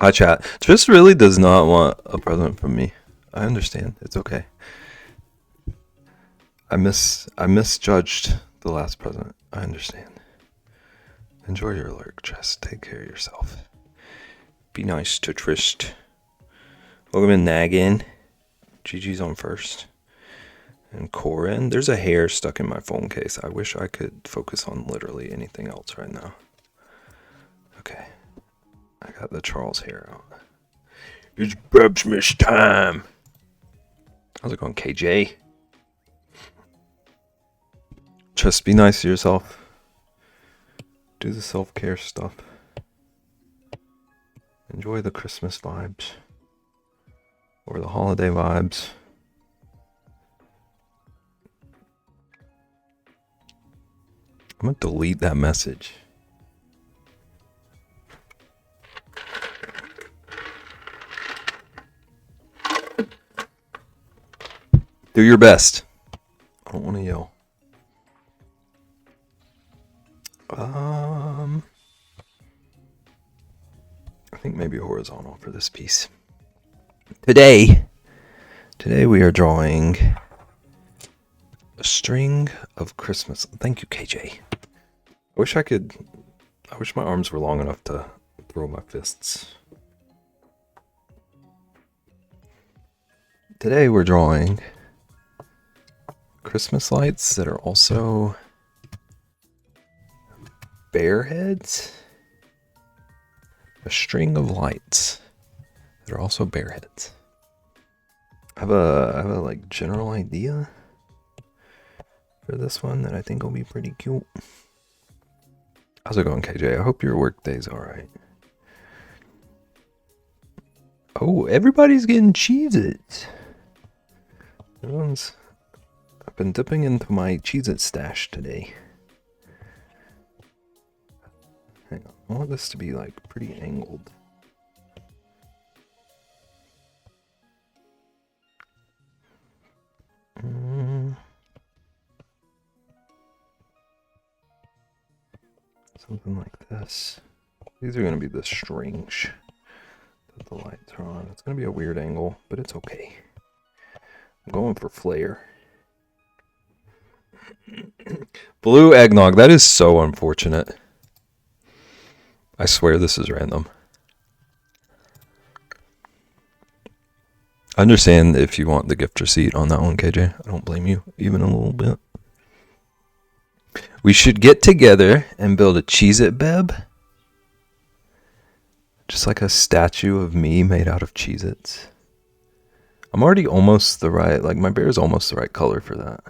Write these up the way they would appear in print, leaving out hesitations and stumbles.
Hi, chat. Tris really does not want a present from me. I understand. It's okay. I misjudged the last present. I understand. Enjoy your lurk, Tris. Take care of yourself. Be nice to Trist. Welcome in, Nagin. Gigi's on first. And Corin. There's a hair stuck in my phone case. I wish I could focus on literally anything else right now. Okay. I got the Charles hair out. It's Bebsmas time. How's it going, KJ? Just be nice to yourself. Do the self-care stuff. Enjoy the Christmas vibes. Or the holiday vibes. I'm gonna delete that message. Do your best. I don't want to yell. I think maybe horizontal for this piece. Today we are drawing A string of Christmas. Thank you, KJ. I wish my arms were long enough to throw my fists. Today we're drawing Christmas lights that are also bear heads. A string of lights that are also bear heads. I have a like general idea for this one that I think will be pretty cute. How's it going, KJ? I hope your work day's alright. Oh, everybody's getting Cheez-Its. I've been dipping into my Cheez-It stash today. Hang on, I want this to be like pretty angled. Something like this. These are going to be the strings that the lights are on. It's going to be a weird angle, but it's okay. I'm going for flair. Blue eggnog. That is so unfortunate. I swear this is random. I understand if you want the gift receipt on that one, KJ. I don't blame you, even a little bit. We should get together and build a Cheez-It Beb. Just like a statue of me made out of Cheez-Its. I'm already almost the right, like my bear is almost the right color for that.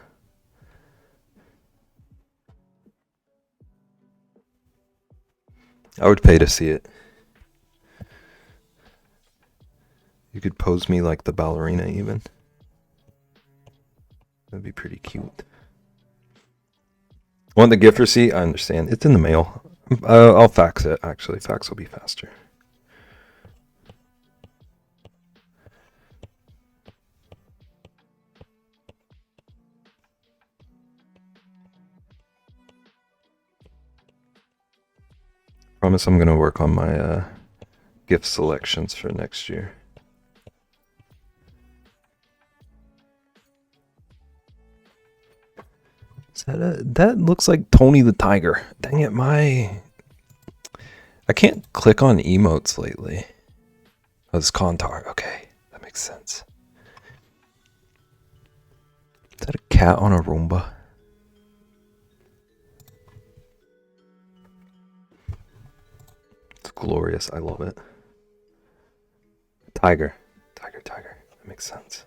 I would pay to see it. You could pose me like the ballerina even. That'd be pretty cute. Want the gift receipt? I understand. It's in the mail. I'll fax it, actually. Fax will be faster. Promise I'm going to work on my gift selections for next year. That looks like Tony the Tiger. Dang it, I can't click on emotes lately. Oh, it's Kontar. Okay, that makes sense. Is that a cat on a Roomba? It's glorious. I love it. Tiger. That makes sense.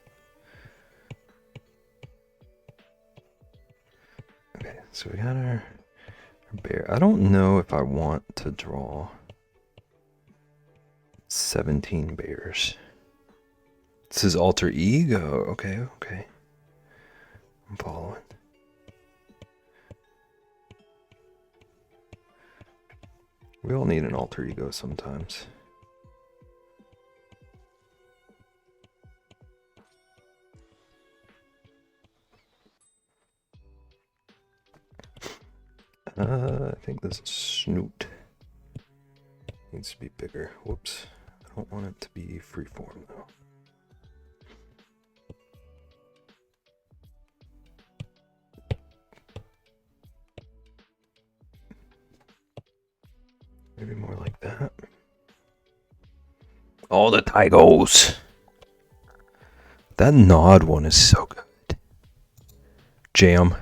Okay, so we got our bear. I don't know if I want to draw 17 bears. This is alter ego. Okay. I'm following. We all need an alter ego sometimes. I think this snoot needs to be bigger. Whoops. I don't want it to be freeform though. Maybe more like that. All the Tigos. That nod one is so good. Jam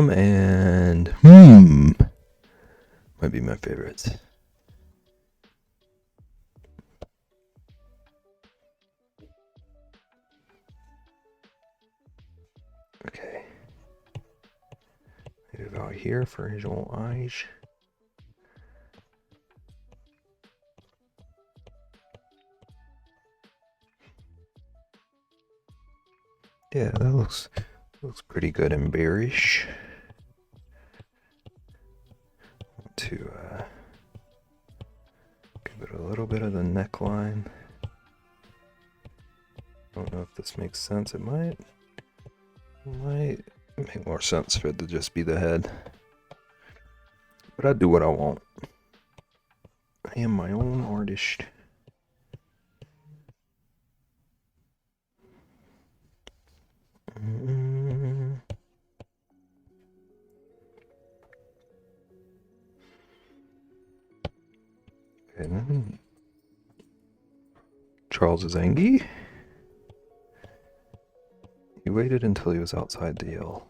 and might be my favorites. Okay. Maybe about here for his little eyes. Yeah, that looks pretty good and bearish. To give it a little bit of the neckline. Don't know if this makes sense. It might make more sense for it to just be the head. But I do what I want. I am my own artist. And then Charles is angry. He waited until he was outside to yell.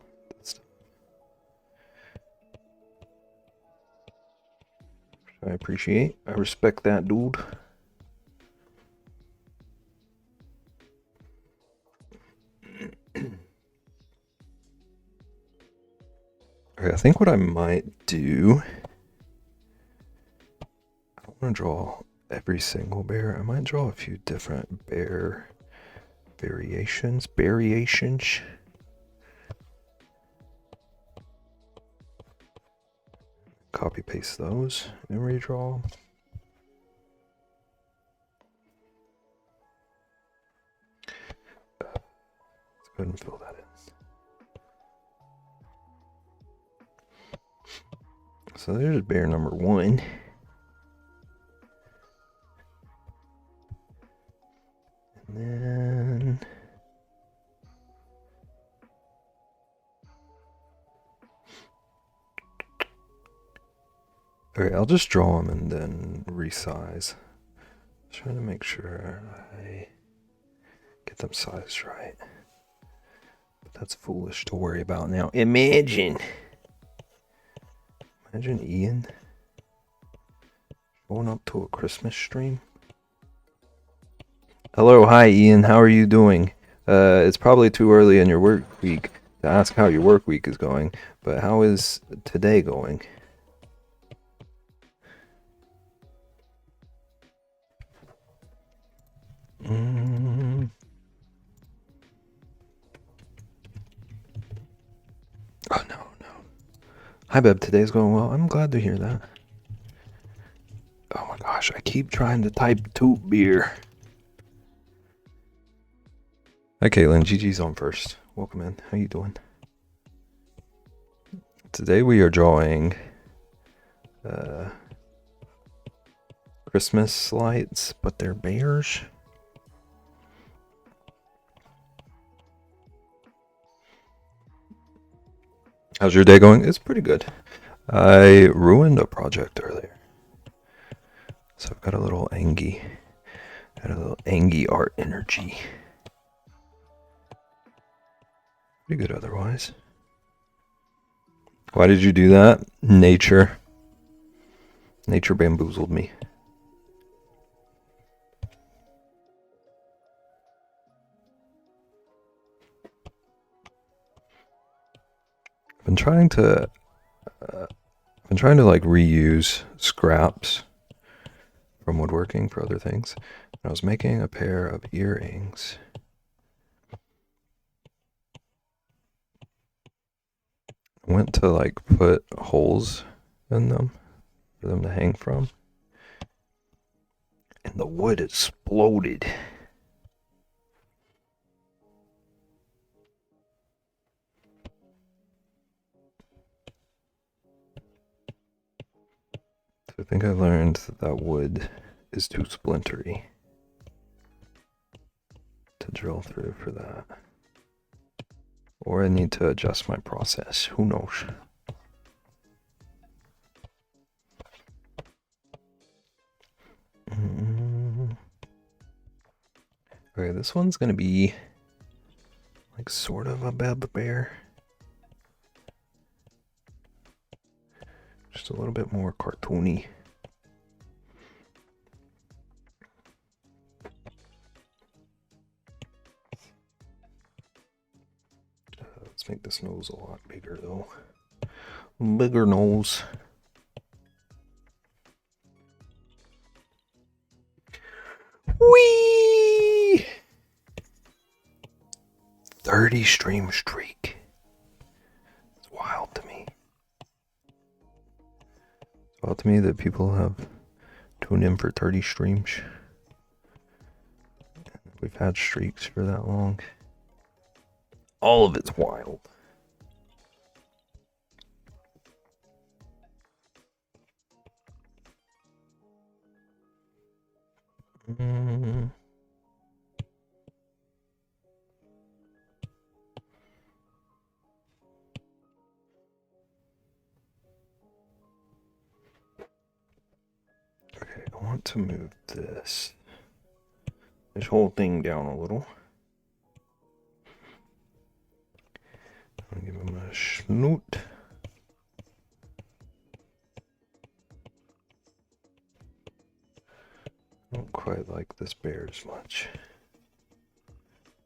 I appreciate. I respect that, dude. Okay, I think what I might do, I don't want to draw every single bear. I might draw a few different bear variations. Copy paste those and redraw. Let's go ahead and fill that in. So there's bear number 1. And then okay, I'll just draw them and then resize. Just trying to make sure I get them sized right. But that's foolish to worry about now. Imagine Ian going up to a Christmas stream. Hello, hi Ian, how are you doing? It's probably too early in your work week to ask how your work week is going, but how is today going? Oh no. Hi Beb, today's going well. I'm glad to hear that. Oh my gosh, I keep trying to type toot beer. Hi Caitlin, GG's on first. Welcome in. How you doing? Today we are drawing Christmas lights, but they're bears. How's your day going? It's pretty good. I ruined a project earlier. So I've got a little Angie. Got a little Angie art energy. Pretty good otherwise. Why did you do that? Nature. Nature bamboozled me. I've been trying to like reuse scraps from woodworking for other things. I was making a pair of earrings. I went to like put holes in them for them to hang from, and the wood exploded. So I think I learned that wood is too splintery to drill through for that. Or I need to adjust my process. Who knows? Okay, this one's gonna be like sort of a Beb bear. Just a little bit more cartoony. Let's make this nose a lot bigger though. Bigger nose. Whee! 30 stream streak. It's wild to me. It's wild to me that people have tuned in for 30 streams. We've had streaks for that long. All of it's wild. I want to move this whole thing down a little. I'll give him a snoot. I don't quite like this bear as much,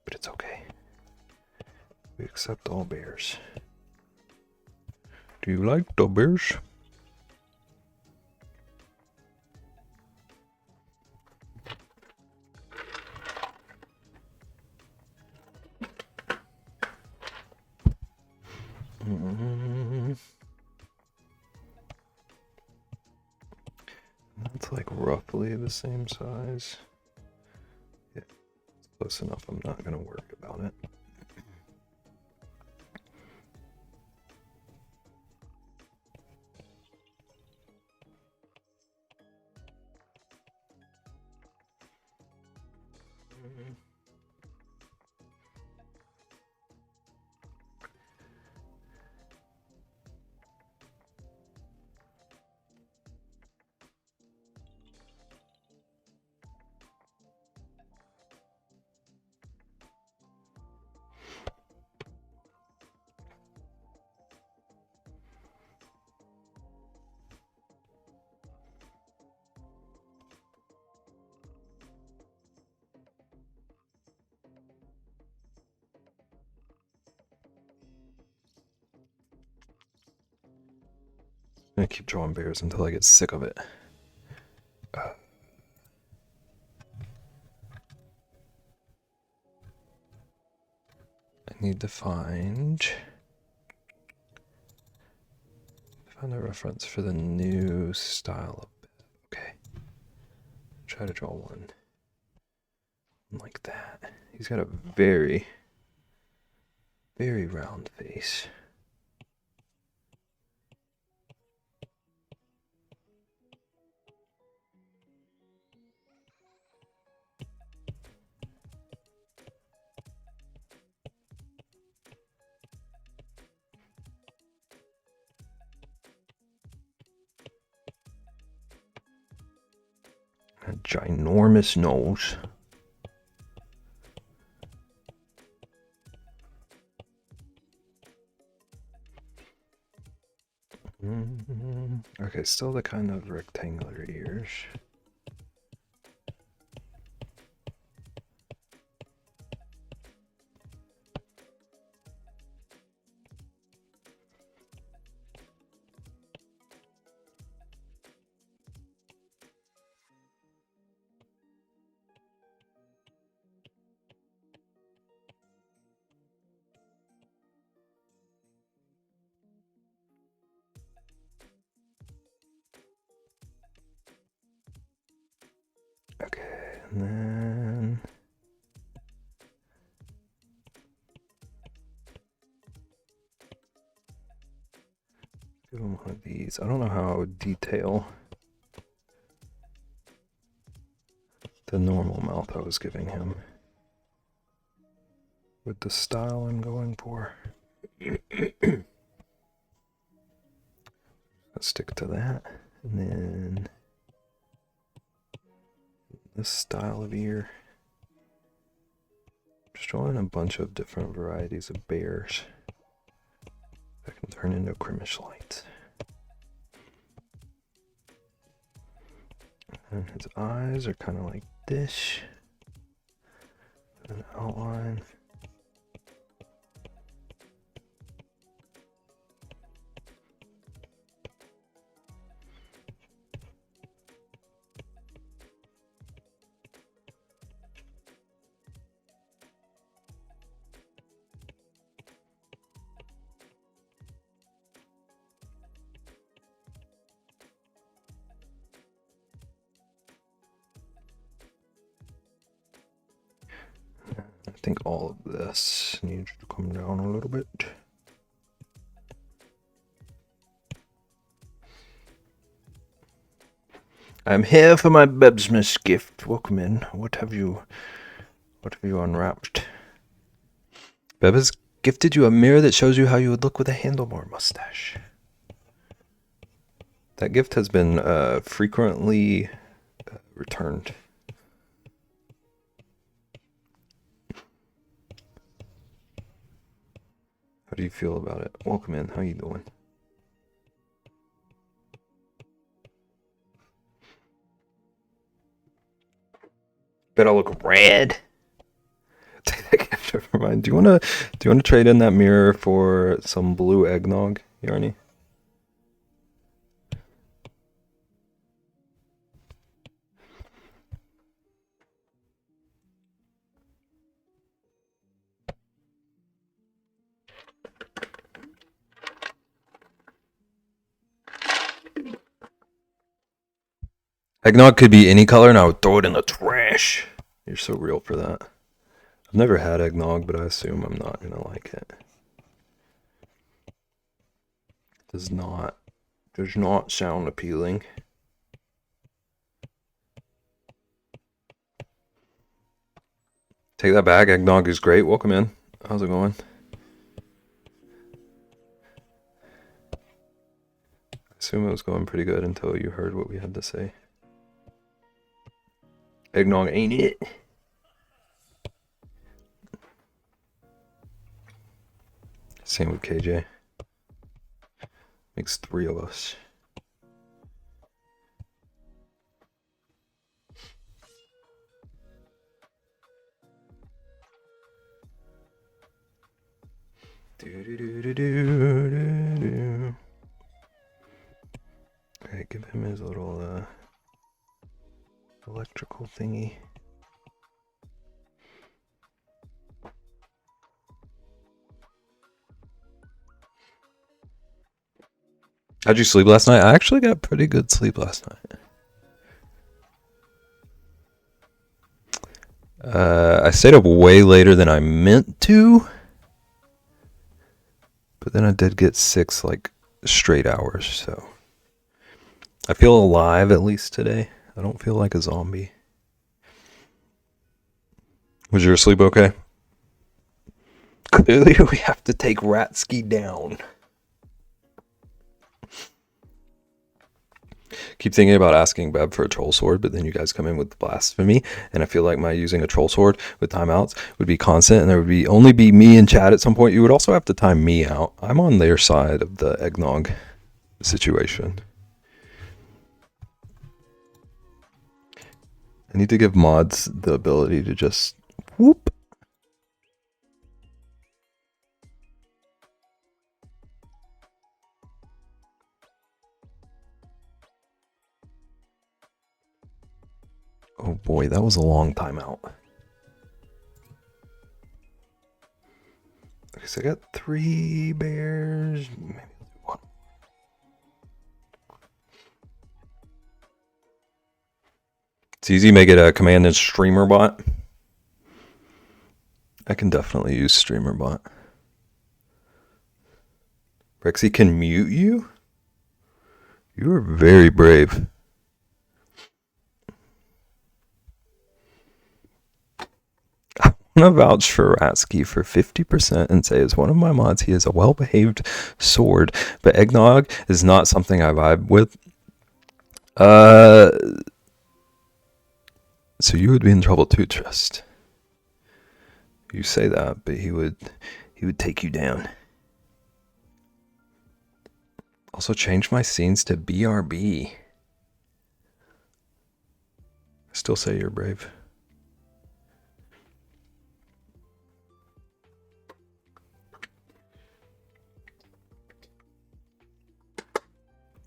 but it's okay. We accept all bears. Do you like the bears? That's like roughly the same size. Yeah, it's close enough. I'm not gonna worry about it. I'm gonna keep drawing bears until I get sick of it. I need to find a reference for the new style of bit. Okay. Try to draw one like that. He's got a very, very round face. A ginormous nose. Okay, still the kind of rectangular ears. Okay, and then give him one of these. I don't know how I would detail the normal mouth I was giving him with the style I'm going for. Let's stick to that, and then this style of ear. Just drawing a bunch of different varieties of bears that can turn into Krimish lights. And his eyes are kind of like this. An outline. I think all of this needs to come down a little bit. I'm here for my Bebsmas gift. Welcome in. What have you unwrapped? Beb has gifted you a mirror that shows you how you would look with a handlebar mustache. That gift has been frequently returned. How do you feel about it? Welcome in. How you doing? Bet I look red. Take that gift. Never mind. Do you wanna trade in that mirror for some blue eggnog, Yarny? Eggnog could be any color, and I would throw it in the trash. You're so real for that. I've never had eggnog, but I assume I'm not gonna like it. Does not sound appealing. Take that back. Eggnog is great. Welcome in. How's it going? I assume it was going pretty good until you heard what we had to say. Eggnog ain't it? Same with KJ. Makes 3 of us. Alright, give him his little electrical thingy. How'd you sleep last night? I actually got pretty good sleep last night. I stayed up way later than I meant to, but then I did get 6 straight hours, so I feel alive at least today. I don't feel like a zombie. Was your sleep okay? Clearly we have to take Ratsky down. Keep thinking about asking Beb for a troll sword, but then you guys come in with blasphemy, and I feel like my using a troll sword with timeouts would be constant, and there would only be me and Chad at some point. You would also have to time me out. I'm on their side of the eggnog situation. I need to give mods the ability to just whoop. Oh boy, that was a long timeout. Okay, so I got 3 bears. Maybe I'll do 1. It's easy, make it a command and streamer bot. I can definitely use streamer bot. Rexy can mute you? You are very brave. I want to vouch for Ratsky for 50% and say as one of my mods, he is a well-behaved sword, but eggnog is not something I vibe with. So you would be in trouble too, Trist. You say that, but he would take you down. Also change my scenes to BRB. I still say you're brave.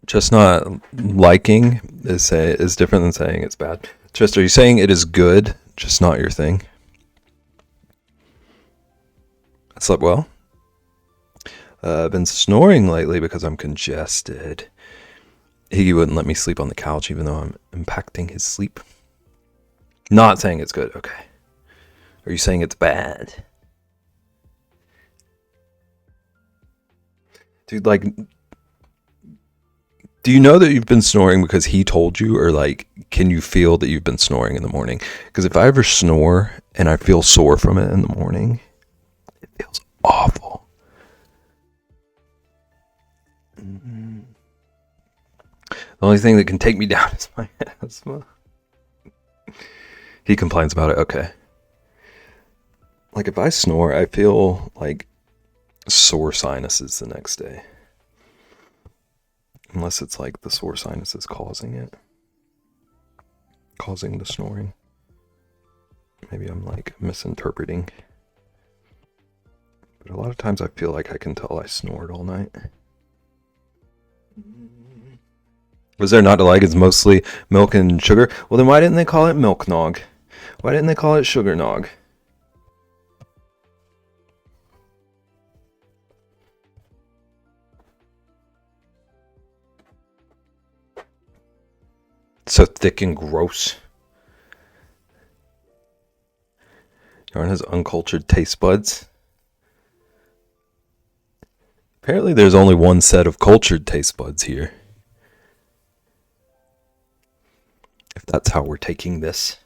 Just not liking is different than saying it's bad. Trist, are you saying it is good, just not your thing? I slept well. I've been snoring lately because I'm congested. He wouldn't let me sleep on the couch even though I'm impacting his sleep. Not saying it's good, okay. Are you saying it's bad? Dude, do you know that you've been snoring because he told you, or can you feel that you've been snoring in the morning? Because if I ever snore and I feel sore from it in the morning, it feels awful. The only thing that can take me down is my asthma. He complains about it. Okay. Like if I snore, I feel like sore sinuses the next day. Unless it's like the sore sinuses causing it. Causing the snoring. Maybe I'm like misinterpreting. But a lot of times I feel like I can tell I snored all night. Was there not to like? It's mostly milk and sugar. Well, then why didn't they call it milk nog? Why didn't they call it sugar nog? So thick and gross. Yarn has uncultured taste buds. Apparently there's only one set of cultured taste buds here. If that's how we're taking this.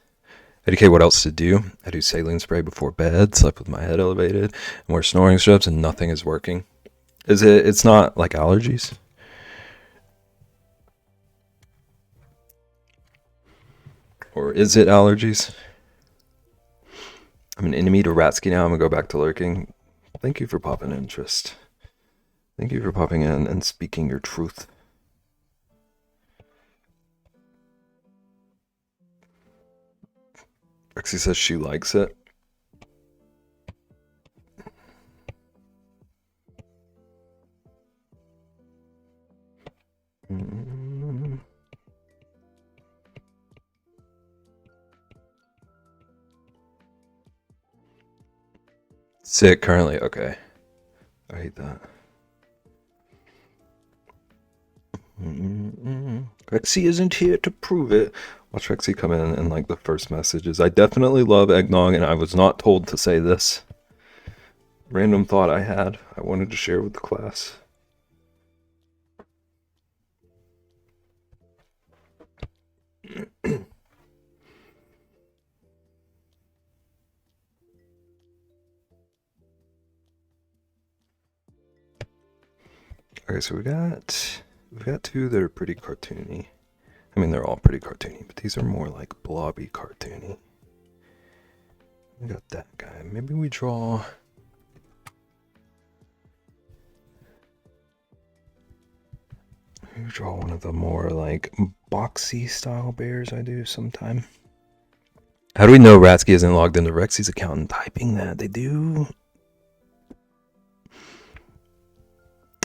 Okay, what else to do? I do saline spray before bed, slept with my head elevated, and wear snoring strips, and nothing is working. It's not like allergies? Or is it allergies? I'm an enemy to Ratsky now. I'm gonna go back to lurking. Thank you for popping interest. Thank you for popping in and speaking your truth. Rexy says she likes it. Sick currently. Okay. I hate that. Rexy isn't here to prove it. Watch Rexy come in and like the first message is, I definitely love eggnog and I was not told to say this. Random thought I had. I wanted to share with the class. Okay, so we've got two that are pretty cartoony. I mean, they're all pretty cartoony, but these are more like blobby cartoony. We got that guy. Maybe we draw. Maybe we draw one of the more like boxy style bears I do sometime. How do we know Ratsky isn't logged into Rexy's account and typing that? They do.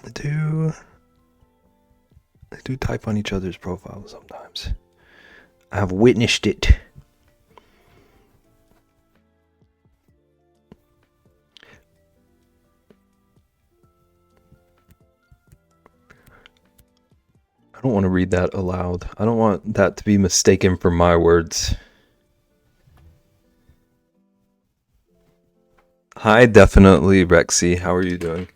They do type on each other's profiles sometimes. I've witnessed it. I don't want to read that aloud. I don't want that to be mistaken for my words. Hi, definitely, Rexy. How are you doing?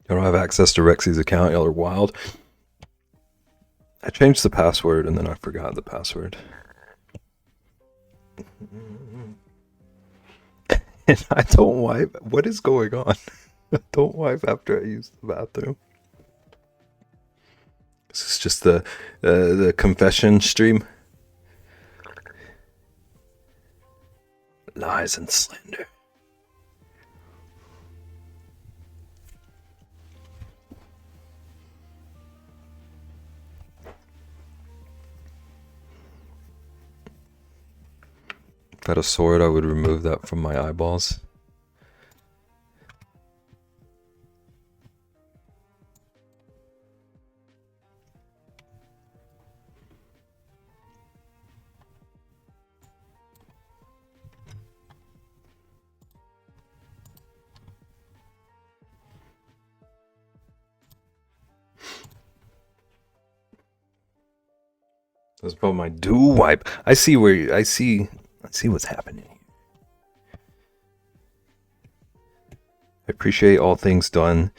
I don't have access to Rexy's account. Y'all are wild. I changed the password and then I forgot the password. And I don't wipe. What is going on? I don't wipe after I use the bathroom. This is just the confession stream. Lies and slander. If I had a sword, I would remove that from my eyeballs. That's about my do wipe. I see what's happening. I appreciate all things done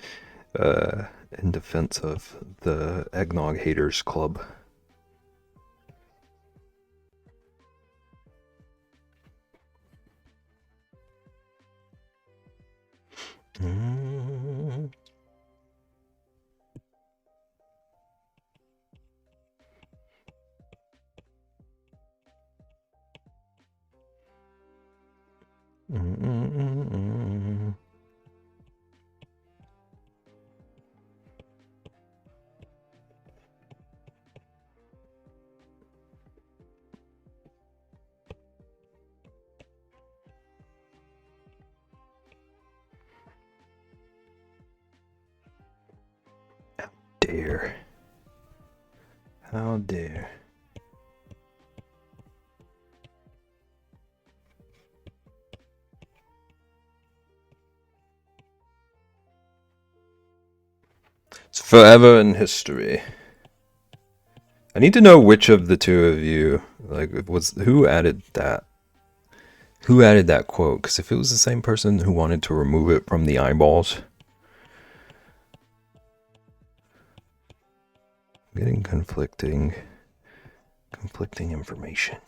in defense of the Eggnog Haters Club. Mm. Mm-mm-mm-mm. Dare. How dare. It's forever in history. I need to know which of the two of you, like, who added that? Who added that quote? Because if it was the same person who wanted to remove it from the eyeballs, I'm getting conflicting information.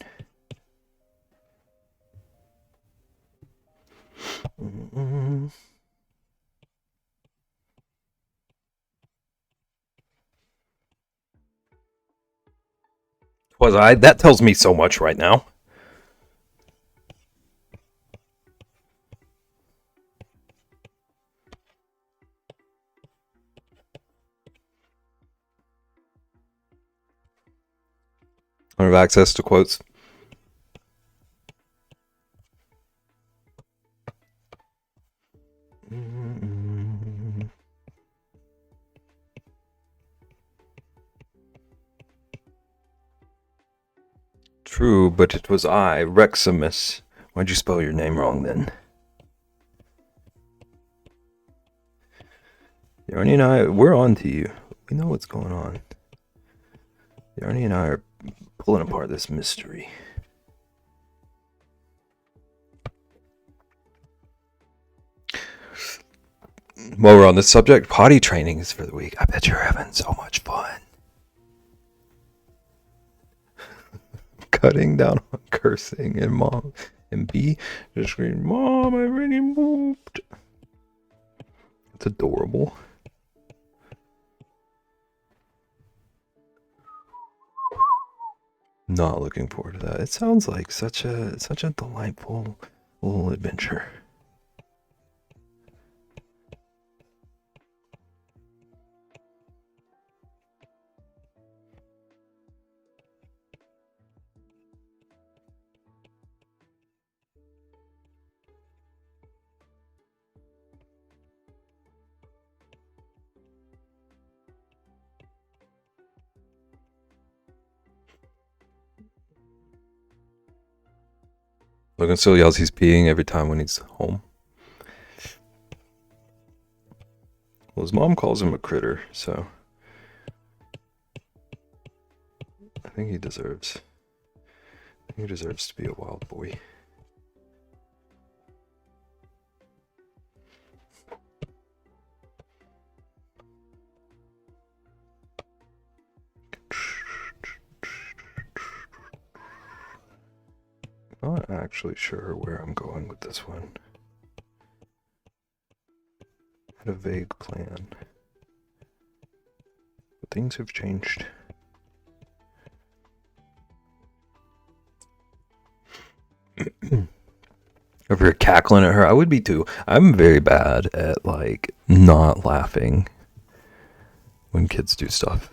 Mm-mm. Was I? That tells me so much right now. I have access to quotes. Mm-mm. True, but it was I, Reximus. Why'd you spell your name wrong then? Yarny and I, we're on to you. We know what's going on. Yarny and I are pulling apart this mystery. While we're on this subject, potty training is for the week. I bet you're having so much fun. Cutting down on cursing and mom and B just screaming, "Mom, I really moved." It's adorable. Not looking forward to that. It sounds like such a delightful little adventure. Logan still yells he's peeing every time when he's home. Well, his mom calls him a critter, so I think he deserves to be a wild boy. Not actually sure where I'm going with this one. Had a vague plan, but things have changed. Over here cackling at her, I would be too. I'm very bad at like not laughing when kids do stuff.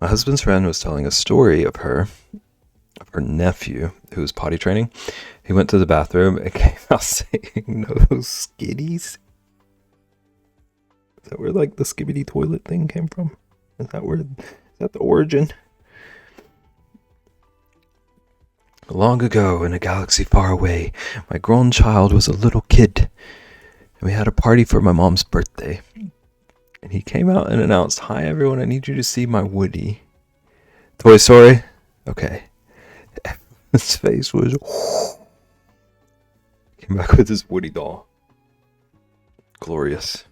My husband's friend was telling a story of her nephew who was potty training. He went to the bathroom and came out saying, "No skitties." Is that where like the skibbity toilet thing came from? Is that the origin? Long ago, in a galaxy far away, my grown child was a little kid, and we had a party for my mom's birthday. And he came out and announced, "Hi everyone, I need you to see my Woody." Toy Story? Okay. His face was... Came back with his Woody doll. Glorious.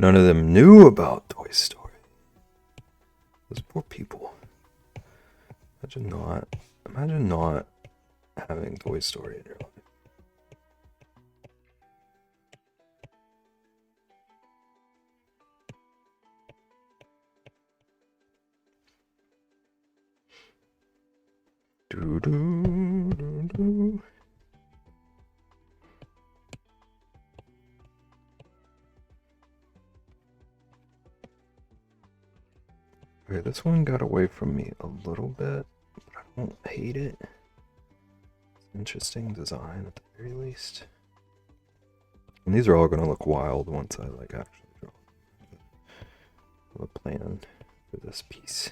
None of them knew about Toy Story. Those poor people. Imagine not having Toy Story in your life. Do do do do. Okay, this one got away from me a little bit, but I don't hate it. Interesting design at the very least. And these are all gonna look wild once I like actually draw a plan for this piece.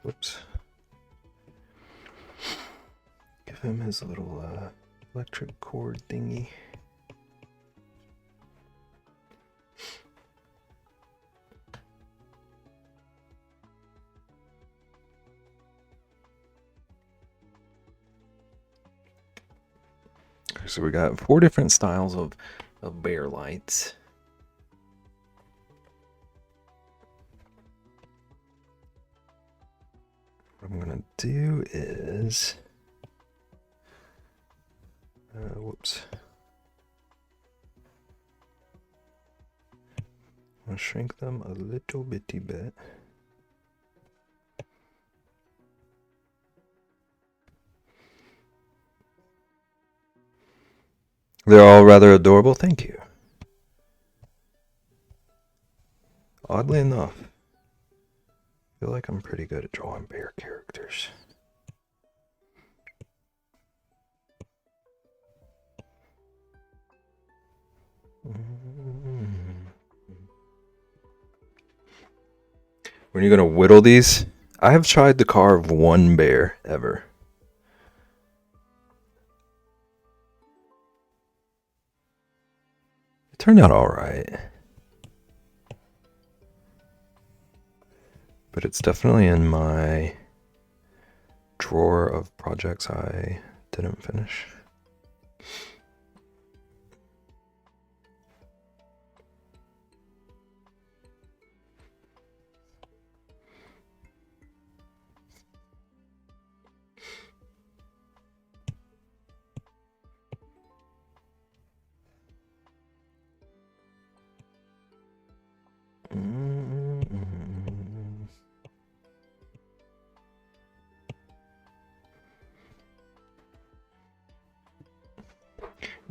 Whoops. Give him his little electric cord thingy. Okay, so we got 4 different styles of bear lights. What I'm gonna do is, whoops. I'm gonna shrink them a little bitty bit. They're all rather adorable, thank you. Oddly enough, I feel like I'm pretty good at drawing bear characters. When are you gonna whittle these? I have tried to carve one bear ever. It turned out alright. But it's definitely in my drawer of projects I didn't finish.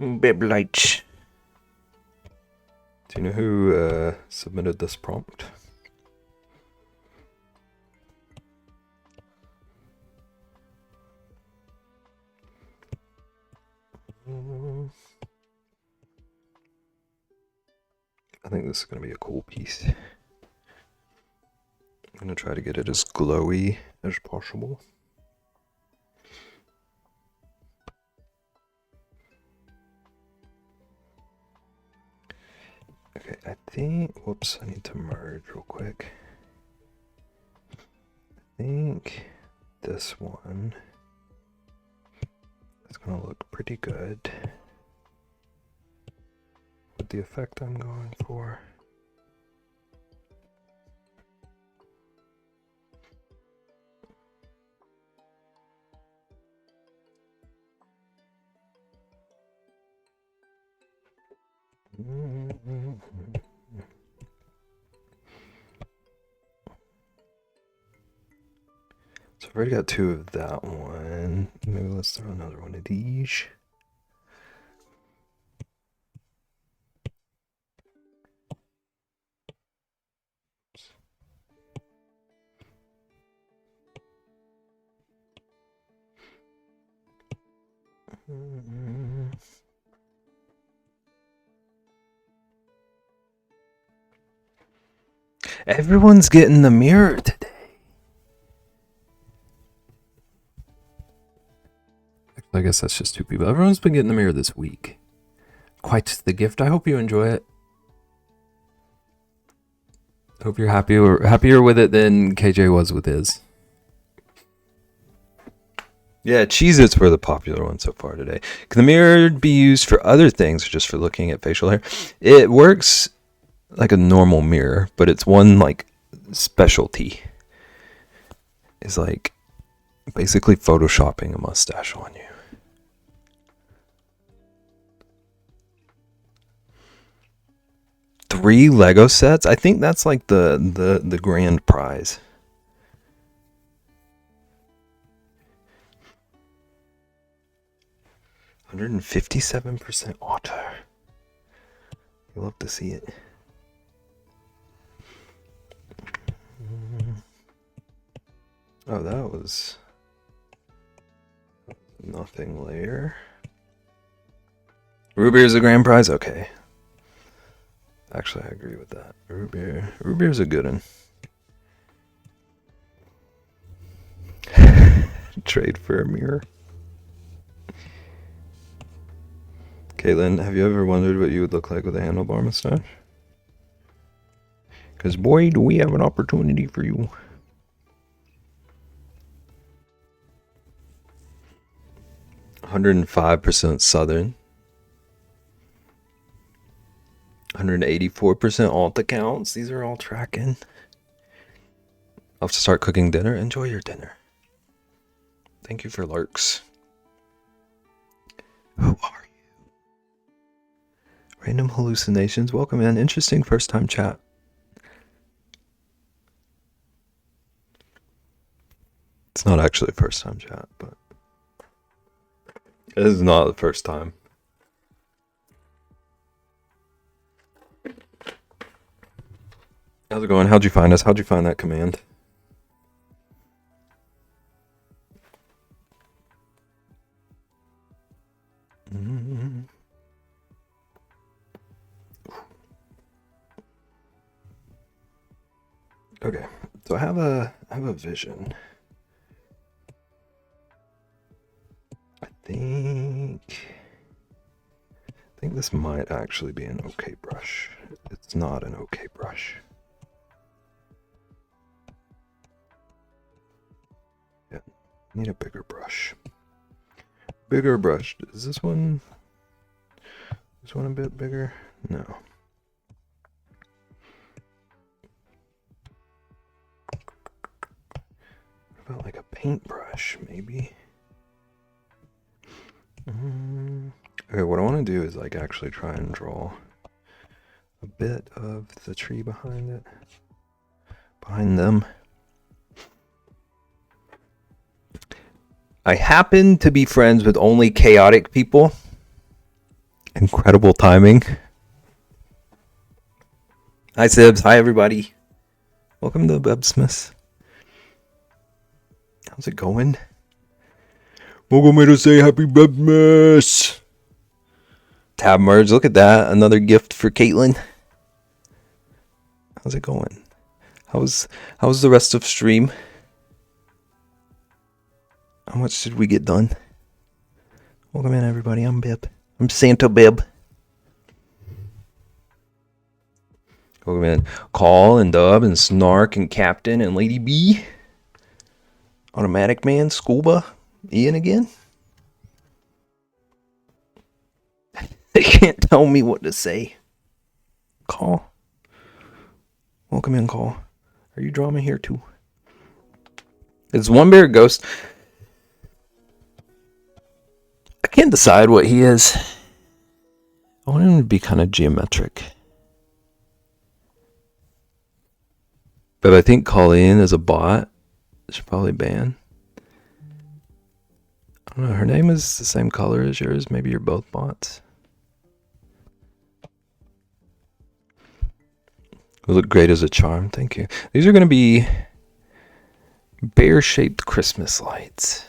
Beb lights. Do you know who submitted this prompt? I think this is going to be a cool piece. I'm going to try to get it as glowy as possible. Okay, I think, whoops, I need to merge real quick. I think this one is going to look pretty good with the effect I'm going for. So I've already got 2 of that one. Maybe let's throw another one of these. Everyone's getting the mirror today. I guess that's just 2 people. Everyone's been getting the mirror this week. Quite the gift. I hope you enjoy it. Hope you're happier with it than KJ was with his. Yeah, Cheez-Its were the popular one so far today. Can the mirror be used for other things or just for looking at facial hair? It works like a normal mirror, but it's one like specialty. Is like basically photoshopping a mustache on you. Three Lego sets? I think that's like the grand prize. $157% auto. You love to see it. Oh, that was nothing layer. Root beer is a grand prize? Okay. Actually, I agree with that. Root beer's a good one. Trade for a mirror. Caitlin, have you ever wondered what you would look like with a handlebar mustache? Because boy, do we have an opportunity for you. %105% Southern. 184% alt accounts. These are all tracking. I'll have to start cooking dinner. Enjoy your dinner. Thank you for lurks. Who are you? Random hallucinations. Welcome in. Interesting first time chat. It's not actually a first time chat, but it is not the first time. How's it going? How'd you find us? How'd you find that command? Okay, so I have a vision. I think this might actually be an okay brush. It's not an okay brush. Yeah, need a bigger brush. Bigger brush. Is this one a bit bigger? No. What about like a paintbrush, maybe? Okay, what I want to do is like actually try and draw a bit of the tree behind it. Behind them. I happen to be friends with only chaotic people. Incredible timing. Hi Sibs, hi everybody. Welcome to Bebsmas. How's it going? Welcome to say happy Bebsmas. Tab merge, look at that. Another gift for Caitlin. How's it going? How's the rest of stream? How much did we get done? Welcome in everybody, I'm Bib. I'm Santa Bib. Welcome in Call and Dub and Snark and Captain and Lady B. Automatic Man, Scuba, Ian again. They can't tell me what to say. Call. Welcome in, Call. Are you drama here too? Is One Bear Ghost? I can't decide what he is. I want him to be kind of geometric. But I think Colleen is a bot. Should probably ban. I don't know. Her name is the same color as yours. Maybe you're both bots. You look great as a charm. Thank you. These are going to be bear-shaped Christmas lights.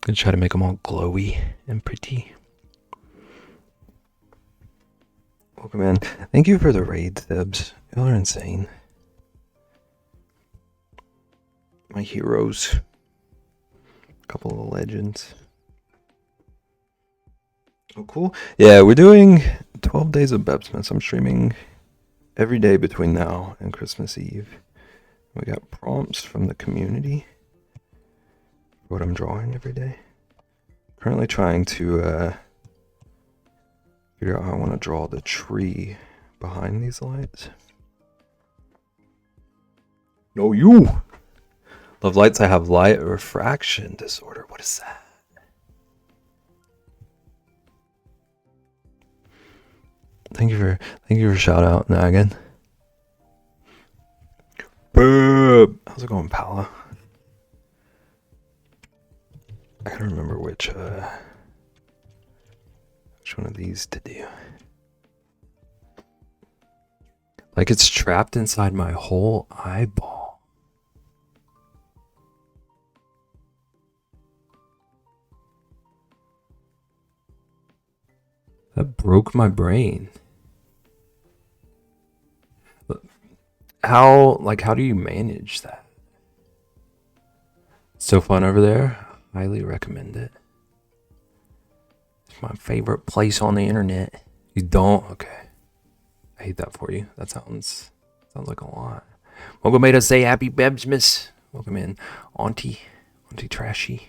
Gonna try to make them all glowy and pretty. Welcome in. Thank you for the raid, Thibs. Y'all are insane. My heroes. A couple of legends. Oh, cool. Yeah, we're doing 12 days of Bebsmas. I'm streaming every day between now and Christmas Eve. We got prompts from the community. what I'm drawing every day. Currently trying to figure out how I want to draw the tree behind these lights. No, you! Love lights, I have light refraction disorder. What is that? Thank you for shout out, Nagan. Boop. How's it going, Pala? I gotta remember which one of these to do. Like it's trapped inside my whole eyeball. That broke my brain. How do you manage that? So fun over there. Highly recommend it. It's my favorite place on the internet. You don't? Okay. I hate that for you. That sounds like a lot. Welcome to say happy Bebsmas. Welcome in, Auntie Trashy.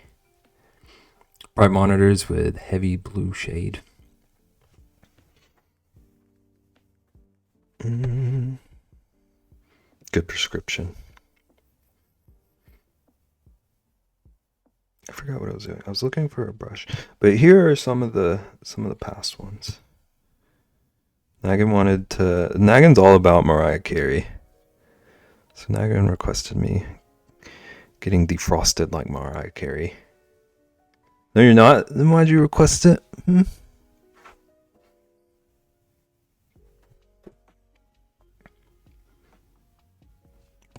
Bright monitors with heavy blue shade. Good prescription. I forgot what I was doing. I was looking for a brush, but here are some of the past ones. Nagin's all about Mariah Carey. So Nagin requested me getting defrosted like Mariah Carey. No, you're not? Then why'd you request it? Then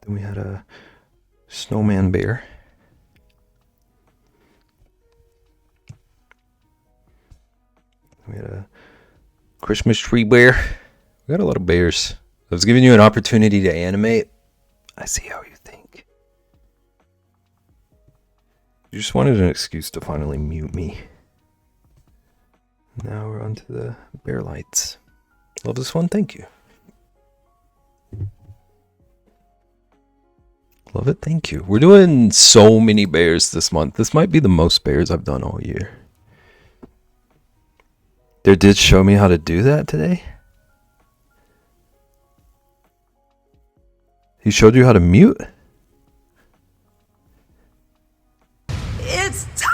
we had a snowman bear. We had a Christmas tree bear. We got a lot of bears. I was giving you an opportunity to animate. I see how you think. You just wanted an excuse to finally mute me. Now we're on to the bear lights. Love this one, thank you. Love it, thank you. We're doing so many bears this month. This might be the most bears I've done all year. There did show me how to do that today. He showed you how to mute? It's time!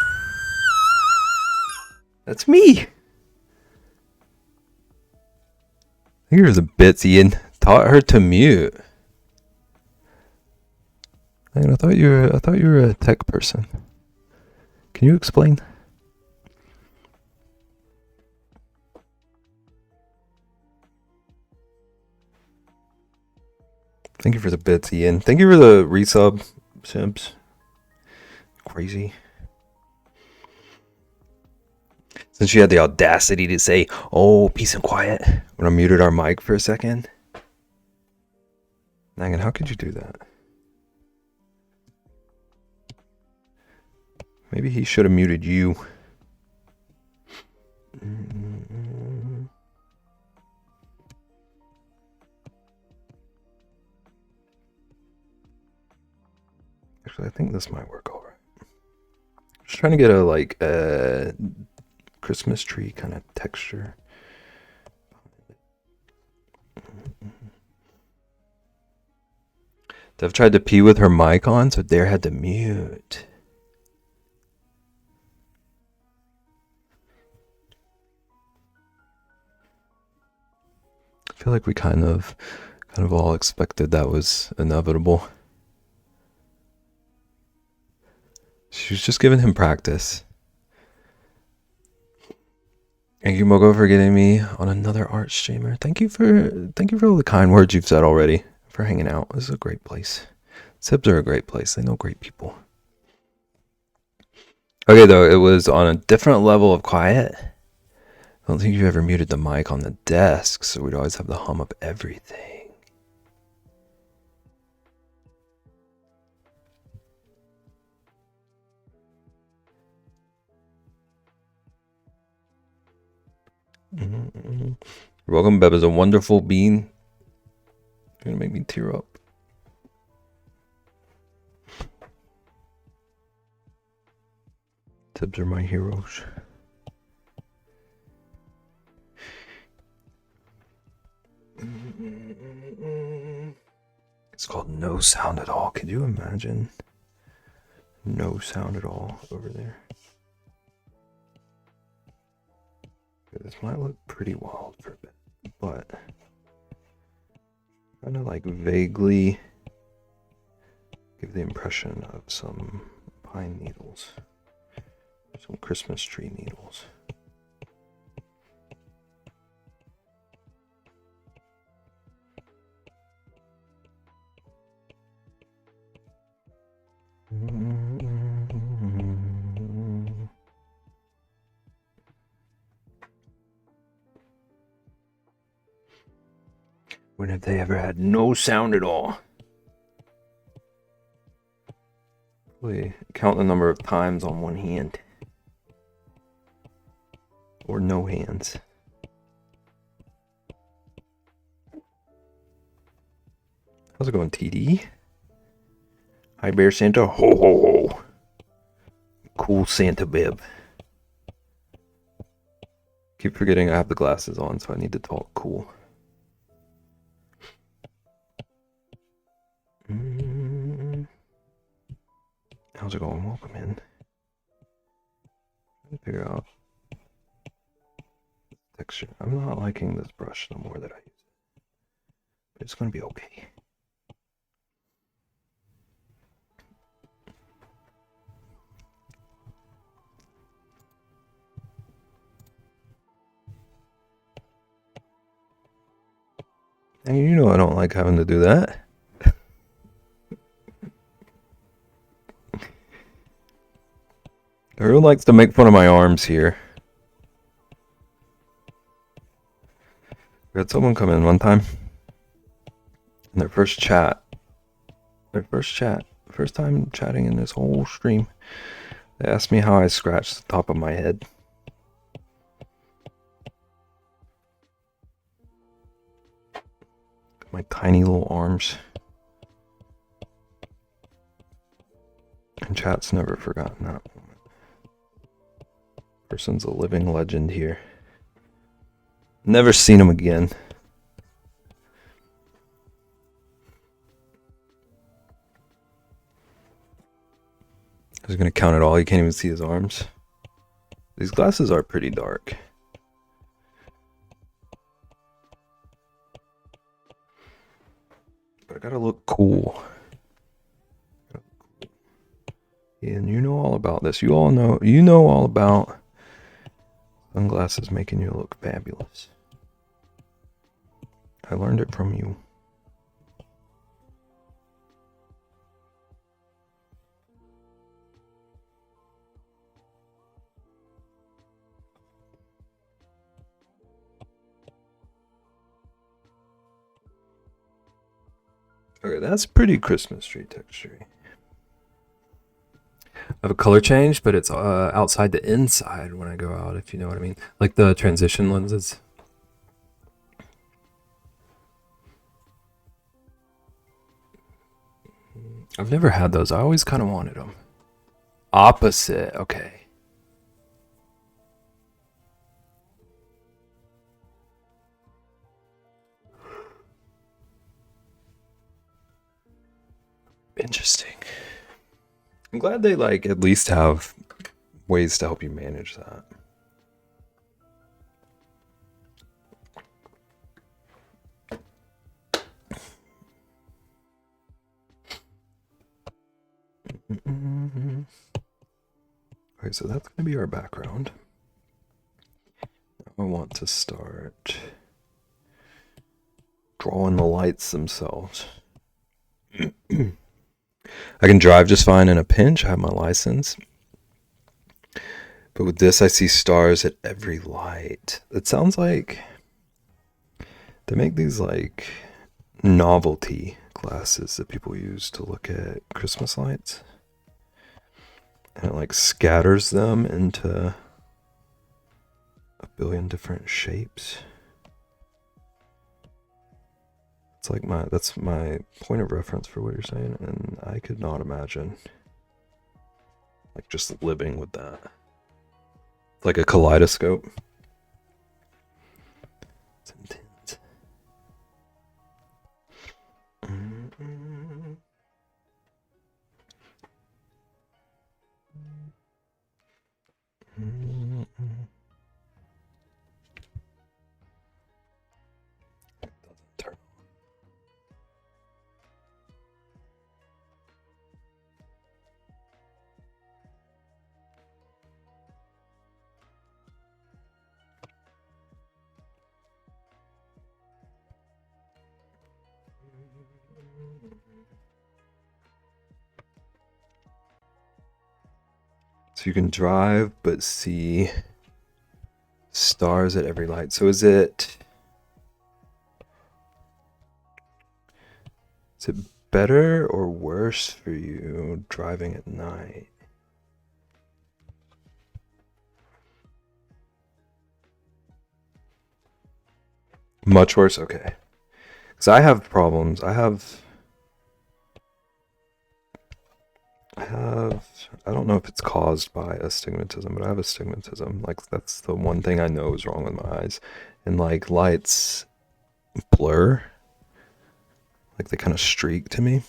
That's me. Here's a bits Ian taught her to mute. I thought you were a tech person. Can you explain? Thank you for the bits, Ian. Thank you for the resub, Sims. Crazy. Since you had the audacity to say, "Oh, peace and quiet," when I muted our mic for a second. Nagan, how could you do that? Maybe he should have muted you. Actually, I think this might work all right. Just trying to get a Christmas tree kind of texture. Dev tried to pee with her mic on, so Dare had to mute. I feel like we kind of all expected that was inevitable. She was just giving him practice. Thank you, Mogo, for getting me on another art streamer. Thank you for all the kind words you've said already. For hanging out. This is a great place. Sibs are a great place. They know great people. Okay, though, it was on a different level of quiet. I don't think you ever muted the mic on the desk, so we'd always have the hum of everything. Mm-hmm. Welcome, Beb is a wonderful bean. You're gonna make me tear up. Tibbs are my heroes. It's called No Sound at All. Could you imagine? No sound at all over there. This might look pretty wild for a bit, but kind of like vaguely give the impression of some pine needles, some Christmas tree needles. When have they ever had no sound at all? Probably count the number of times on one hand. Or no hands. How's it going, TD? Hi, Bear Santa. Ho, ho, ho. Cool Santa bib. Keep forgetting I have the glasses on, so I need to talk cool. How's it going? Welcome in. Trying to figure out texture. I'm not liking this brush the more that I use it. But it's going to be okay. And you know I don't like having to do that. Everyone likes to make fun of my arms here. We had someone come in one time. And their first time chatting in this whole stream, they asked me how I scratched the top of my head. My tiny little arms. And chat's never forgotten that moment. Person's a living legend here. Never seen him again. I was gonna count it all. You can't even see his arms. These glasses are pretty dark. But I gotta look cool. And you know all about this. You know all about sunglasses making you look fabulous. I learned it from you. Okay, that's pretty Christmas tree texture. I have a color change, but it's outside the inside when I go out, if you know what I mean. Like the transition lenses. I've never had those. I always kind of wanted them. Opposite, okay. Interesting. I'm glad they at least have ways to help you manage that. Okay, so that's going to be our background. Now I want to start drawing the lights themselves. I can drive just fine in a pinch. I have my license. But with this, I see stars at every light. It sounds like they make these novelty glasses that people use to look at Christmas lights. And it scatters them into a billion different shapes. That's my point of reference for what you're saying, and I could not imagine just living with that. It's like a kaleidoscope. It's intense. Turn. So you can drive but see stars at every light. So is it better or worse for you driving at night? Much worse? Okay. Because I have problems. I don't know if it's caused by astigmatism, but I have astigmatism. Like, that's the one thing I know is wrong with my eyes. And, like, lights blur. Like, they kind of streak to me.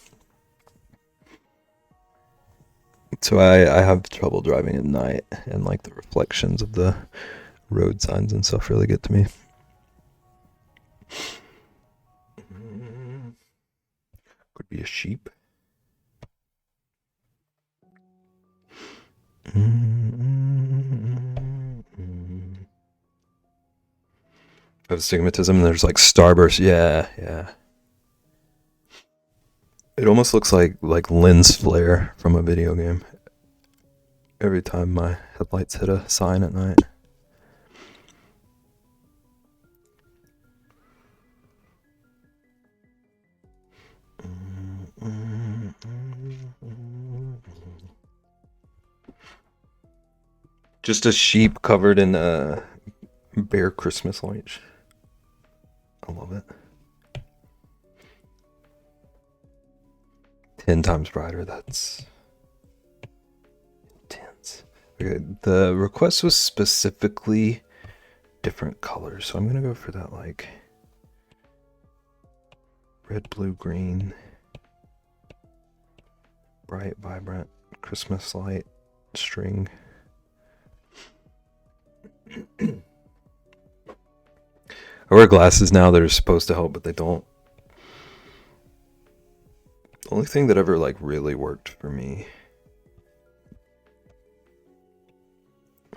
So I have trouble driving at night. And, like, the reflections of the road signs and stuff really get to me. Could be a sheep. I have astigmatism and there's like starburst. Yeah. It almost looks like lens flare from a video game. Every time my headlights hit a sign at night. Just a sheep covered in bare Christmas lights. I love it. 10 times brighter. That's intense. Okay, the request was specifically different colors, so I'm gonna go for that, like red, blue, green, bright, vibrant Christmas light string. I wear glasses now that are supposed to help, but they don't. The only thing that ever like really worked for me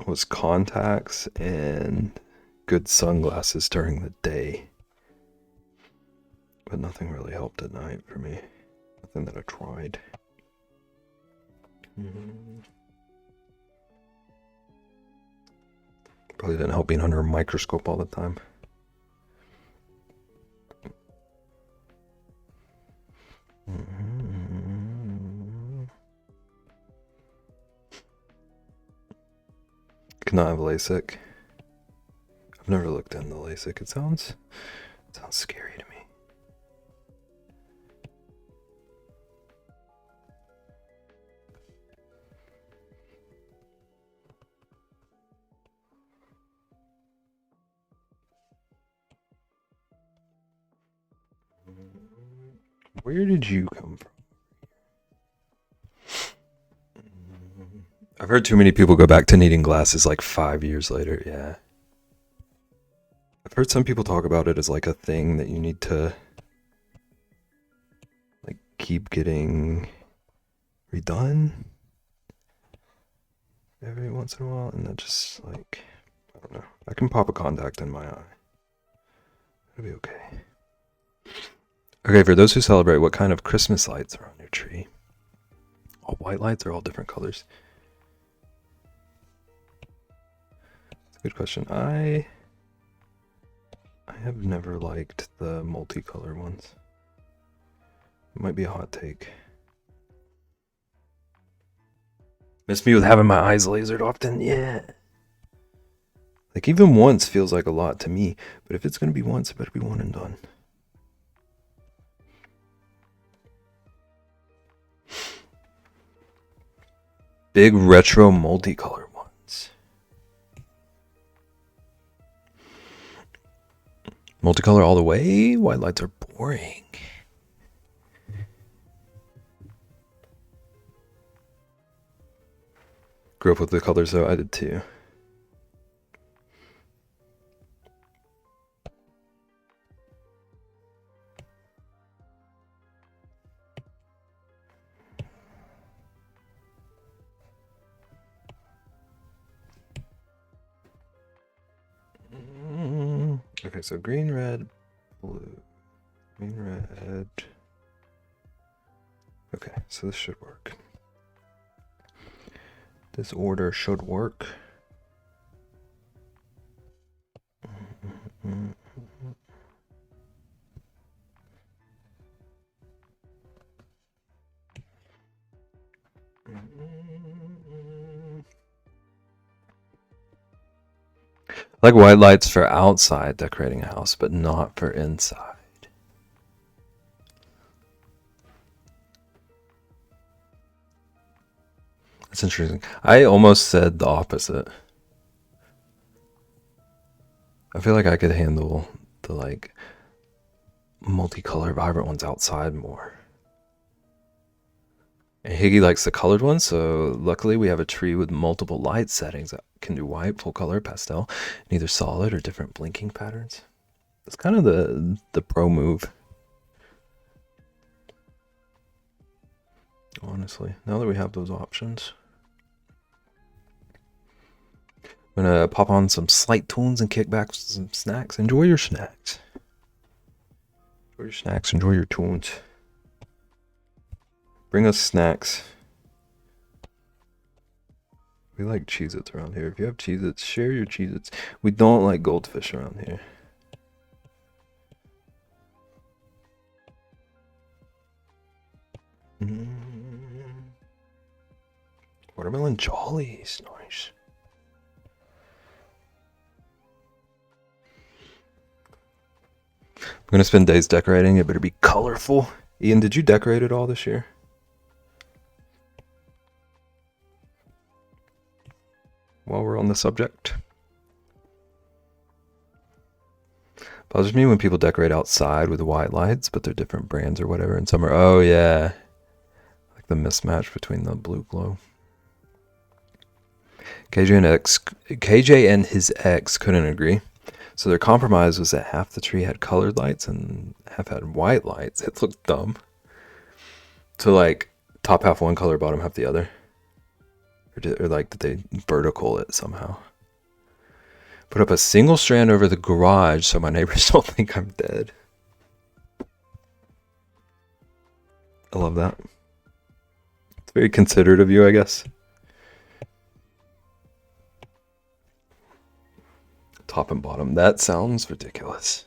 was contacts and good sunglasses during the day. But nothing really helped at night for me. Nothing that I tried. Probably didn't help being under a microscope all the time. Cannot have LASIK. I've never looked into LASIK. It sounds scary to me. Where did you come from? I've heard too many people go back to needing glasses like 5 years later. Yeah. I've heard some people talk about it as like a thing that you need to like keep getting redone every once in a while, and that just like, I don't know. I can pop a contact in my eye. It'll be okay. Okay, for those who celebrate, what kind of Christmas lights are on your tree? All white lights or all different colors? That's a good question. I have never liked the multicolor ones. It might be a hot take. Miss me with having my eyes lasered often? Yeah. Like, even once feels like a lot to me, but if it's gonna be once, it better be one and done. Big retro multicolor ones. Multicolor all the way? White lights are boring. Grew up with the colors though, I did too. Okay, so green, red, blue. Green, red. Okay, so this should work. This order should work. Like white lights for outside decorating a house, but not for inside. That's interesting. I almost said the opposite. I feel like I could handle the like multicolor vibrant ones outside more. And Higgy likes the colored ones, so luckily we have a tree with multiple light settings that can do white, full color, pastel, and either solid or different blinking patterns. It's kind of the pro move. Honestly, now that we have those options. I'm gonna pop on some slight tunes and kick back with some snacks. Enjoy your snacks. Enjoy your snacks, enjoy your tunes. Bring us snacks. We like Cheez-Its around here. If you have Cheez-Its, share your Cheez-Its. We don't like goldfish around here. Watermelon jollies, nice. I'm gonna spend days decorating. It better be colorful. Ian, did you decorate it all this year? While we're on the subject. Bothers me when people decorate outside with white lights, but they're different brands or whatever. And some are, oh yeah, like the mismatch between the blue glow. KJ and his ex couldn't agree. So their compromise was that half the tree had colored lights and half had white lights. It looked dumb. So like top half one color, bottom half the other. Or like did they vertical it somehow? Put up a single strand over the garage so my neighbors don't think I'm dead. I love that. It's very considerate of you, I guess. Top and bottom. That sounds ridiculous.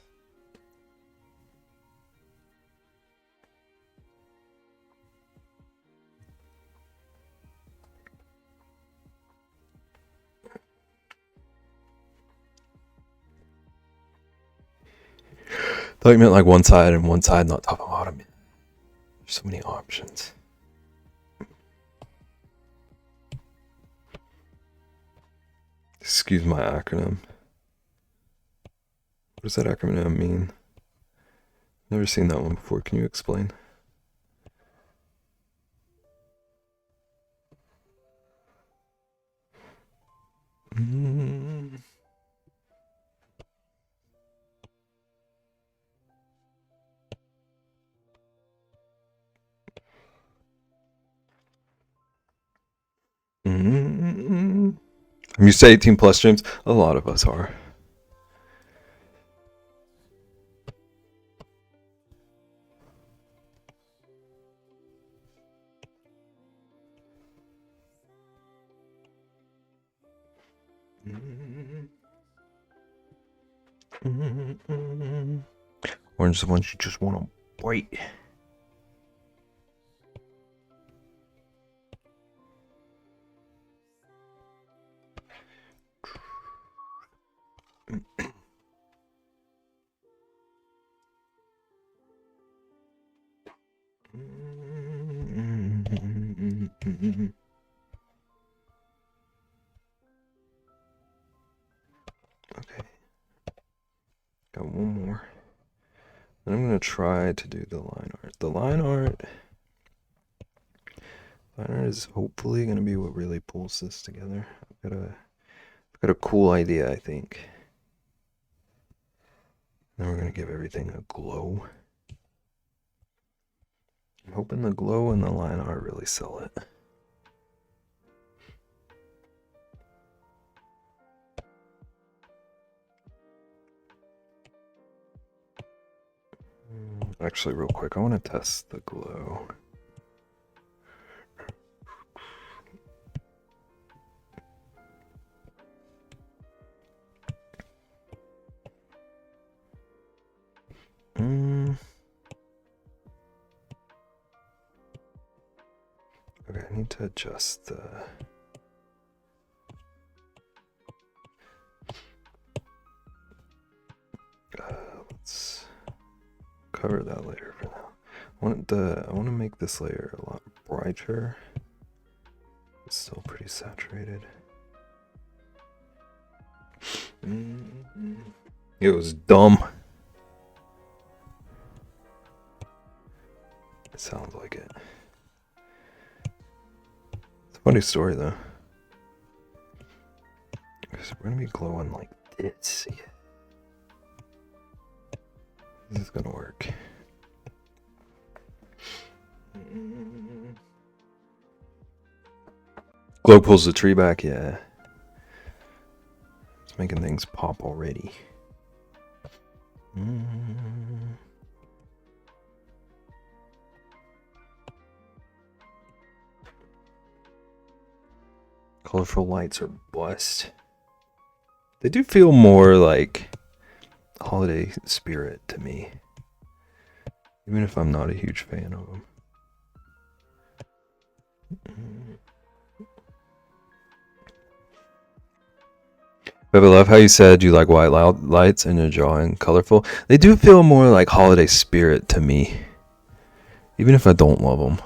Thought you meant like one side and one side, not top and bottom. There's so many options. Excuse my acronym. What does that acronym mean? Never seen that one before. Can you explain? I'm used to 18 plus streams. A lot of us are. Orange is the ones you just want to bite. Okay. Got one more. try to do the line art. The line art is hopefully gonna be what really pulls this together. I've got a cool idea, I think. Then we're gonna give everything a glow. I'm hoping the glow and the line art really sell it. Actually, real quick, I want to test the glow. Okay, I need to adjust the... let's cover that later for now. I want to make this layer a lot brighter. It's still pretty saturated. It was dumb. It sounds like it. It's a funny story though. Because we're gonna be glowing like this. Yeah. This is gonna work. Glow pulls the tree back, yeah. It's making things pop already. Colorful lights are bust. They do feel more like holiday spirit to me. Even if I'm not a huge fan of them. But I love how you said you like white lights and you're drawing colorful. They do feel more like holiday spirit to me. Even if I don't love them.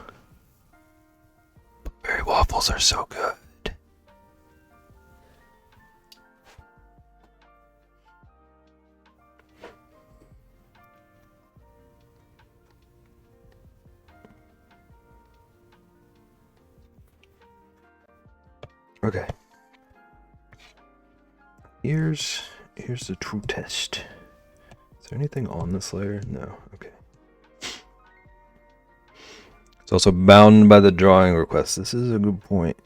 Berry waffles are so good. Okay. Here's the true test. Is there anything on this layer? No. Okay. It's also bound by the drawing request. This is a good point.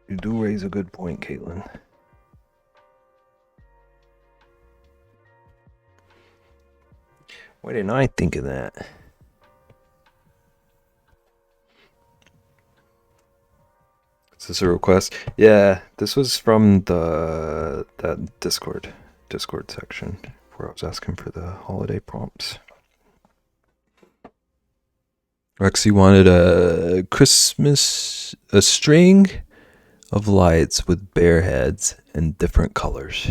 You do raise a good point, Caitlin. Why didn't I think of that? Is this a request? Yeah, this was from that Discord section where I was asking for the holiday prompts. Rexy wanted a string of lights with bear heads and different colors.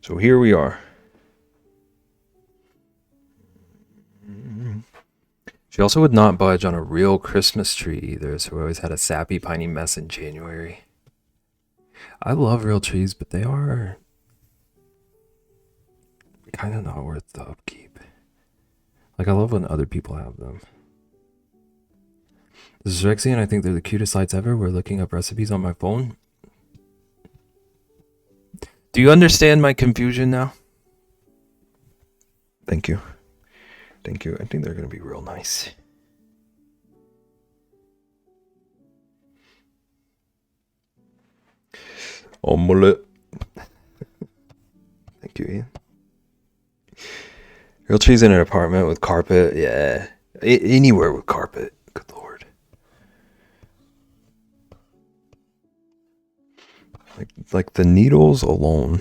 So here we are. She also would not budge on a real Christmas tree either, so we always had a sappy, piney mess in January. I love real trees, but they are kind of not worth the upkeep. Like, I love when other people have them. This is Rexy, and I think they're the cutest lights ever. We're looking up recipes on my phone. Do you understand my confusion now? Thank you. Thank you. I think they're going to be real nice. Omelette. Thank you, Ian. Real trees in an apartment with carpet. Yeah. Anywhere with carpet. Good lord. Like the needles alone.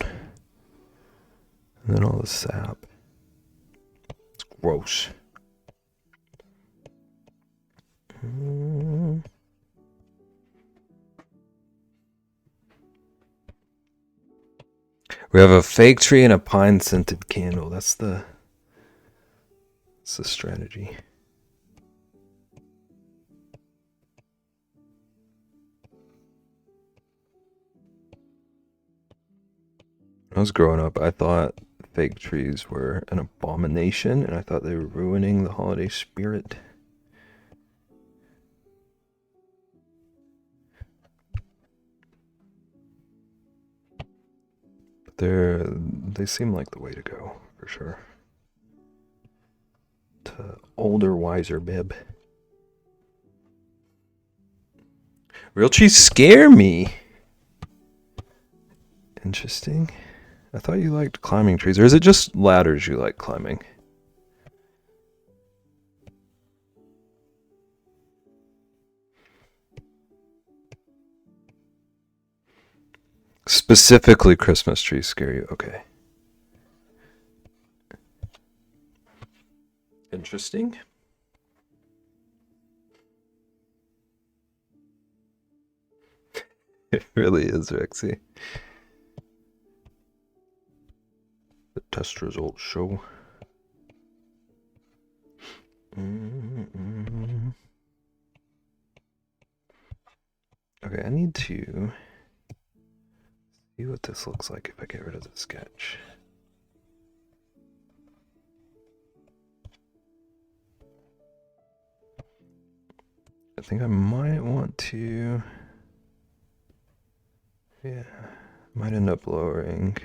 And then all the sap. It's gross. We have a fake tree and a pine scented candle. That's the strategy. I was growing up, I thought fake trees were an abomination, and I thought they were ruining the holiday spirit. But they seem like the way to go, for sure. To older, wiser Bib. Real trees scare me. Interesting. I thought you liked climbing trees, or is it just ladders you like climbing? Specifically Christmas trees scare you. Okay. Interesting. It really is, Rexy. The test results show. Okay, I need to see what this looks like if I get rid of the sketch. I think I might want to... Yeah, might end up lowering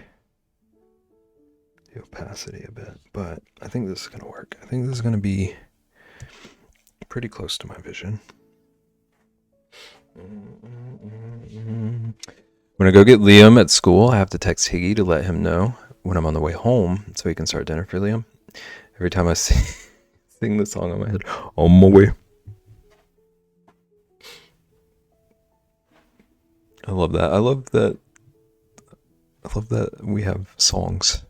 the opacity a bit, but I think this is going to work. I think this is going to be pretty close to my vision. When I go get Liam at school, I have to text Higgy to let him know when I'm on the way home so he can start dinner for Liam. Every time I sing the song in my head, on my way. I love that. I love that we have songs.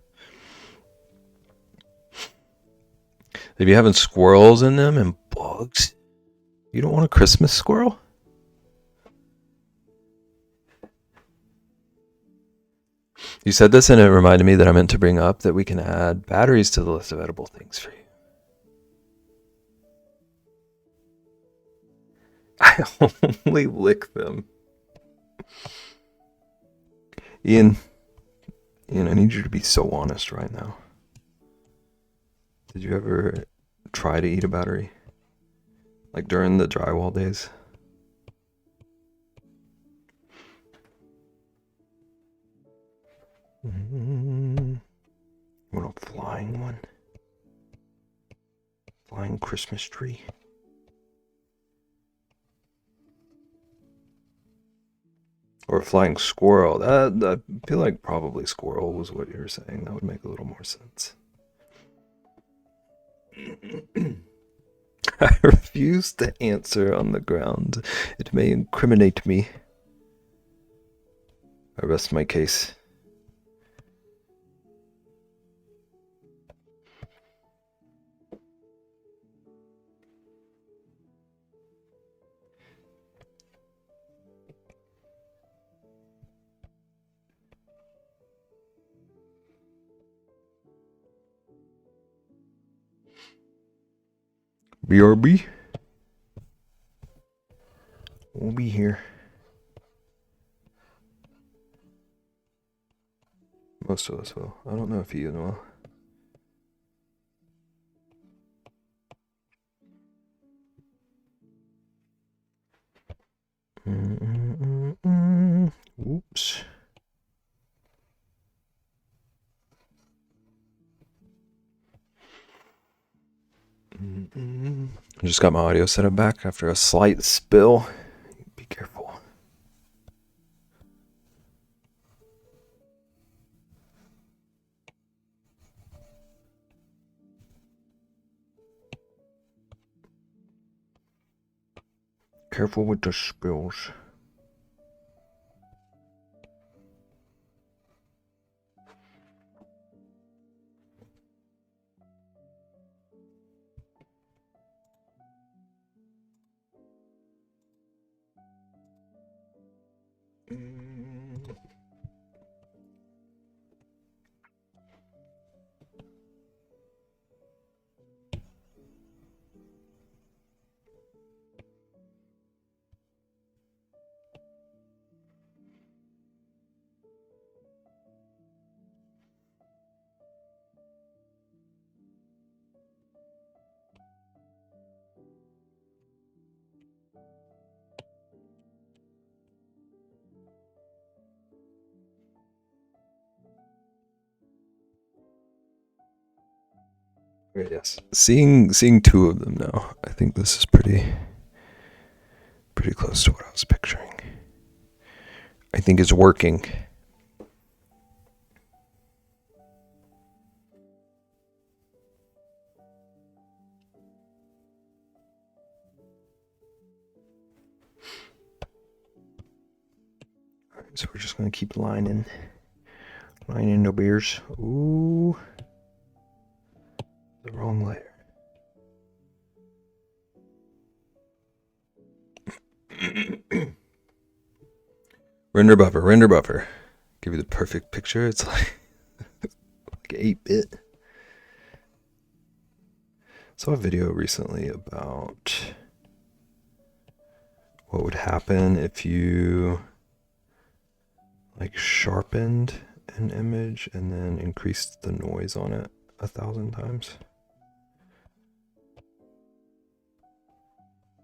If you having squirrels in them and bugs, you don't want a Christmas squirrel? You said this and it reminded me that I meant to bring up that we can add batteries to the list of edible things for you. I only lick them. Ian, I need you to be so honest right now. Did you ever try to eat a battery? Like during the drywall days? What a flying one. Flying Christmas tree. Or a flying squirrel. I feel like probably squirrel was what you were saying. That would make a little more sense. I refuse to answer on the ground. It may incriminate me. I rest my case. BRB. We'll be here. Most of us will. I don't know if Ian will. Whoops. I just got my audio setup back after a slight spill. Be careful. Careful with the spills. Right, yes. Seeing two of them now, I think this is pretty close to what I was picturing. I think it's working. So we're just gonna keep lining the beers. Ooh, the wrong layer. Render buffer. Give you the perfect picture. It's like 8-bit. Saw a video recently about what would happen if you like sharpened an image and then increased the noise on it 1,000 times.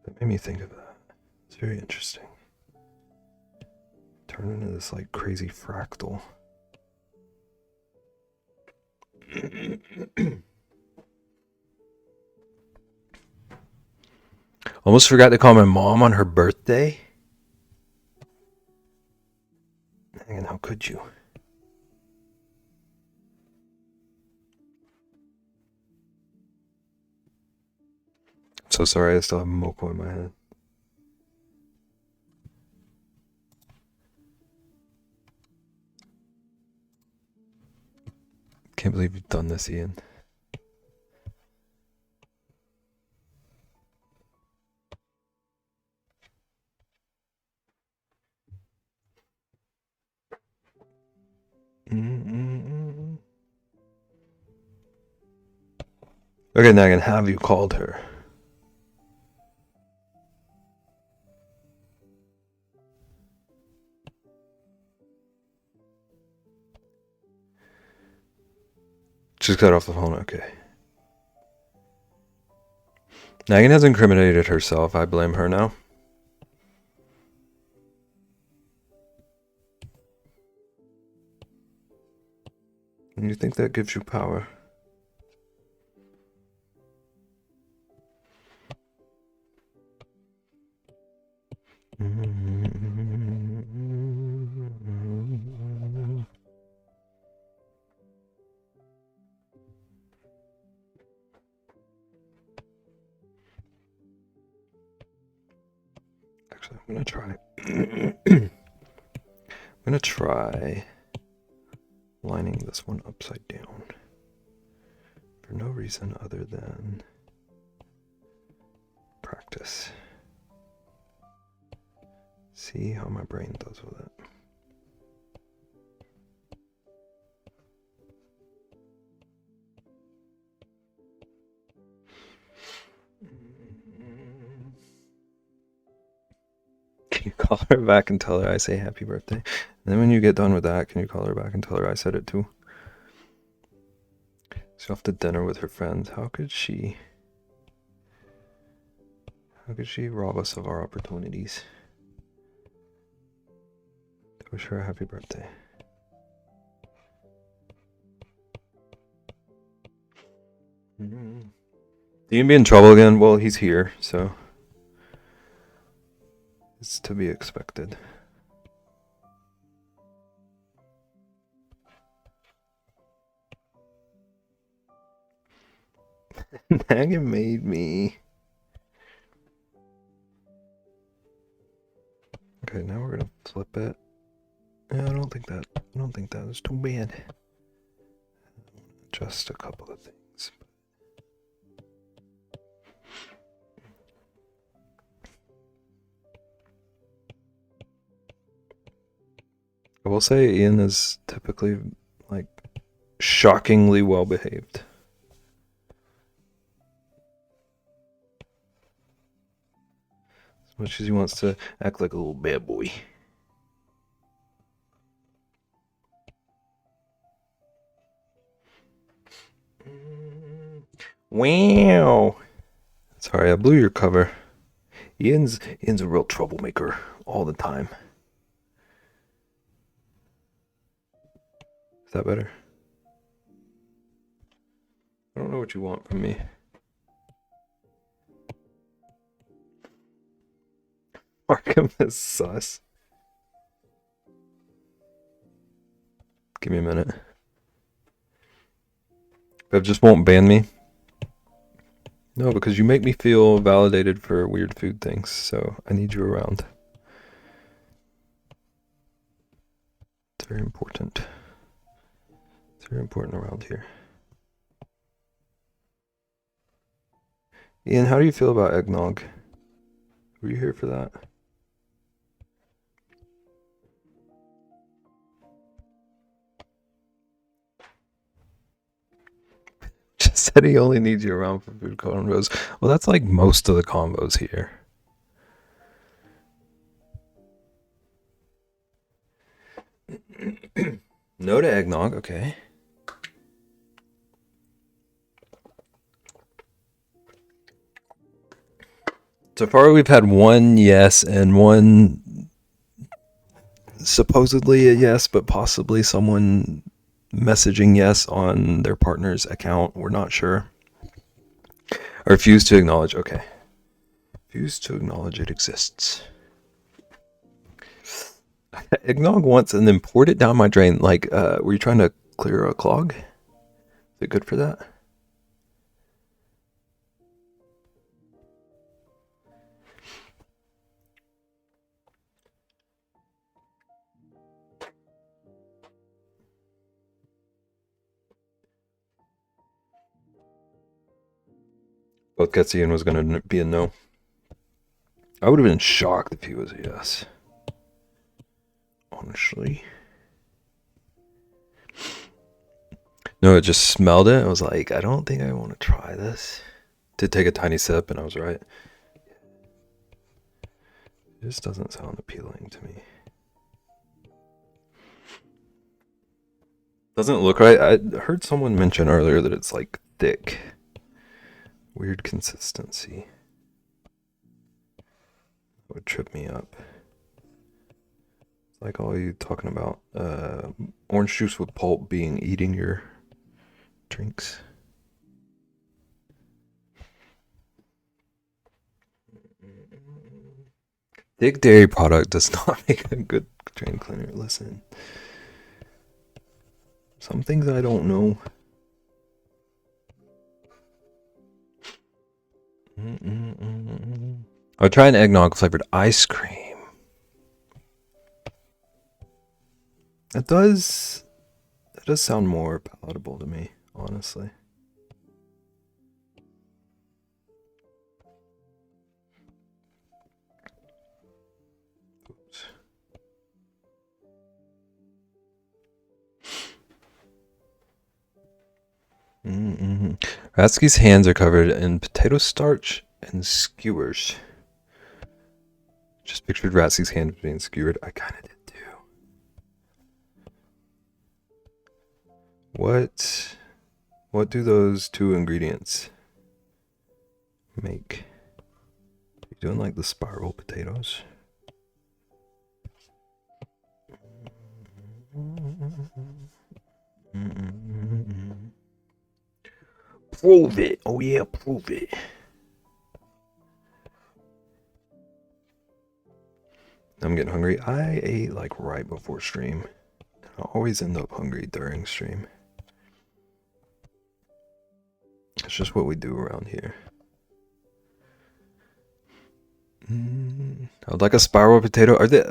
That made me think of that. It's very interesting. Turn into this like crazy fractal. Almost forgot to call my mom on her birthday. And how could you? I'm so sorry, I still have Moko in my head. Can't believe you've done this, Ian. Okay, now I can have you called her. She's cut off the phone, okay. Nagan has incriminated herself. I blame her now. And you think that gives you power? Actually, I'm gonna try. I'm gonna try lining this one upside down for no reason other than practice. See how my brain does with it. Can you call her back and tell her I say happy birthday? And then when you get done with that, can you call her back and tell her I said it too? She's off to dinner with her friends. How could she rob us of our opportunities? To wish her a happy birthday. You gonna be in trouble again? Well, he's here, so it's to be expected. Nagan made me. Okay, now we're gonna flip it. Yeah, I don't think that is too bad. Just a couple of things. I will say Ian is typically like shockingly well behaved. As much as he wants to act like a little bad boy. Wow. Sorry, I blew your cover. Ian's a real troublemaker all the time. Is that better? I don't know what you want from me. Markham is sus. Give me a minute. Bev just won't ban me. No, because you make me feel validated for weird food things, so I need you around. It's very important. It's very important around here. Ian, how do you feel about eggnog? Were you here for that? Just said he only needs you around for food combos. Well, that's like most of the combos here. No to eggnog, okay. So far, we've had one yes and one supposedly a yes, but possibly someone messaging yes on their partner's account. We're not sure. I refuse to acknowledge. Okay. Refuse to acknowledge it exists. Eggnog once and then poured it down my drain. Like, were you trying to clear a clog? Is it good for that? Both Ketsi and was going to be a no. I would have been shocked if he was a yes. Honestly. No, it just smelled it. I was like, I don't think I want to try this. Did take a tiny sip and I was right. It just doesn't sound appealing to me. Doesn't look right. I heard someone mention earlier that it's like thick. Weird consistency. That would trip me up. It's like all you talking about orange juice with pulp being eating your drinks. Thick dairy product does not make a good drain cleaner. Listen. Some things I don't know. I'll try an eggnog flavored ice cream. That does sound more palatable to me, honestly. Oops. Ratsky's hands are covered in potato starch and skewers. Just pictured Ratsky's hands being skewered. I kind of did too. What do those two ingredients make? You doing like the spiral potatoes? Prove it. Oh yeah, prove it. I'm getting hungry. I ate like right before stream. I always end up hungry during stream. It's just what we do around here. I would like a spiral potato. Are the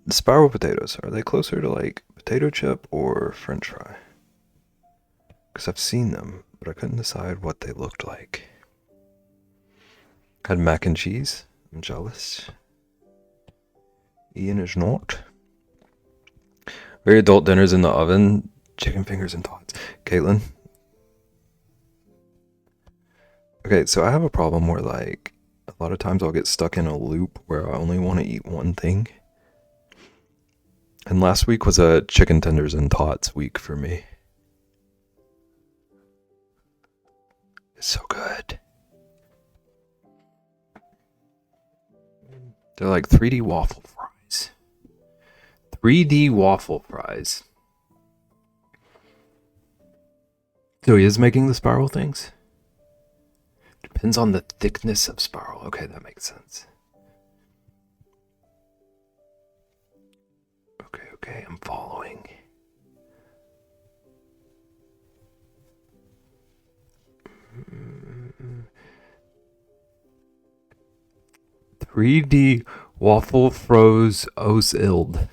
spiral potatoes? Are they closer to like potato chip or French fry? Because I've seen them, but I couldn't decide what they looked like. Had mac and cheese. I'm jealous. Ian is not. Very adult dinners in the oven. Chicken fingers and tots. Caitlin. Okay, so I have a problem where like a lot of times I'll get stuck in a loop where I only want to eat one thing. And last week was a chicken tenders and tots week for me. It's so good. They're like 3D waffle fries. 3D waffle fries. So he is making the spiral things? Depends on the thickness of spiral. Okay, that makes sense. Okay, I'm following. Mm-hmm. 3D waffle froze os ild.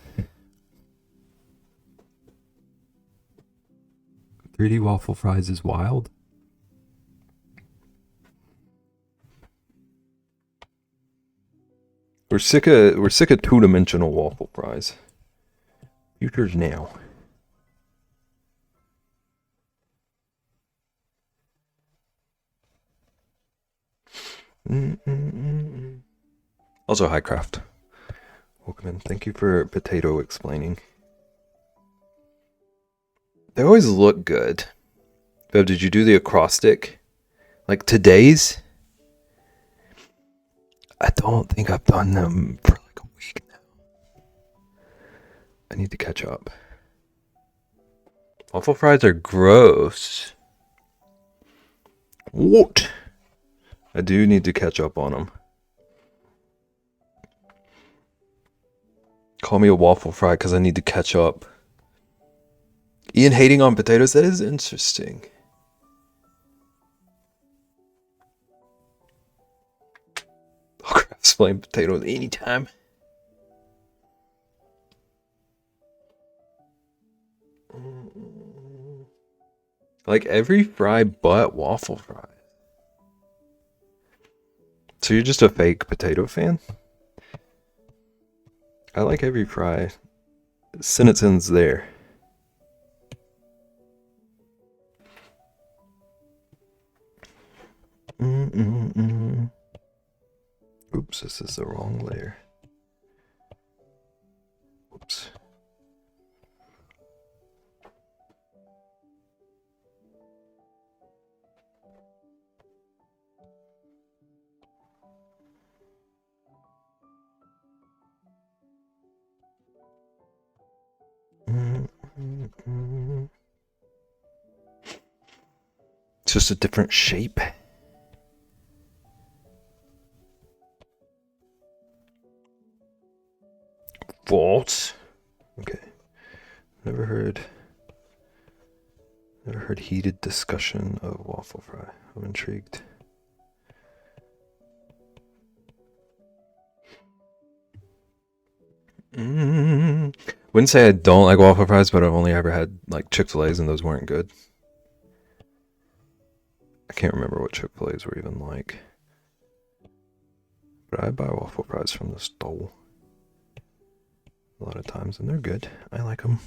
3D waffle fries is wild. We're sick of two-dimensional waffle fries. Future's now. Also, Highcraft. Welcome in. Thank you for potato explaining. They always look good. Bev, did you do the acrostic? Like today's? I don't think I've done them for like a week now. I need to catch up. Waffle fries are gross. What? I do need to catch up on them. Call me a waffle fry because I need to catch up. Ian hating on potatoes? That is interesting. I'll craft flame potatoes anytime. Like every fry but waffle fry. So you're just a fake potato fan? I like every fry. Seneton's there. Oops, this is the wrong layer. Oops. It's just a different shape. False. Okay. Never heard heated discussion of waffle fry. I'm intrigued. Wouldn't say I don't like waffle fries, but I've only ever had like Chick-fil-A's and those weren't good. I can't remember what Chick-fil-A's were even like. But I buy waffle fries from the store a lot of times and they're good. I like them.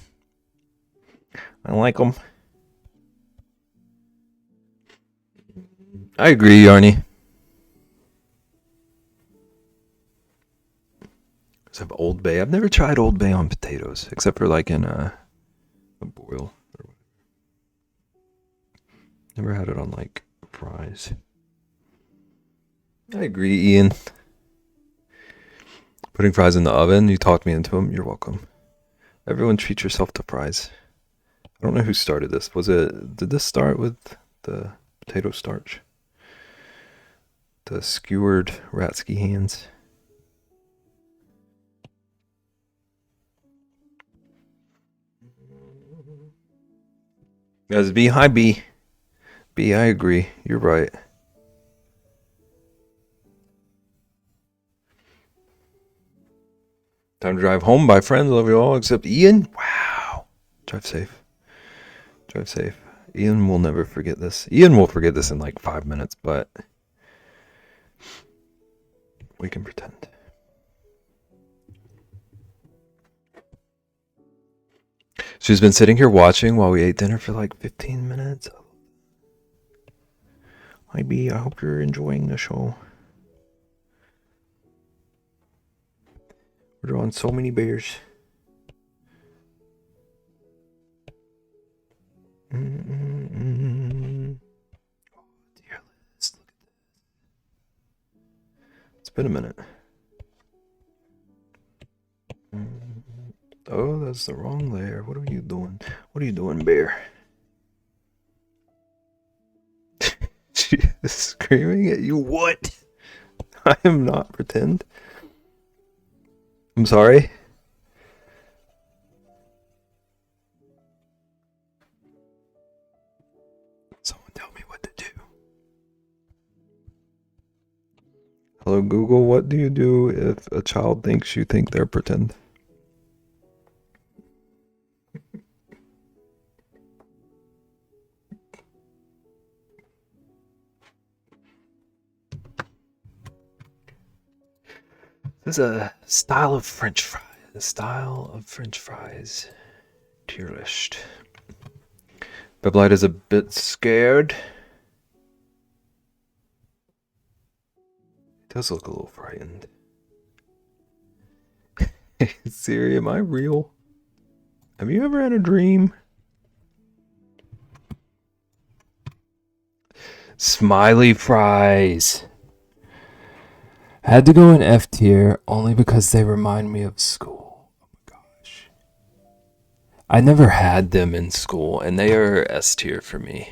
I agree, Yarny. Let's have Old Bay. I've never tried Old Bay on potatoes, except for like in a boil. Never had it on like fries. I agree, Ian. Putting fries in the oven, you talked me into them. You're welcome. Everyone treat yourself to fries. I don't know who started this. Did this start with the potato starch? The skewered Ratsky hands. Guys, B, hi B. B, I agree. You're right. Time to drive home. Bye, friends. Love you all, except Ian. Wow. Drive safe. Drive safe. Ian will never forget this. Ian will forget this in like 5 minutes, but we can pretend. She's been sitting here watching while we ate dinner for like 15 minutes. Hi, B. I hope you're enjoying the show. We're drawing so many bears. Oh, dear Liz, look at this. It's been a minute. Oh, that's the wrong layer. What are you doing? What are you doing, bear? Screaming at you? What? I am not pretend. I'm sorry. Someone tell me what to do. Hello Google, what do you do if a child thinks you think they're pretend? This is a style of French fries. The style of French fries. Tier list. Beblight is a bit scared. It does look a little frightened. Siri, am I real? Have you ever had a dream? Smiley fries. I had to go in F tier only because they remind me of school. Oh my gosh. I never had them in school, and they are S tier for me.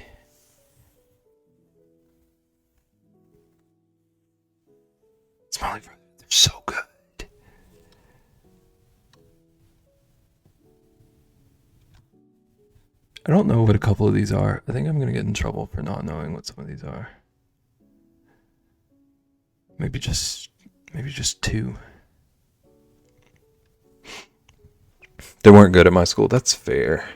Smiley fries, they're so good. I don't know what a couple of these are. I think I'm gonna get in trouble for not knowing what some of these are. Maybe just two. They weren't good at my school. That's fair.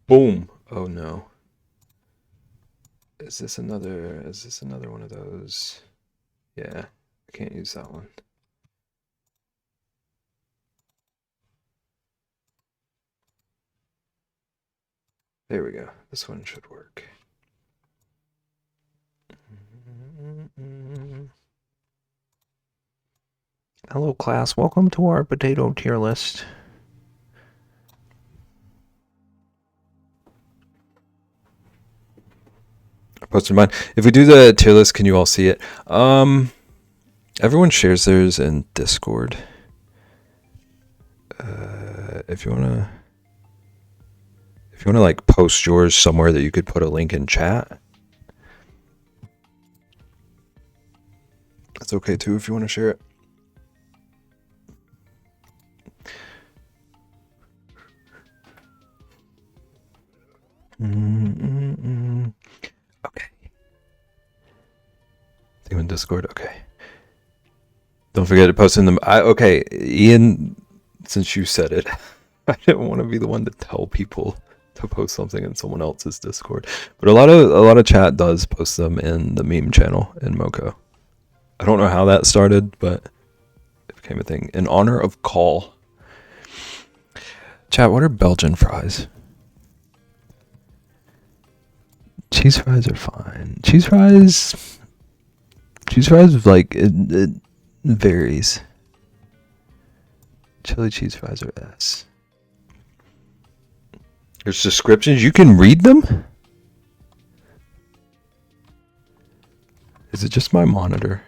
Boom. Oh no. Is this another one of those? Yeah, I can't use that one. There we go. This one should work. Hello class, welcome to our potato tier list. I posted mine. If we do the tier list, can you all see it? Everyone shares theirs in Discord. If you wanna like post yours somewhere that you could put a link in chat, that's okay too if you want to share it. Okay. See you in Discord. Okay. Don't forget to post in them. Okay, Ian. Since you said it, I didn't want to be the one to tell people to post something in someone else's Discord, but a lot of chat does post them in the meme channel in Moco. I don't know how that started, but it became a thing in honor of Call. Chat, what are Belgian fries? Cheese fries are fine. Cheese fries like it varies. Chili cheese fries are S. There's descriptions. You can read them? Is it just my monitor?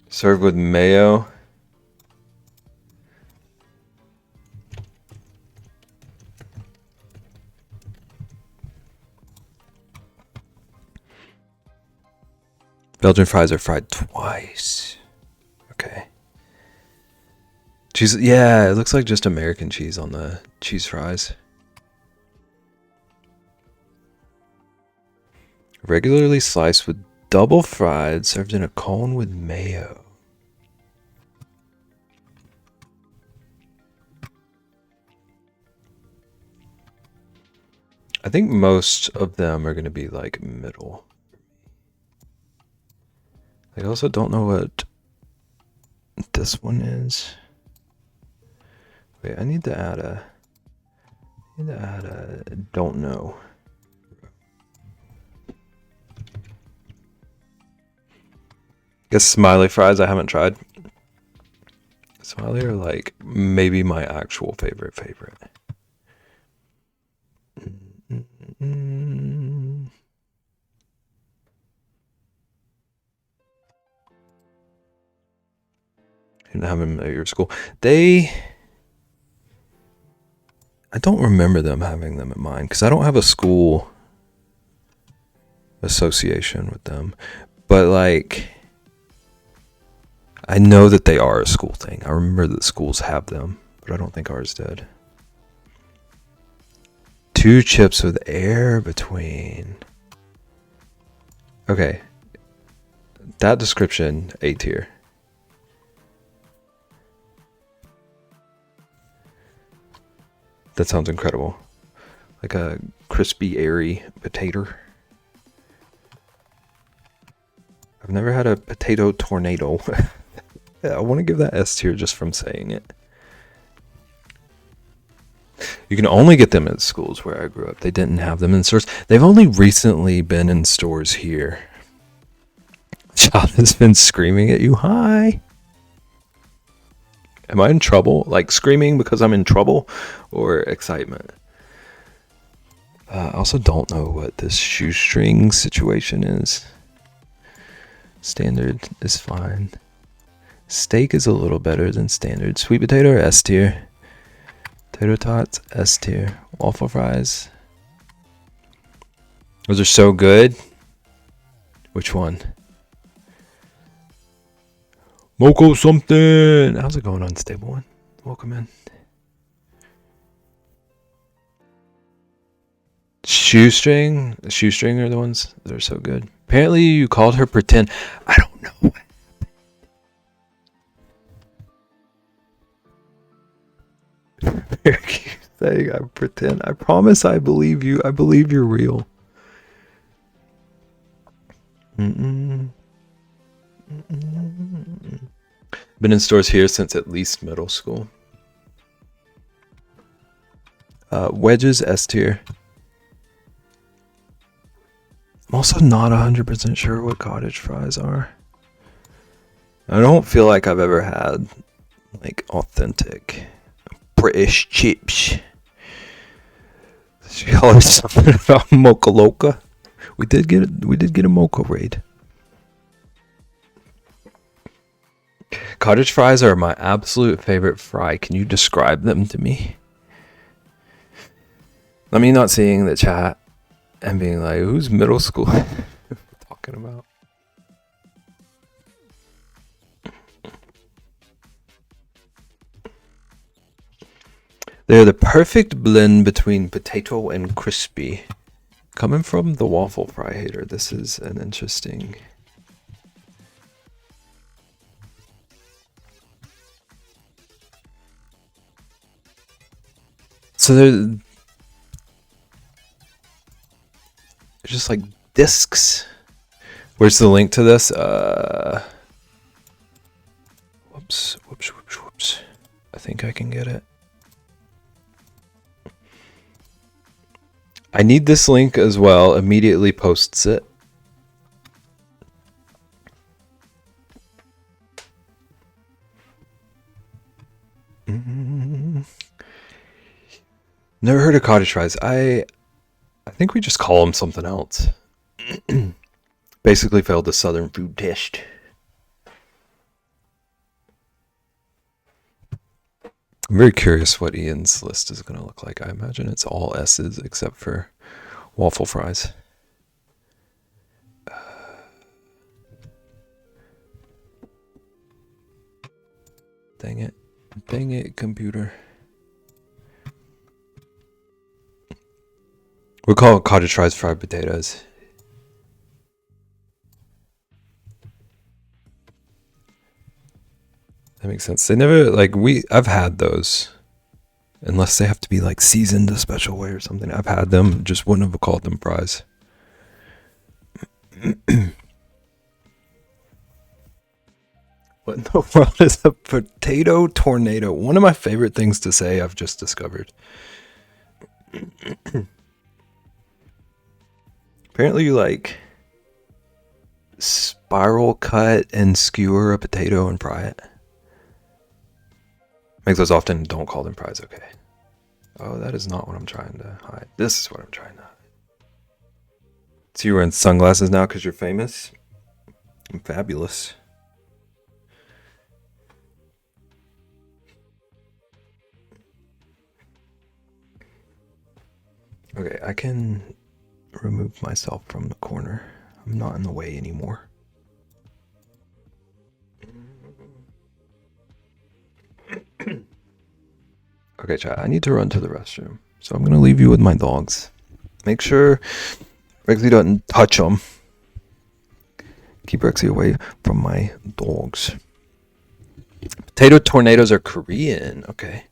Served with mayo. Belgian fries are fried twice. Okay. Cheese, yeah, it looks like just American cheese on the cheese fries. Regularly sliced with double fried, served in a cone with mayo. I think most of them are going to be like middle. I also don't know what this one is. Wait, I need to add a don't know. Guess smiley fries I haven't tried. Smiley are like maybe my actual favorite. didn't have them at your school. I don't remember them having them at mine because I don't have a school association with them. But like, I know that they are a school thing. I remember that schools have them, but I don't think ours did. 2 chips with air between. Okay. That description, A tier. That sounds incredible. Like a crispy, airy potato. I've never had a potato tornado. Yeah, I want to give that S tier just from saying it. You can only get them at schools where I grew up. They didn't have them in stores. They've only recently been in stores here. Child has been screaming at you. Hi. Am I in trouble? Like screaming because I'm in trouble or excitement? I also don't know what this shoestring situation is. Standard is fine. Steak is a little better than standard. Sweet potato or S tier? Potato tots, S tier. Waffle fries. Those are so good. Which one? Moco something. How's it going, Unstable One? Welcome in. Shoestring? The shoestring are the ones that are so good. Apparently you called her pretend. I don't know. Saying I pretend. I promise I believe you. I believe you're real. Been in stores here since at least middle school. Wedges, S tier. I'm also not 100% sure what cottage fries are. I don't feel like I've ever had like authentic British chips. She hollered something about Mocha Loca. We did get a Mocha raid. Cottage fries are my absolute favorite fry. Can you describe them to me? Let me not seeing the chat and being like, who's middle school talking about? They're the perfect blend between potato and crispy. Coming from the waffle fry hater, this is an interesting... So they're just like discs. Where's the link to this? Whoops. I think I can get it. I need this link as well. Immediately posts it. Never heard of cottage fries. I think we just call them something else. Basically failed the southern food test. I'm very curious what Ian's list is going to look like. I imagine it's all S's except for waffle fries. Dang it, computer. We call it cottage fries fried potatoes. That makes sense. They never, like, I've had those. Unless they have to be, like, seasoned a special way or something. I've had them, just wouldn't have called them fries. What in the world is a potato tornado? One of my favorite things to say I've just discovered. Apparently you like spiral cut and skewer a potato and fry it. Make those often, don't call them fries, okay. Oh, that is not what I'm trying to hide. This is what I'm trying to hide. So you're wearing sunglasses now because you're famous? I'm fabulous. Okay, I can remove myself from the corner. I'm not in the way anymore. Okay, chat, I need to run to the restroom. So I'm going to leave you with my dogs. Make sure Rexy doesn't touch them. Keep Rexy away from my dogs. Potato tornadoes are Korean. Okay.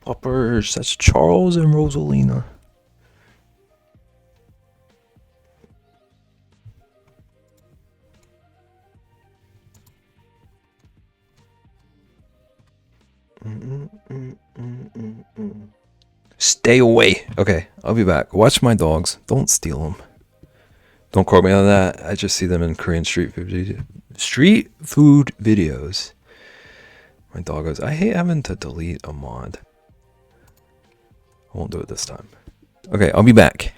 Poppers, that's Charles and Rosalina. Stay away. Okay, I'll be back. Watch my dogs. Don't steal them. Don't quote me on that. I just see them in Korean street food videos. My dog goes, I hate having to delete a mod. I won't do it this time. Okay, I'll be back.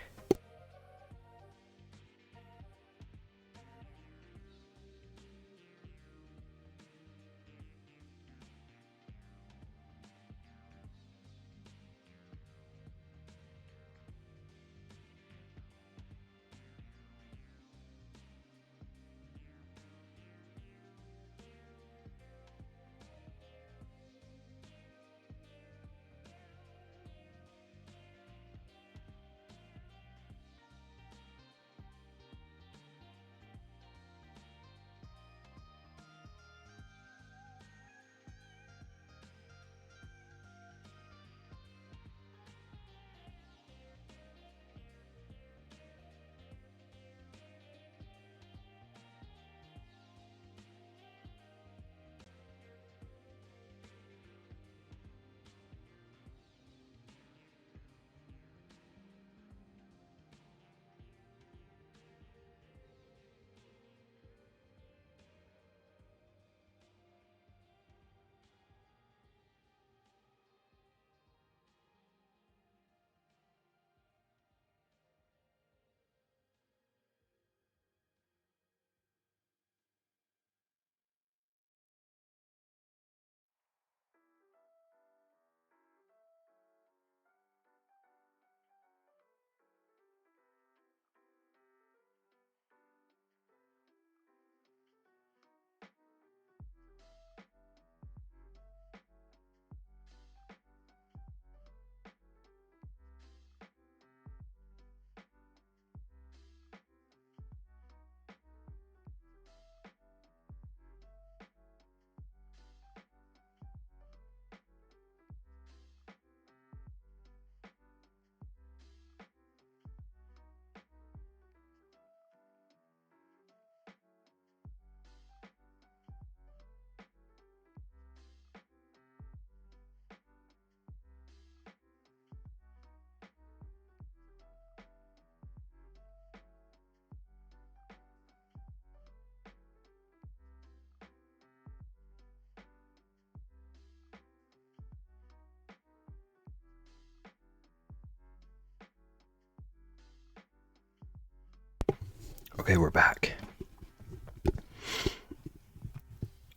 Okay, we're back.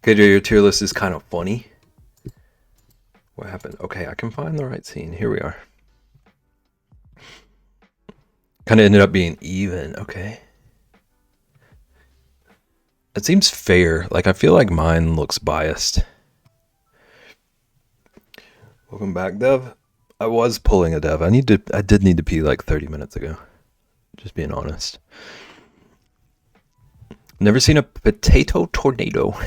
KJ, your tier list is kind of funny. What happened? Okay, I can find the right scene. Here we are. Kind of ended up being even. Okay. It seems fair. Like, I feel like mine looks biased. Welcome back, Dev. I was pulling a Dev. I did need to pee like 30 minutes ago. Just being honest. Never seen a potato tornado.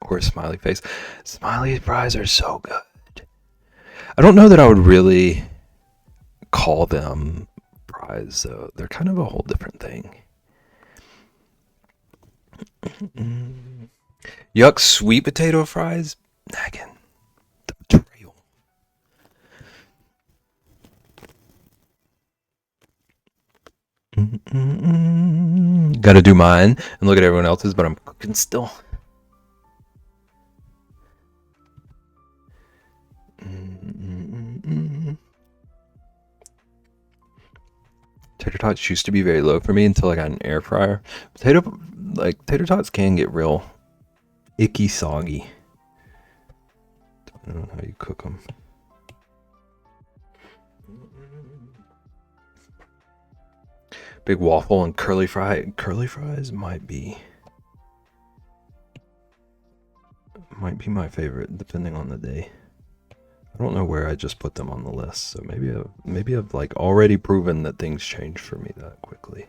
Or a smiley face. Smiley fries are so good. I don't know that I would really call them fries, though. They're kind of a whole different thing. Yuck, sweet potato fries? Again, the betrayal. Gotta do mine and look at everyone else's, but I'm cooking still. Tater tots used to be very low for me until I got an air fryer. Tater tots can get real icky soggy. I don't know how you cook them. Big waffle and curly fry. Curly fries might be my favorite, depending on the day. I don't know where I just put them on the list, so maybe I've like already proven that things change for me that quickly.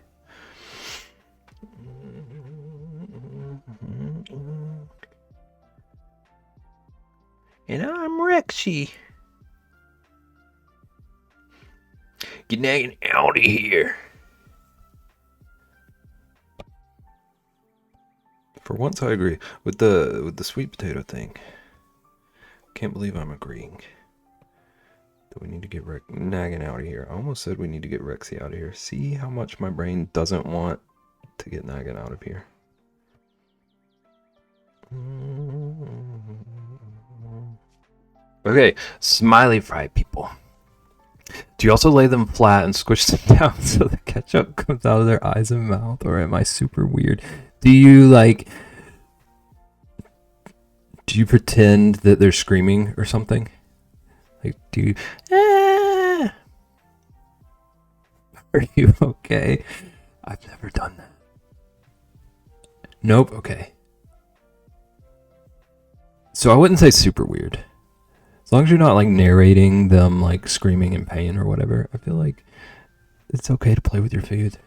And I'm Rexy. Get nagging out of here. For once, I agree with the sweet potato thing. Can't believe I'm agreeing. Do we need to get nagging out of here? I almost said we need to get Rexy out of here. See how much my brain doesn't want to get nagging out of here. Okay, smiley fry people. Do you also lay them flat and squish them down so the ketchup comes out of their eyes and mouth? Or am I super weird? Do you pretend that they're screaming or something? Like, do you... Ah! Are you okay? I've never done that. Nope, okay. So I wouldn't say super weird. As long as you're not like narrating them like screaming in pain or whatever, I feel like it's okay to play with your food.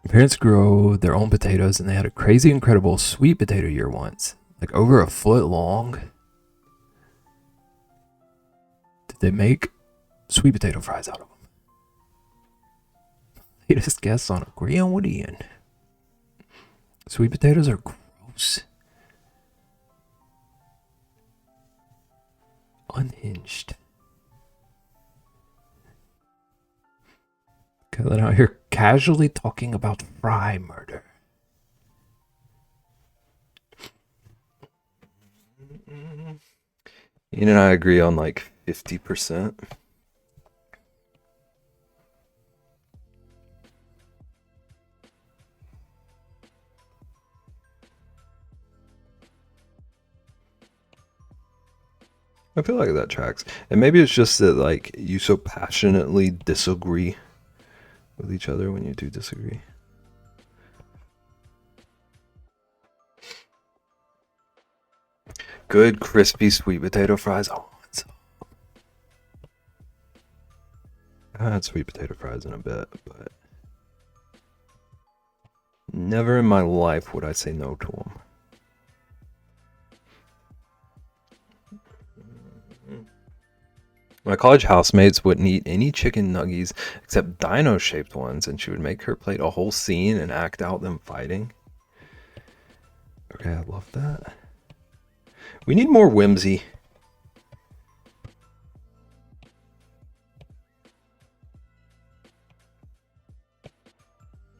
My parents grow their own potatoes and they had a crazy incredible sweet potato year once. Like over a foot long. Did they make sweet potato fries out of them? Latest guess on Agreean. Sweet potatoes are gross. Unhinged. Then out here casually talking about fry murder. Ian and I agree on like 50%. I feel like that tracks. And maybe it's just that like you so passionately disagree with each other when you do disagree. Good crispy sweet potato fries. Oh, I had sweet potato fries in a bit, but never in my life would I say no to them. My college housemates wouldn't eat any chicken nuggies except dino-shaped ones, and she would make her plate a whole scene and act out them fighting. Okay, I love that. We need more whimsy.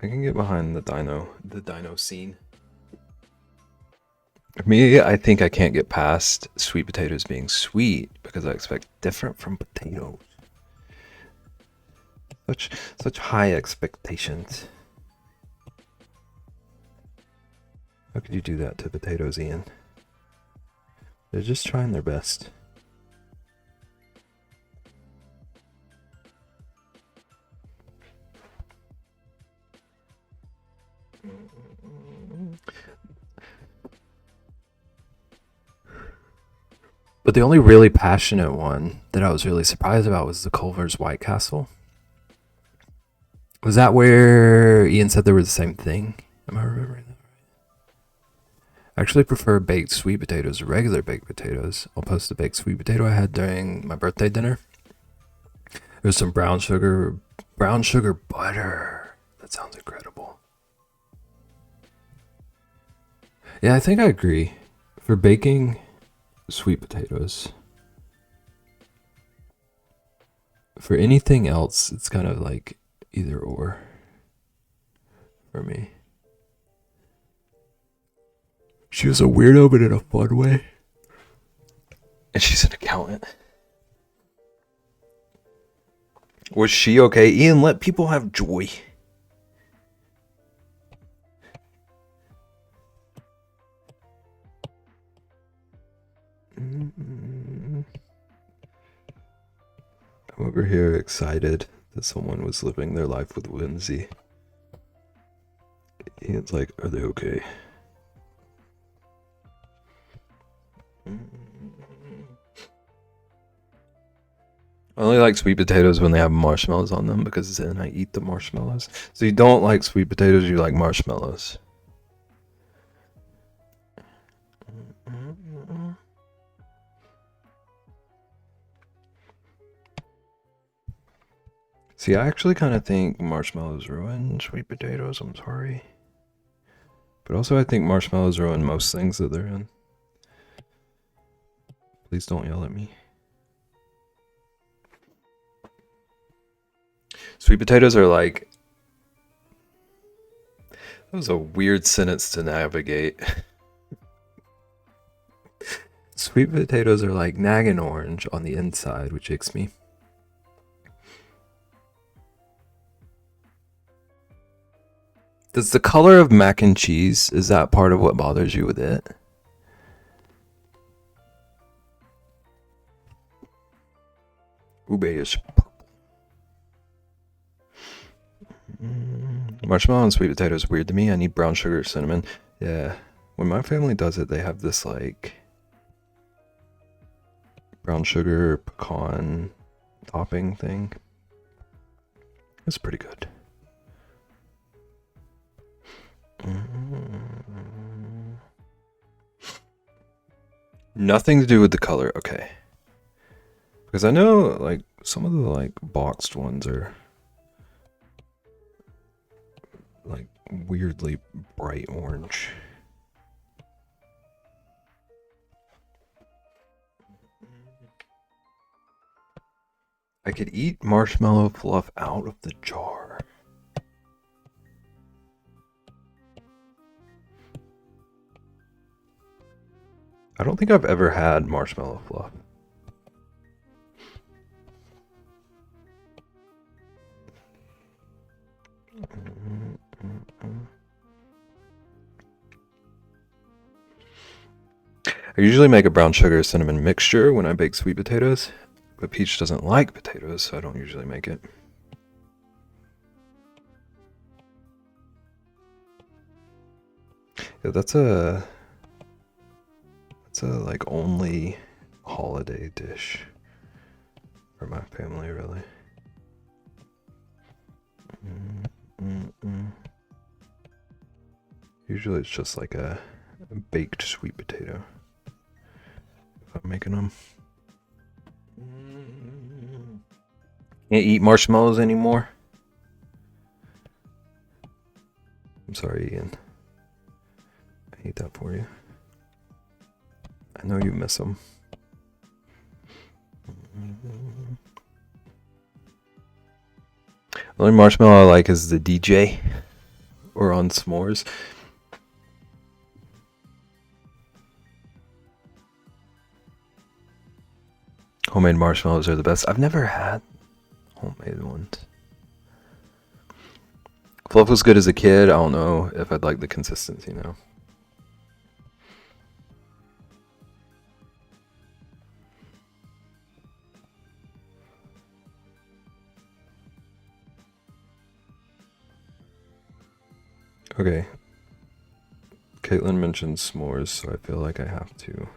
I can get behind the dino scene. For me, I think I can't get past sweet potatoes being sweet because I expect different from potatoes. Such high expectations. How could you do that to potatoes, Ian? They're just trying their best. But the only really passionate one that I was really surprised about was the Culver's White Castle. Was that where Ian said they were the same thing? Am I remembering that right? I actually prefer baked sweet potatoes to regular baked potatoes. I'll post the baked sweet potato I had during my birthday dinner. There's some brown sugar butter. That sounds incredible. Yeah, I think I agree. For baking sweet potatoes. For anything else, it's kind of like either or for me. She was a weirdo, but in a fun way. And she's an accountant. Was she okay? Ian, let people have joy. I'm over here excited that someone was living their life with whimsy. It's like, are they okay? I only like sweet potatoes when they have marshmallows on them because then I eat the marshmallows. So you don't like sweet potatoes, you like marshmallows. See, I actually kind of think marshmallows ruin sweet potatoes. I'm sorry. But also I think marshmallows ruin most things that they're in. Please don't yell at me. Sweet potatoes are like... That was a weird sentence to navigate. Sweet potatoes are like nagging orange on the inside, which icks me. Does the color of mac and cheese, is that part of what bothers you with it? Ube is purple. Marshmallow and sweet potato is weird to me. I need brown sugar, cinnamon. Yeah. When my family does it, they have this like brown sugar pecan topping thing. It's pretty good. Nothing to do with the color, okay. Because I know like some of the like boxed ones are like weirdly bright orange. I could eat marshmallow fluff out of the jar. I don't think I've ever had marshmallow fluff. I usually make a brown sugar cinnamon mixture when I bake sweet potatoes, but Peach doesn't like potatoes, so I don't usually make it. Yeah, that's a like only holiday dish for my family, really. Usually it's just like a baked sweet potato if I'm making them. Can't eat marshmallows anymore. I'm sorry, Ian. I hate that for you. I know you miss them. The only marshmallow I like is the DJ or on s'mores. Homemade marshmallows are the best. I've never had homemade ones. Fluff was good as a kid. I don't know if I'd like the consistency now. Okay. Caitlin mentioned s'mores, so I feel like I have to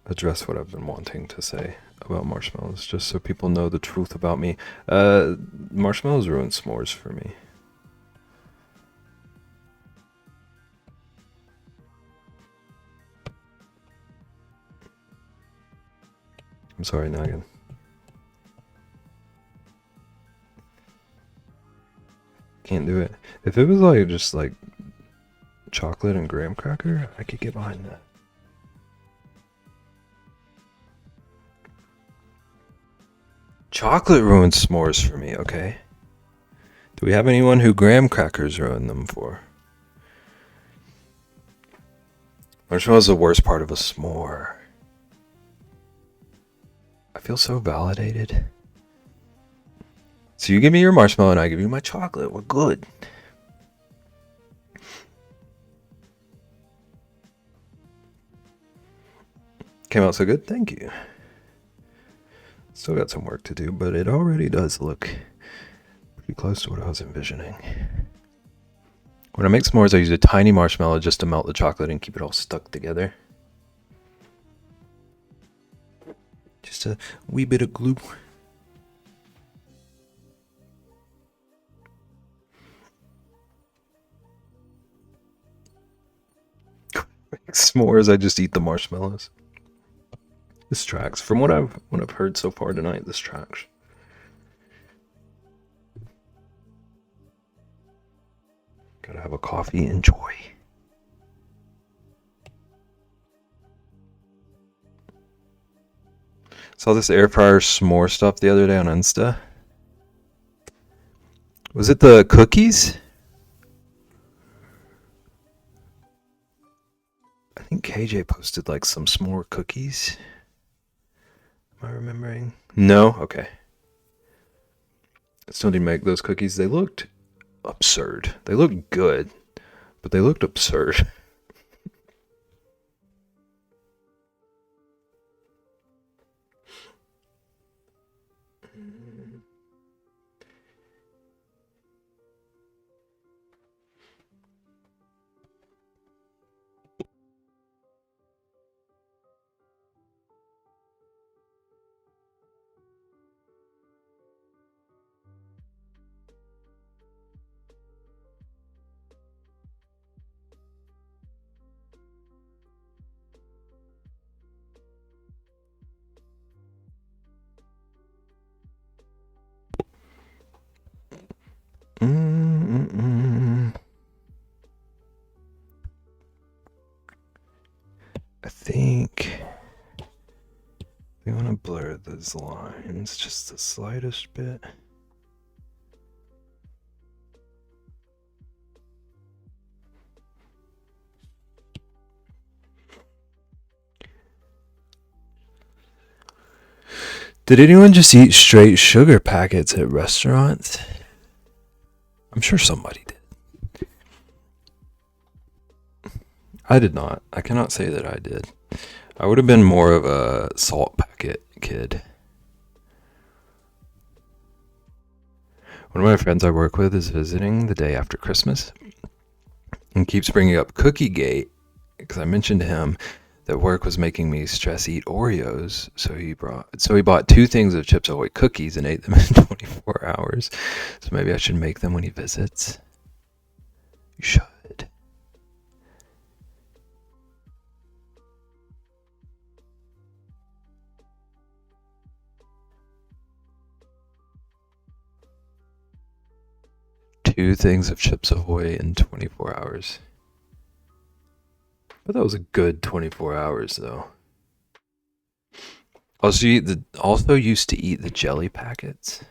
address what I've been wanting to say about marshmallows, just so people know the truth about me. Marshmallows ruin s'mores for me. I'm sorry, Nagan. Can't do it. If it was like just like chocolate and graham cracker, I could get behind that. Chocolate ruins s'mores for me, okay? Do we have anyone who graham crackers ruin them for? Marshmallow's the worst part of a s'more. I feel so validated. So you give me your marshmallow and I give you my chocolate. We're good. Came out so good. Thank you. Still got some work to do, but it already does look pretty close to what I was envisioning. When I make s'mores, I use a tiny marshmallow just to melt the chocolate and keep it all stuck together. Just a wee bit of glue. S'mores, I just eat the marshmallows. This tracks. From what I've heard so far tonight, this tracks. Gotta have a coffee, enjoy. Saw this air fryer s'more stuff the other day on Insta. Was it the cookies? I think KJ posted like some s'more cookies. Am I remembering? No? Okay. I still need to make those cookies. They looked absurd. They looked good, but they looked absurd. I think I want to blur those lines just the slightest bit. Did anyone just eat straight sugar packets at restaurants? I'm sure somebody did. I did not. I cannot say that I did. I would have been more of a salt packet kid. One of my friends I work with is visiting the day after Christmas and keeps bringing up Cookie Gate because I mentioned to him that work was making me stress eat Oreos, so he bought 2 things of Chips Ahoy cookies and ate them in 24 hours. So maybe I should make them when he visits. You should. Two things of Chips Ahoy in 24 hours. But that was a good 24 hours, though. Also, used to eat the jelly packets.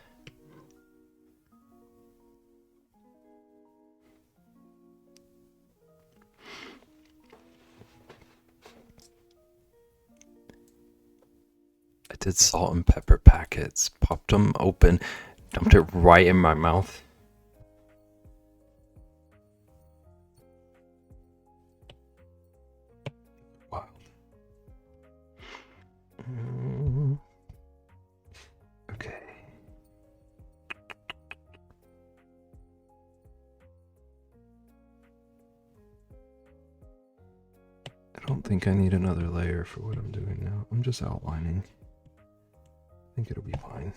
I did salt and pepper packets. Popped them open, dumped it right in my mouth. Wow. Okay. I don't think I need another layer for what I'm doing now. I'm just outlining. I think it'll be fine.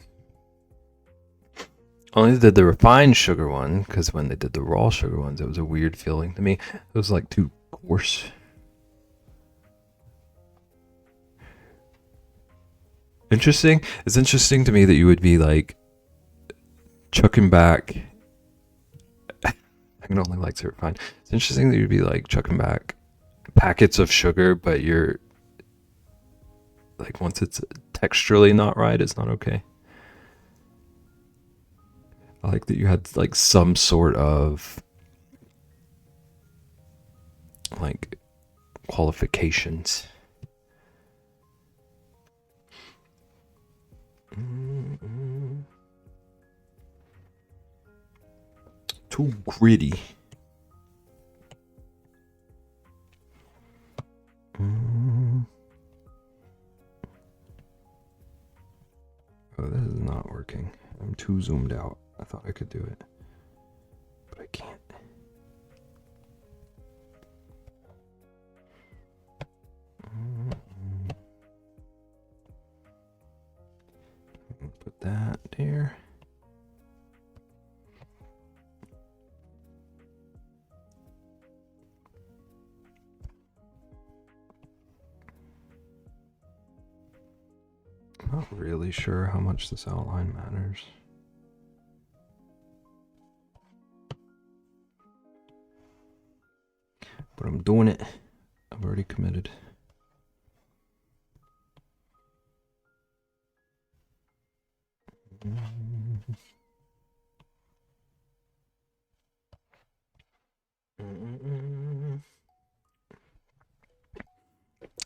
Only did the refined sugar one, because when they did the raw sugar ones, it was a weird feeling to me. It was like too coarse. Interesting. It's interesting to me that you would be like chucking back. I can only like to refine. It's interesting that you'd be like chucking back packets of sugar, but you're like, once it's texturally not right, it's not okay. I like that you had like some sort of like qualifications. Too gritty. I'm too zoomed out. I thought I could do it, but I can't. Put that there. I'm not really sure how much this outline matters. But I'm doing it. I've already committed.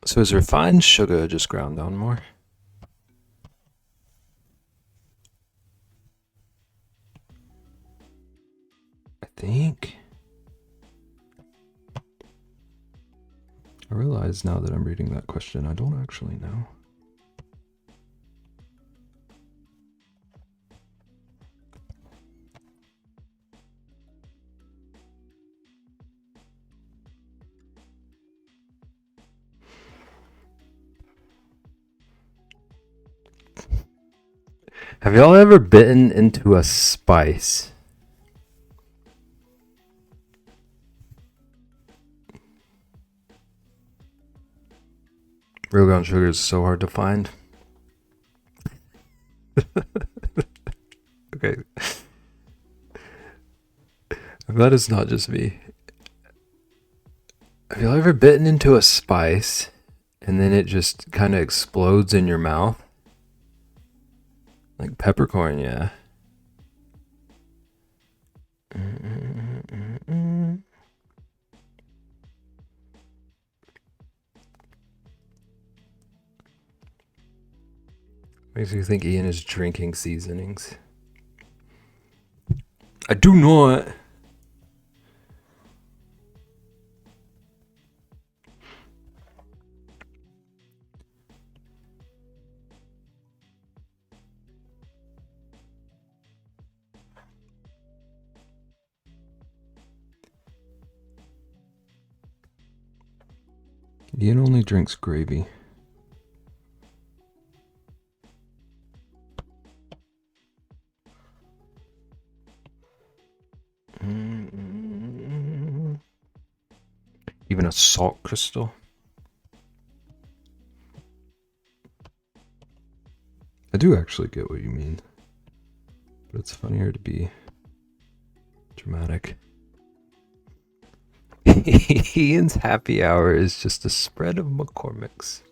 So is refined sugar just ground down more? I think. I realize now that I'm reading that question, I don't actually know. Have y'all ever bitten into a spice? Real ground sugar is so hard to find. Okay. I'm glad it's not just me. Have y'all ever bitten into a spice and then it just kind of explodes in your mouth? Like peppercorn, yeah. Makes me think Ian is drinking seasonings. I do not. Ian only drinks gravy. Even a salt crystal. I do actually get what you mean, but it's funnier to be dramatic. Ian's happy hour is just a spread of McCormick's.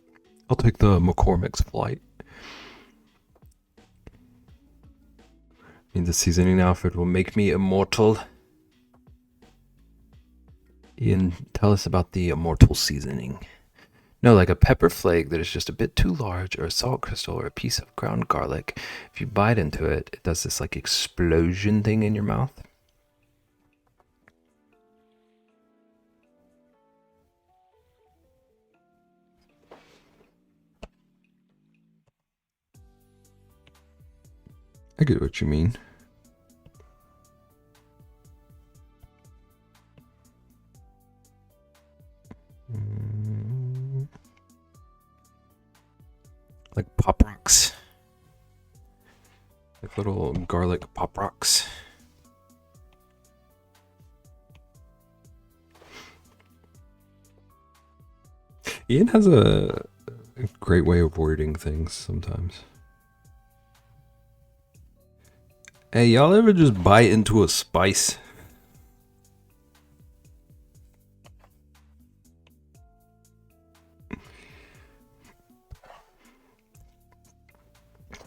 I'll take the McCormick's flight. I mean, the seasoning outfit will make me immortal. Ian, tell us about the immortal seasoning. No, like a pepper flake that is just a bit too large, or a salt crystal, or a piece of ground garlic. If you bite into it, it does this like explosion thing in your mouth. I get what you mean. Like Pop Rocks. Like little garlic Pop Rocks. Ian has a great way of wording things sometimes. Hey, y'all ever just bite into a spice?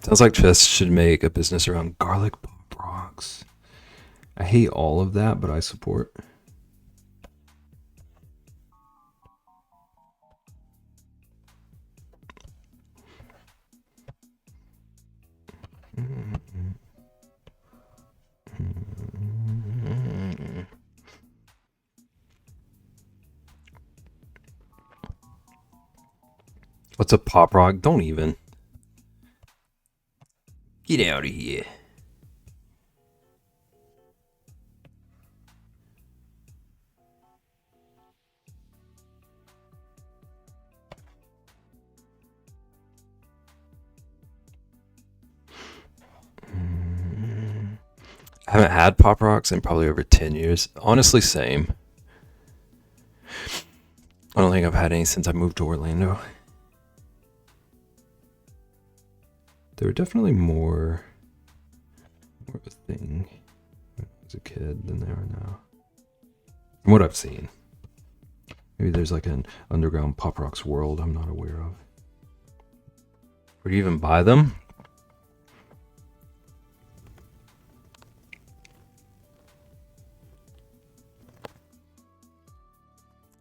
Sounds like Chess should make a business around garlic Pop Rocks. I hate all of that, but I support. What's a Pop Rock? Don't even. Get out of here. I haven't had Pop Rocks in probably over 10 years. Honestly, same. I don't think I've had any since I moved to Orlando. They were definitely more of a thing when I was a kid than they are now. From what I've seen. Maybe there's like an underground Pop Rocks world I'm not aware of. Where do you even buy them?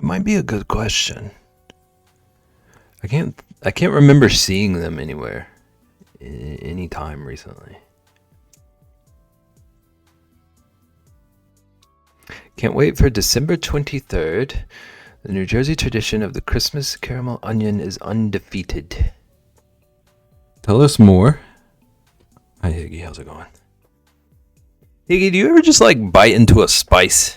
It might be a good question. I can't remember seeing them anywhere any time recently. Can't wait for December 23rd. The New Jersey tradition of the Christmas caramel onion is undefeated. Tell us more. Hi, Higgy. How's it going? Higgy, do you ever just like bite into a spice?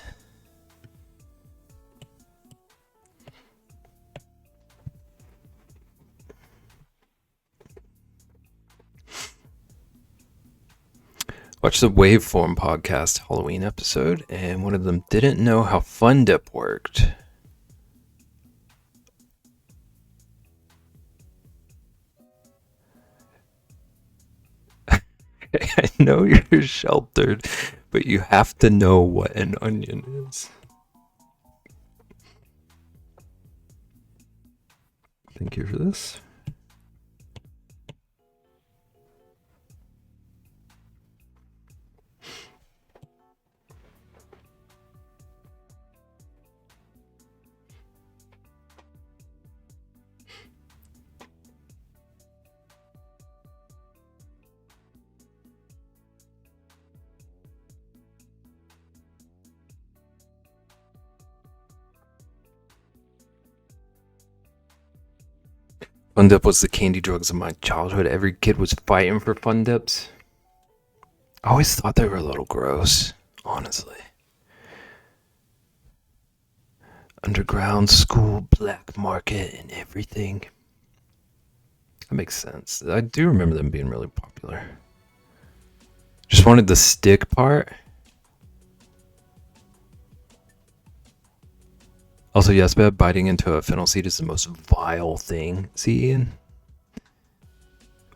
Watched the Waveform podcast Halloween episode, and one of them didn't know how Fun Dip worked. I know you're sheltered, but you have to know what an onion is. Thank you for this. Fun Dip was the candy drugs of my childhood. Every kid was fighting for Fun Dips. I always thought they were a little gross, honestly. Underground school, black market, and everything. That makes sense. I do remember them being really popular. Just wanted the stick part. Also, yes, Beb, biting into a fennel seed is the most vile thing. See, Ian?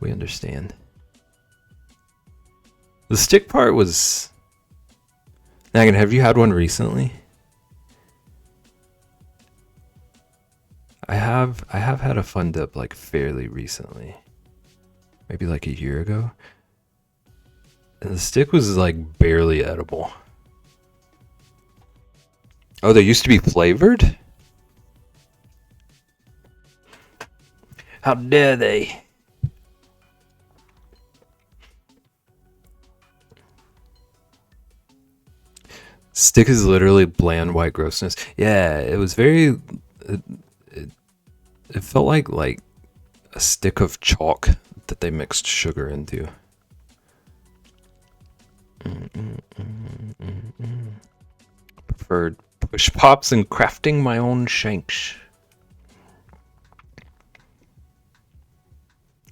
We understand. The stick part was... Nagan, have you had one recently? I have had a Fun Dip like fairly recently. Maybe like a year ago. And the stick was like barely edible. Oh, they used to be flavored? How dare they? Stick is literally bland white grossness. Yeah, it was very... It felt like a stick of chalk that they mixed sugar into. Preferred push pops and crafting my own shanks.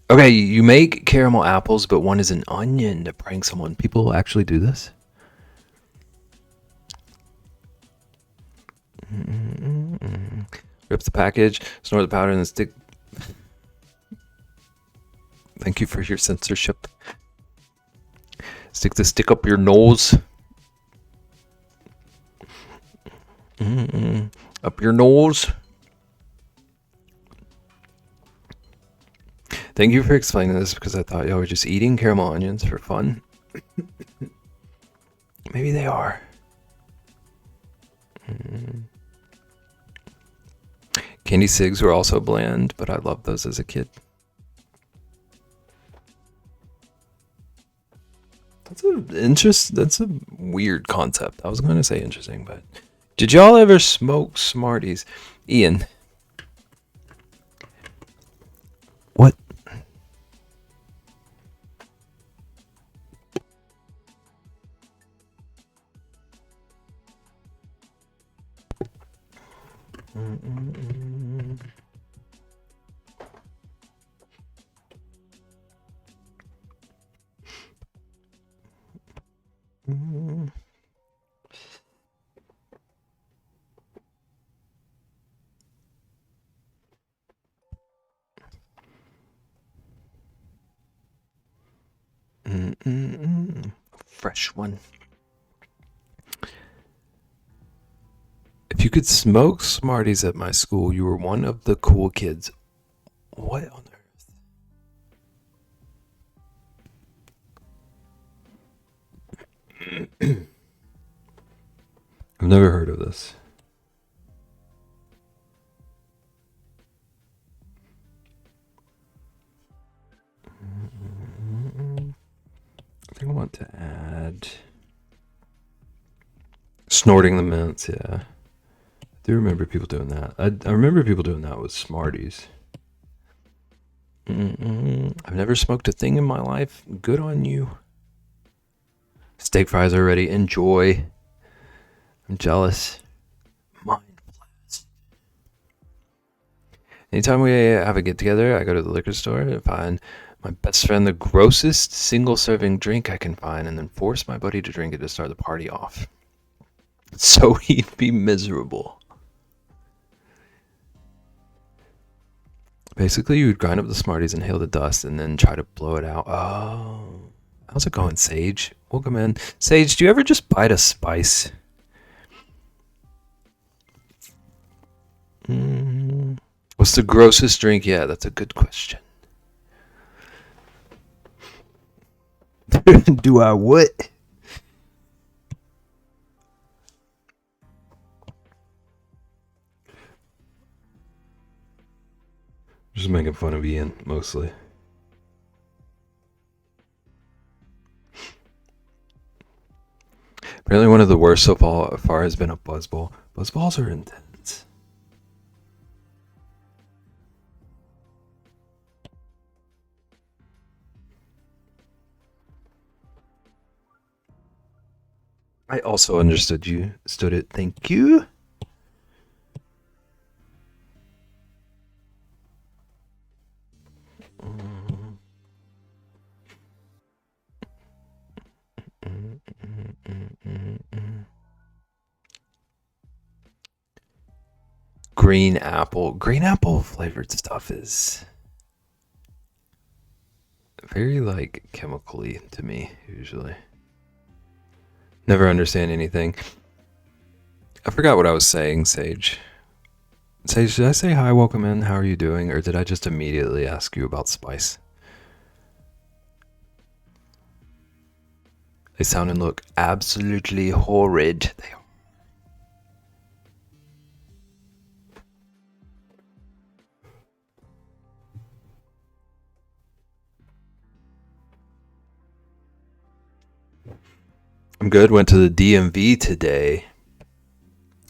Okay, you make caramel apples, but one is an onion to prank someone. People actually do this? Rip the package, snort the powder, and then stick... Thank you for your censorship. Stick the stick up your nose. Up your nose. Thank you for explaining this, because I thought y'all were just eating caramel onions for fun. Maybe they are. Candy cigs were also bland, but I loved those as a kid. That's a weird concept. I was going to say interesting, but did y'all ever smoke Smarties? Ian. What? Mm. Fresh one. If you could smoke Smarties at my school, you were one of the cool kids. What on earth? I've never heard of this. I think I want to add snorting the mints. Yeah, I do remember people doing that. I remember people doing that with Smarties. I've never smoked a thing in my life. Good on you. Steak fries already. Enjoy. I'm jealous. Mind blast. Anytime we have a get together, I go to the liquor store and find my best friend the grossest single serving drink I can find and then force my buddy to drink it to start the party off. So he'd be miserable. Basically, you would grind up the Smarties, inhale the dust, and then try to blow it out. Oh. How's it going, Sage? Welcome in. Sage, do you ever just bite a spice? What's the grossest drink? Yeah, that's a good question. Do I what? Just making fun of Ian, mostly. Apparently one of the worst so far has been a buzzball. Buzzballs are intense. I also understood you. Stood it. Thank you. Green apple. Green apple flavored stuff is very like chemically to me usually. Never understand anything. I forgot what I was saying, Sage. Sage, did I say hi, welcome in, how are you doing? Or did I just immediately ask you about spice? They sound and look absolutely horrid. They are. I'm good. Went to the DMV today.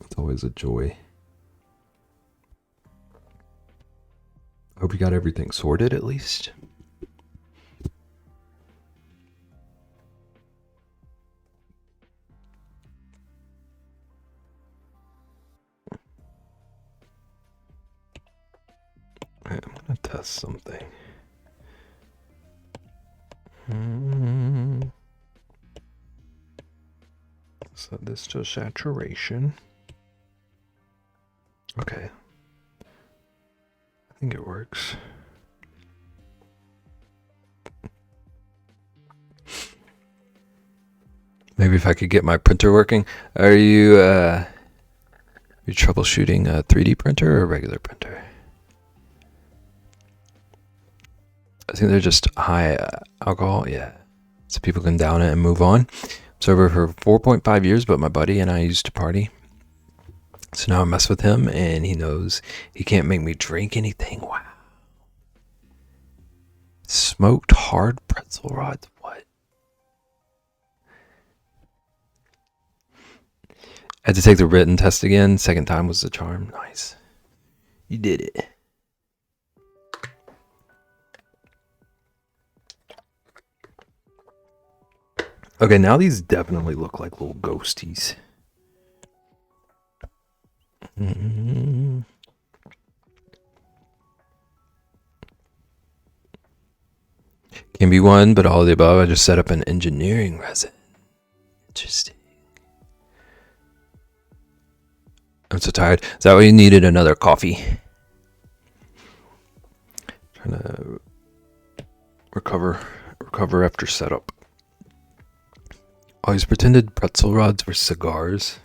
It's always a joy. I hope you got everything sorted at least. Right, I'm gonna test something. Set this to saturation. Okay. I think it works. Maybe if I could get my printer working. Are you troubleshooting a 3D printer or a regular printer? I think they're just high alcohol, yeah. So people can down it and move on. It's over for 4.5 years, but my buddy and I used to party. So now I mess with him, and he knows he can't make me drink anything. Wow. Smoked hard pretzel rods? What? I had to take the written test again. Second time was the charm. Nice. You did it. Okay, now these definitely look like little ghosties. Can be one, but all of the above. I just set up an engineering resin. Interesting. I'm so tired. Is that why you needed another coffee? Trying to recover after setup. Always pretended pretzel rods were cigars.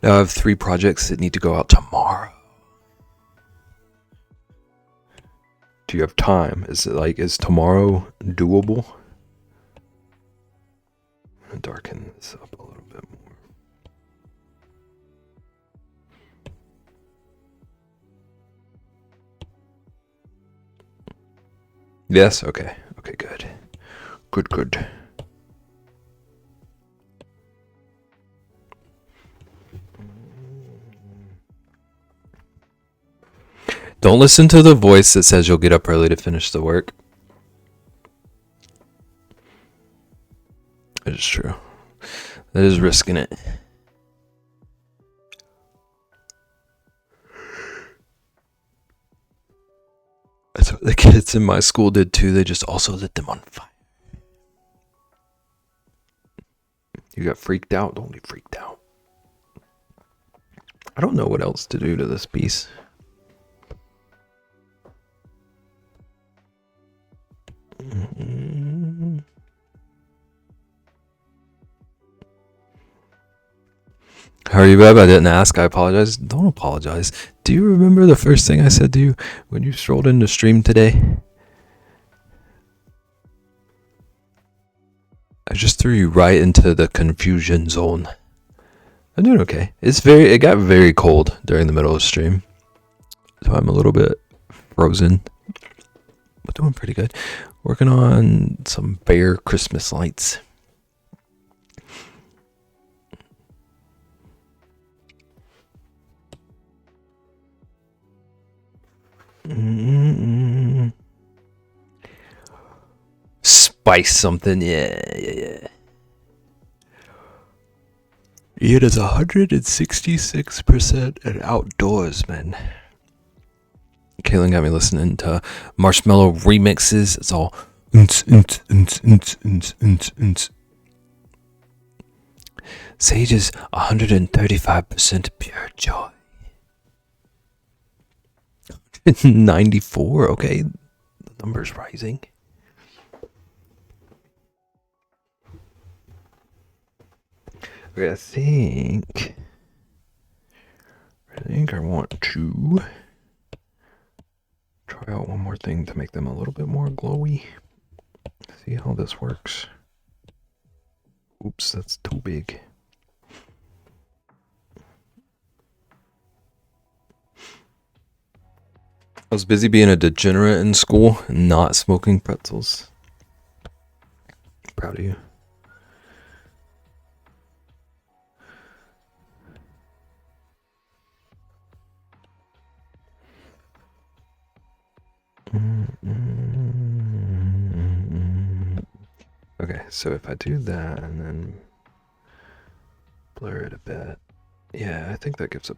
Now I have 3 projects that need to go out tomorrow. Do you have time? Is tomorrow doable? I'm gonna darken this up a little bit more. Yes? Okay. Okay, good. Good. Don't listen to the voice that says you'll get up early to finish the work. It is true. That is risking it. That's what the kids in my school did too. They just also lit them on fire. You got freaked out? Don't be freaked out. I don't know what else to do to this piece. How are you, Beb? I didn't ask. I apologize. Don't apologize. Do you remember the first thing I said to you when you strolled into stream today? I just threw you right into the confusion zone. I'm doing okay. It got very cold during the middle of the stream, so I'm a little bit frozen, but doing pretty good. Working on some bear Christmas lights. Spice something, yeah. It is 166% an outdoors, man. Kaylin got me listening to Marshmello remixes. It's all Sage is 135% pure joy. 94, okay. The number's rising. Okay, I think I want to try out one more thing to make them a little bit more glowy. See how this works. Oops, that's too big. I was busy being a degenerate in school and not smoking pretzels. Proud of you. Okay, so if I do that and then blur it a bit, yeah, I think that gives a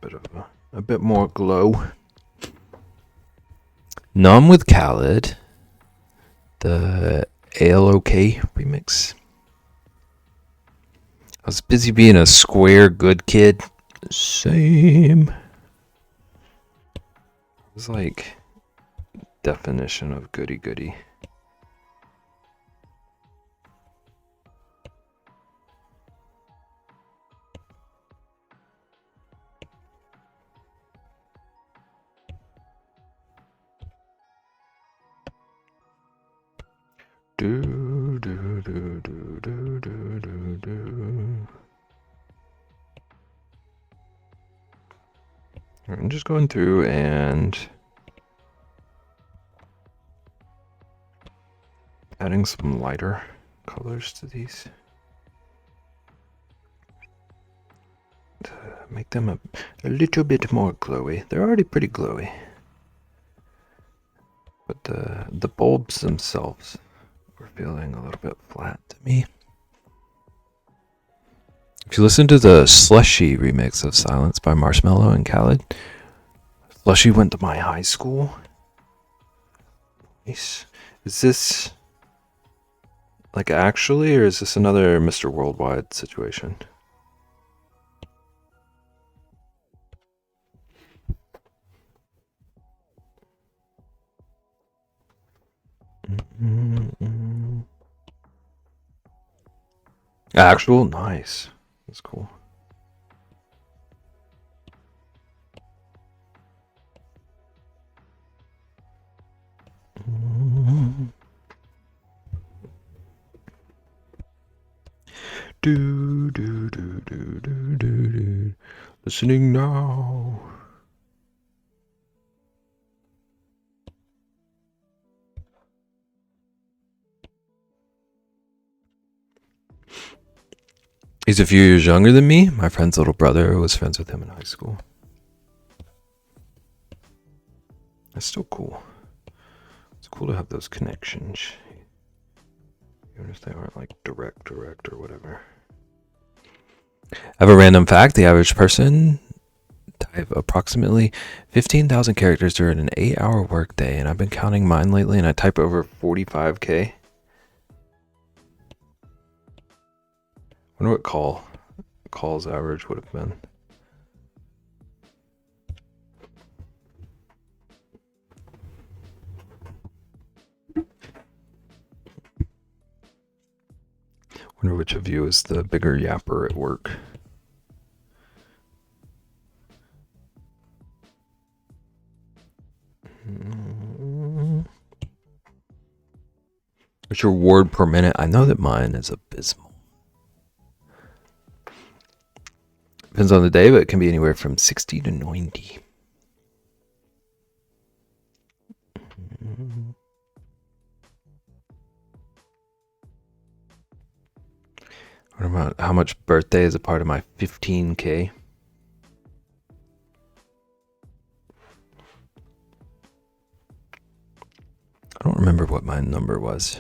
bit more glow. Numb with Khaled, the ALOK remix. I was busy being a square good kid. Same. It was like definition of goody goody. I'm just going through and adding some lighter colors to these to make them a little bit more glowy. They're already pretty glowy, but the bulbs themselves were feeling a little bit flat to me. If you listen to the Slushy remix of Silence by Marshmello and Khaled, Slushy went to my high school Nice. Is this like actually, or is this another Mr. Worldwide situation? Actual? Nice. That's cool. Do do do do do do. Listening now. He's a few years younger than me. My friend's little brother was friends with him in high school. That's still cool. It's cool to have those connections, even if they aren't like direct or whatever. I have a random fact. The average person type approximately 15,000 characters during an 8-hour workday, and I've been counting mine lately, and I type over 45K. I wonder what call's average would have been. Wonder which of you is the bigger yapper at work. What's your word per minute? I know that mine is abysmal. Depends on the day, but it can be anywhere from 60 to 90. What about how much birthday is a part of my 15K? I don't remember what my number was.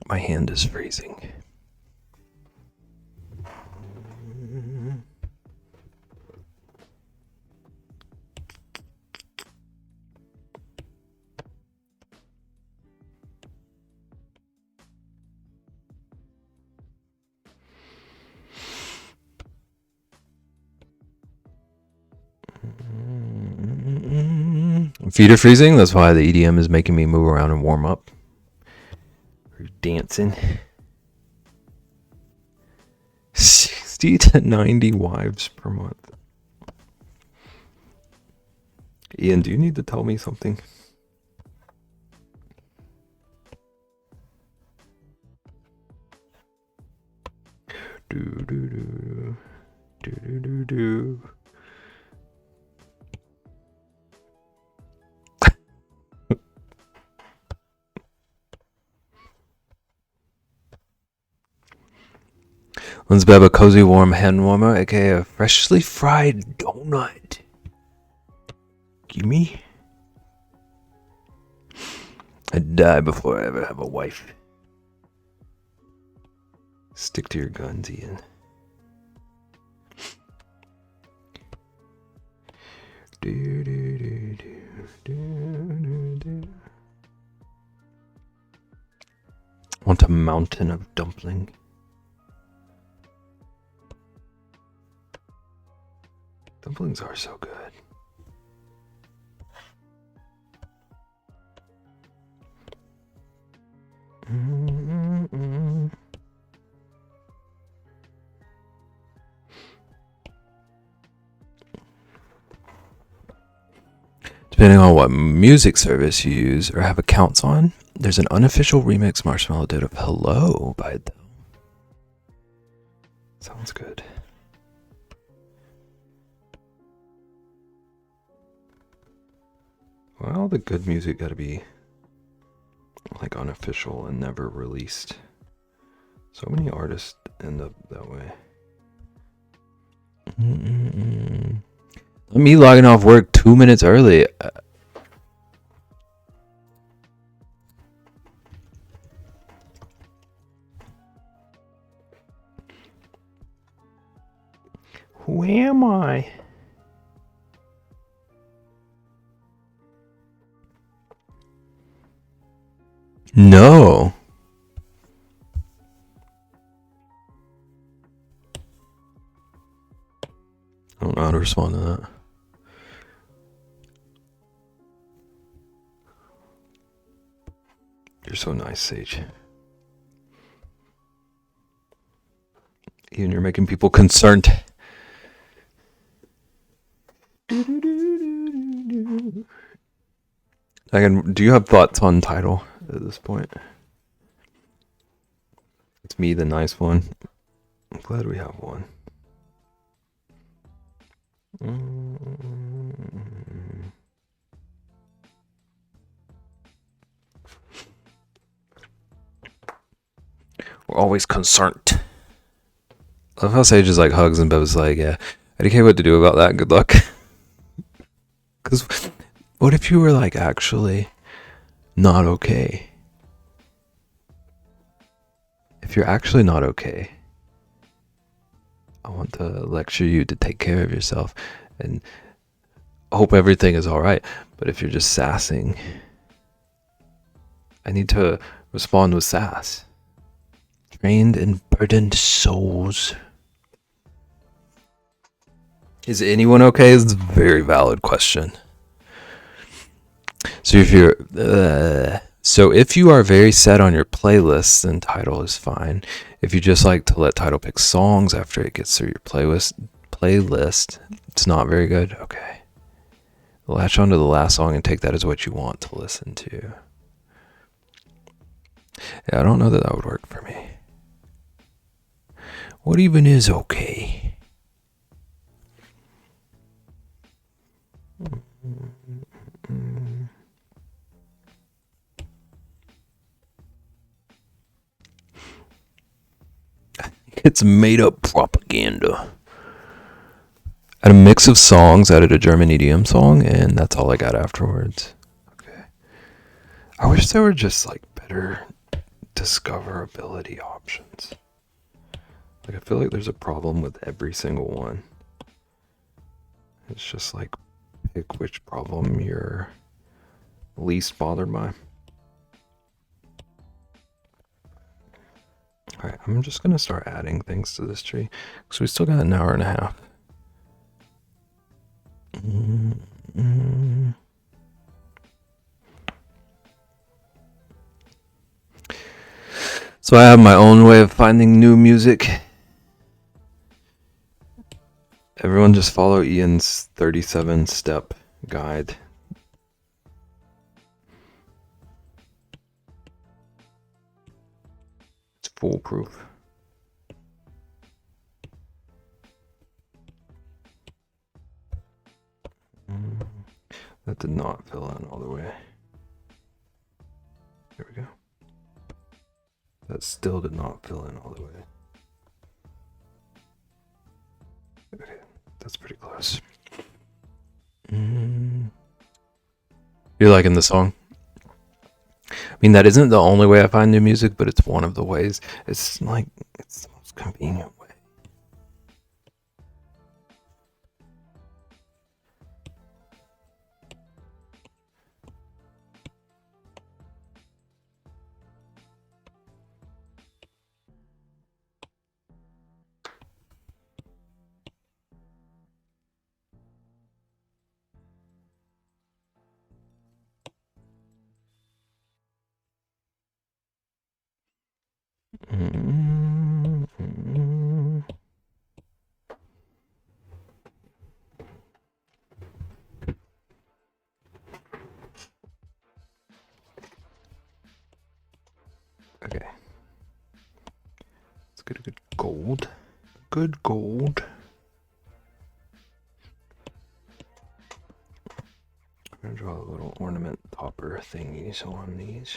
My hand is freezing. Feet are freezing. That's why the EDM is making me move around and warm up. We're dancing. 60 to 90 wives per month. Ian, do you need to tell me something? Do do do do do do do. Let's grab a cozy warm hand warmer, aka a freshly fried donut. Gimme. I'd die before I ever have a wife. Stick to your guns, Ian. Do, do, do, do, do, do. Want a mountain of dumpling? Dumplings are so good. Depending on what music service you use or have accounts on, there's an unofficial remix Marshmallow did of Hello by Adele. Sounds good. Well, the good music gotta be like unofficial and never released. So many artists end up that way. Me logging off work 2 minutes early. Who am I? No. I don't know how to respond to that. You're so nice, Sage. Ian, you're making people concerned. Again, do you have thoughts on title at this point? It's me, the nice one. I'm glad we have one. We're always concerned. I love how Sage is like hugs and Bev's like, yeah, IDK, what to do about that? Good luck. Because what if you were like actually not okay? If you're actually not okay, I want to lecture you to take care of yourself and hope everything is all right. But if you're just sassing, I need to respond with sass. Trained and burdened souls. Is anyone okay? Is a very valid question. So if you are very set on your playlist, then title is fine. If you just like to let title pick songs after it gets through your playlist, it's not very good. Okay. Latch onto the last song and take that as what you want to listen to. Yeah, I don't know that would work for me. What even is okay? It's made up propaganda. I had a mix of songs, added a German EDM song, and that's all I got afterwards. Okay. I wish there were just like better discoverability options. Like I feel like there's a problem with every single one. It's just like pick which problem you're least bothered by. Alright, I'm just gonna start adding things to this tree because we still got an hour and a half. So I have my own way of finding new music. Everyone just follow Ian's 37-step guide. It's foolproof. That did not fill in all the way. There we go. That still did not fill in all the way. Okay, that's pretty close. You're liking the song? I mean, that isn't the only way I find new music, but it's one of the ways. It's like, it's the most convenient way. Okay. Let's get a good gold. Good gold. I'm gonna draw a little ornament topper thingies on these.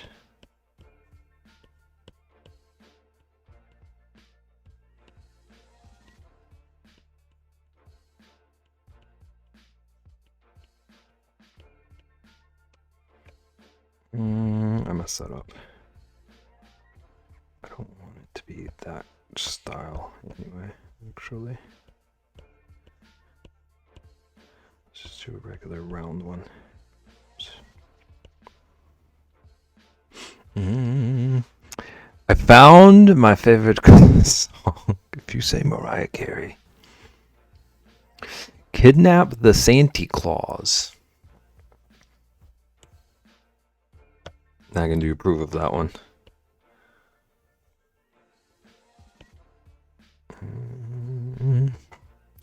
I messed that up. I don't want it to be that style anyway, actually. Let's do a regular round one. I found my favorite Christmas song. If you say Mariah Carey. Kidnap the Santa Claus. I can do approve of that one.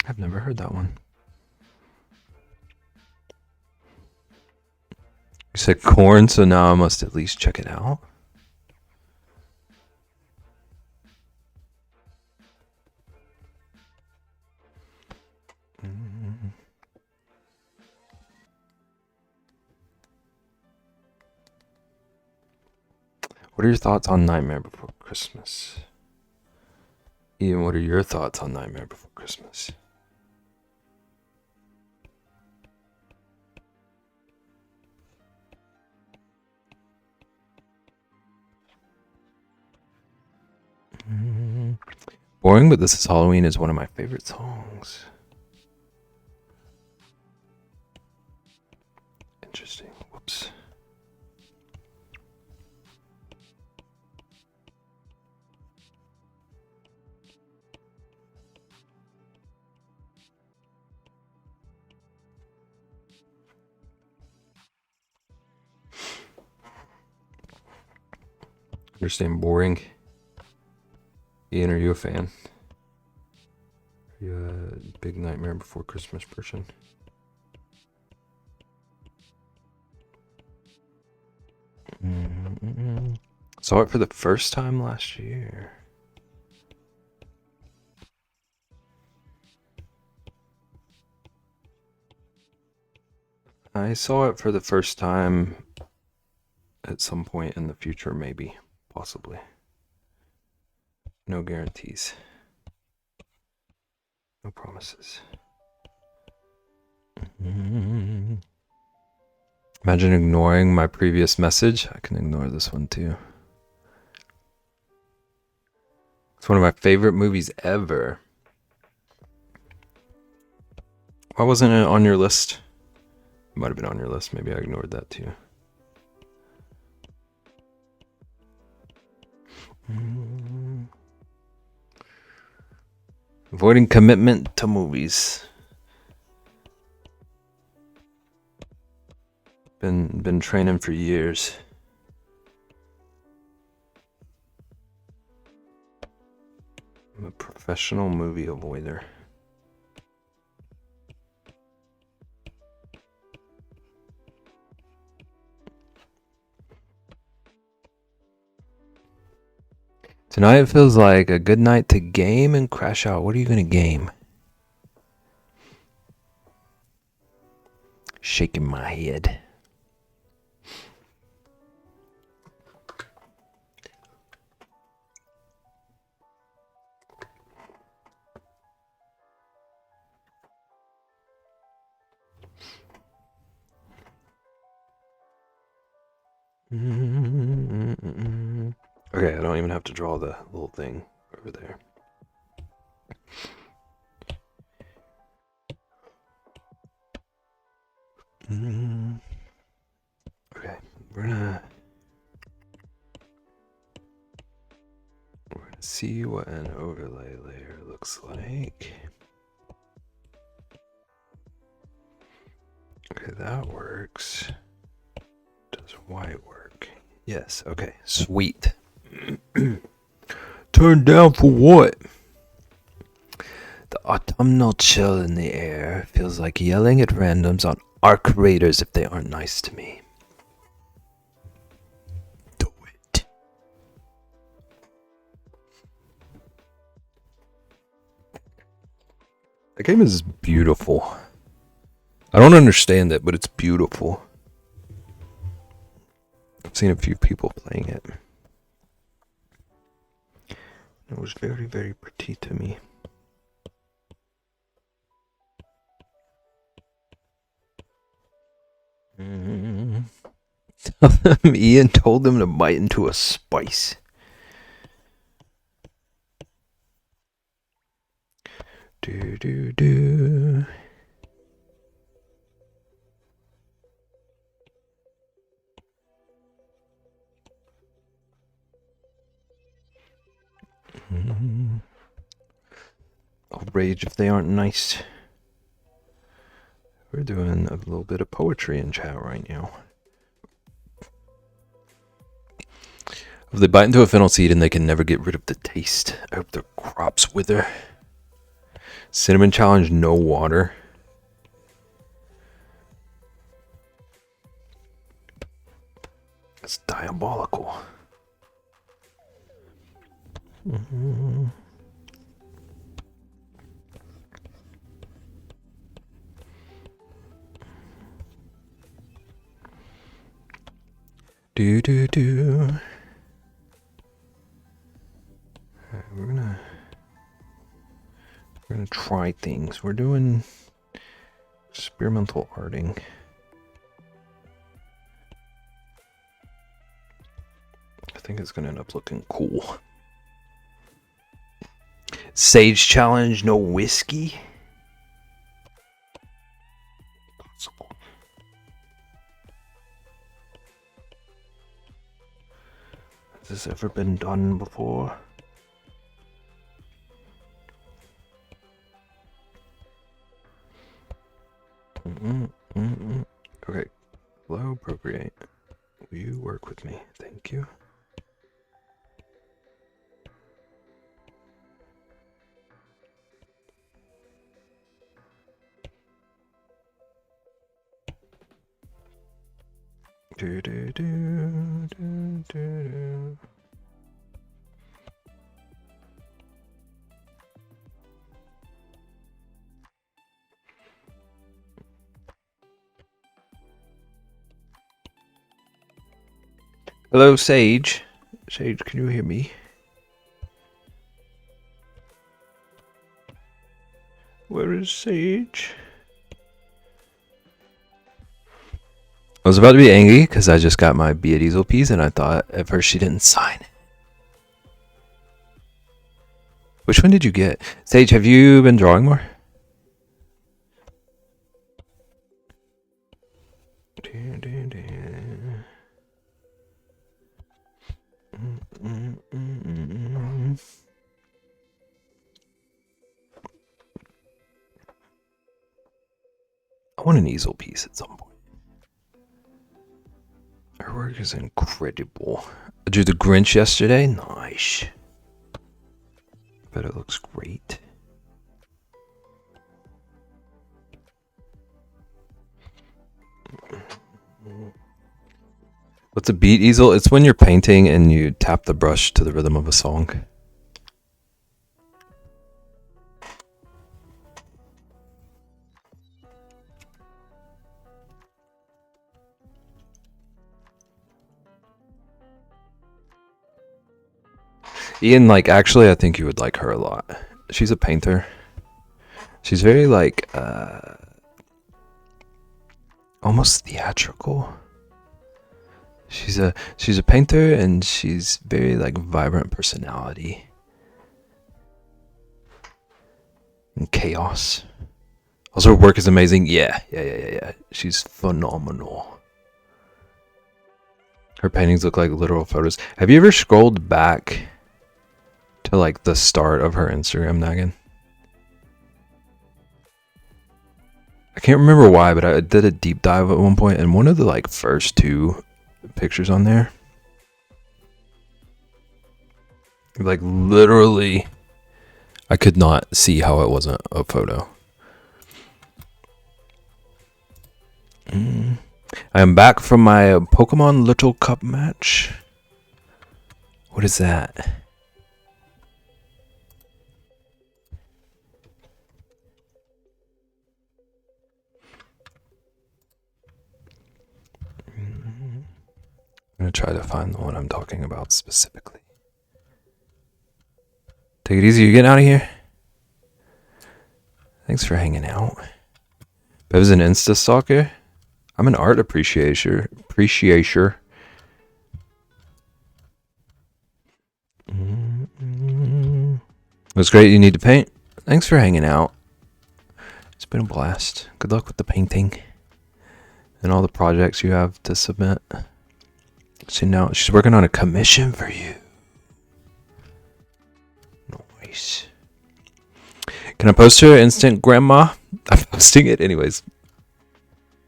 I've never heard that one. You said corn, so now I must at least check it out. What are your thoughts on Nightmare Before Christmas? Ian, what are your thoughts on Nightmare Before Christmas? Boring, but This Is Halloween is one of my favorite songs. Interesting. Whoops. Understand boring. Ian, are you a fan? Are you a big Nightmare Before Christmas person? Saw it for the first time last year. I saw it for the first time at some point in the future, maybe, possibly. No guarantees. No promises. Imagine ignoring my previous message. I can ignore this one too. It's one of my favorite movies ever. Why wasn't it on your list? It might have been on your list. Maybe I ignored that too. Avoiding commitment to movies. Been training for years. I'm a professional movie avoider. Tonight it feels like a good night to game and crash out. What are you gonna game? Shaking my head. Okay, I don't even have to draw the little thing over there. Okay, we're gonna see what an overlay layer looks like. Okay, that works. Does white work? Yes, okay, sweet. Turn down for what? The autumnal chill in the air feels like yelling at randoms on arc raiders if they aren't nice to me. Do it. The game is beautiful. I don't understand it, but it's beautiful. I've seen a few people playing it. It was very, very pretty to me. Ian told them to bite into a spice. Do. I'll rage if they aren't nice. We're doing a little bit of poetry in chat right now. If they bite into a fennel seed and they can never get rid of the taste, I hope their crops wither. Cinnamon challenge, no water. It's diabolical. Do do do. Alright, we're gonna try things. We're doing experimental arting. I think it's gonna end up looking cool. Sage challenge, no whiskey. Has this ever been done before? Okay, hello, Procreate. Will you work with me? Thank you. Do do do do do. Hello, Sage. Sage, can you hear me? Where is Sage? I was about to be angry because I just got my Be a Diesel piece and I thought at first she didn't sign. Which one did you get? Sage, have you been drawing more? I want an easel piece at some point. Her work is incredible. I drew the Grinch yesterday. Nice. I bet it looks great. What's a beat easel? It's when you're painting and you tap the brush to the rhythm of a song. Ian, like, actually, I think you would like her a lot. She's a painter. She's very, like, almost theatrical. She's a painter, and she's very, like, vibrant personality. And chaos. Also, her work is amazing. Yeah. She's phenomenal. Her paintings look like literal photos. Have you ever scrolled back to like the start of her Instagram, Nagan? I can't remember why, but I did a deep dive at one point, and one of the like first two pictures on there, like literally, I could not see how it wasn't a photo. I am back from my Pokemon Little Cup match. What is that? I'm gonna try to find the one I'm talking about specifically. Take it easy, you getting out of here? Thanks for hanging out. Bev's an Insta stalker. I'm an art appreciator. That's great. You need to paint. Thanks for hanging out. It's been a blast. Good luck with the painting and all the projects you have to submit. So now she's working on a commission for you. Nice. Can I post her instant grandma? I'm posting it anyways.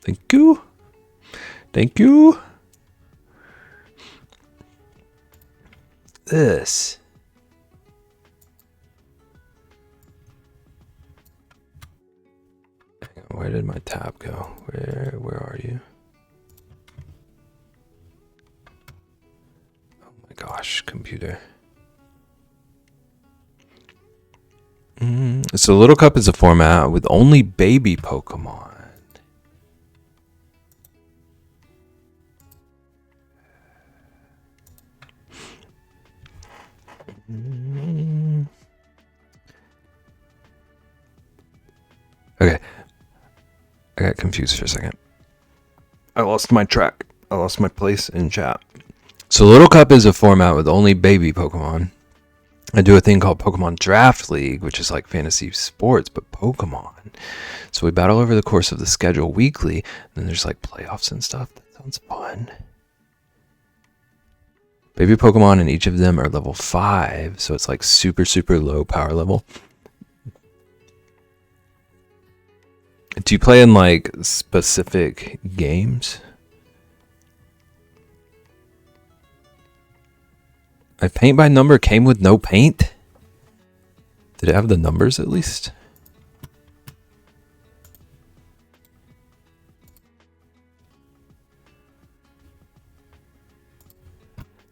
Thank you. Thank you. This. Where did my tab go? Where are you? Oh my gosh, computer. So Little Cup is a format with only baby Pokemon. Okay. I got confused for a second. I lost my track. I lost my place in chat. So Little Cup is a format with only baby Pokemon. I do a thing called Pokemon Draft League, which is like fantasy sports, but Pokemon. So we battle over the course of the schedule weekly, and then there's like playoffs and stuff. That sounds fun. Baby Pokemon, and each of them are level 5, so it's like super, super low power level. Do you play in like specific games? My paint by number came with no paint? Did it have the numbers at least?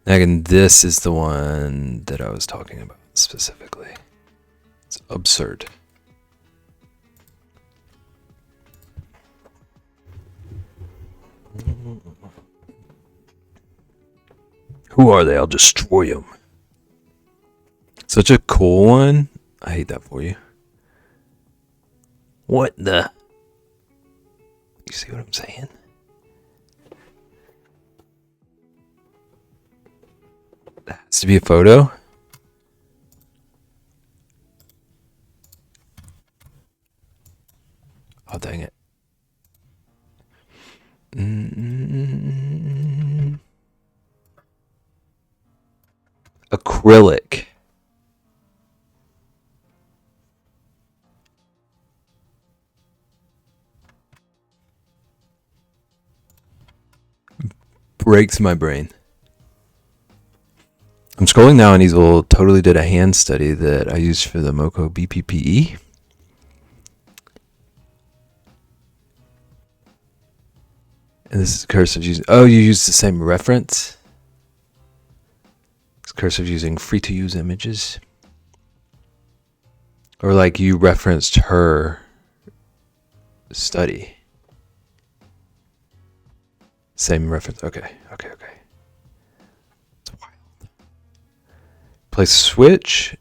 Again, this is the one that I was talking about specifically. It's absurd. Who are they? I'll destroy them. Such a cool one. I hate that for you. What the? You see what I'm saying? That has to be a photo. Oh, dang it. Acrylic. Breaks my brain. I'm scrolling now, and Easel totally did a hand study that I used for the Moco BPPE. And this is cursive using. Oh, you used the same reference? It's cursive using free to use images. Or like you referenced her study. Same reference. Okay. It's wild. Play Switch.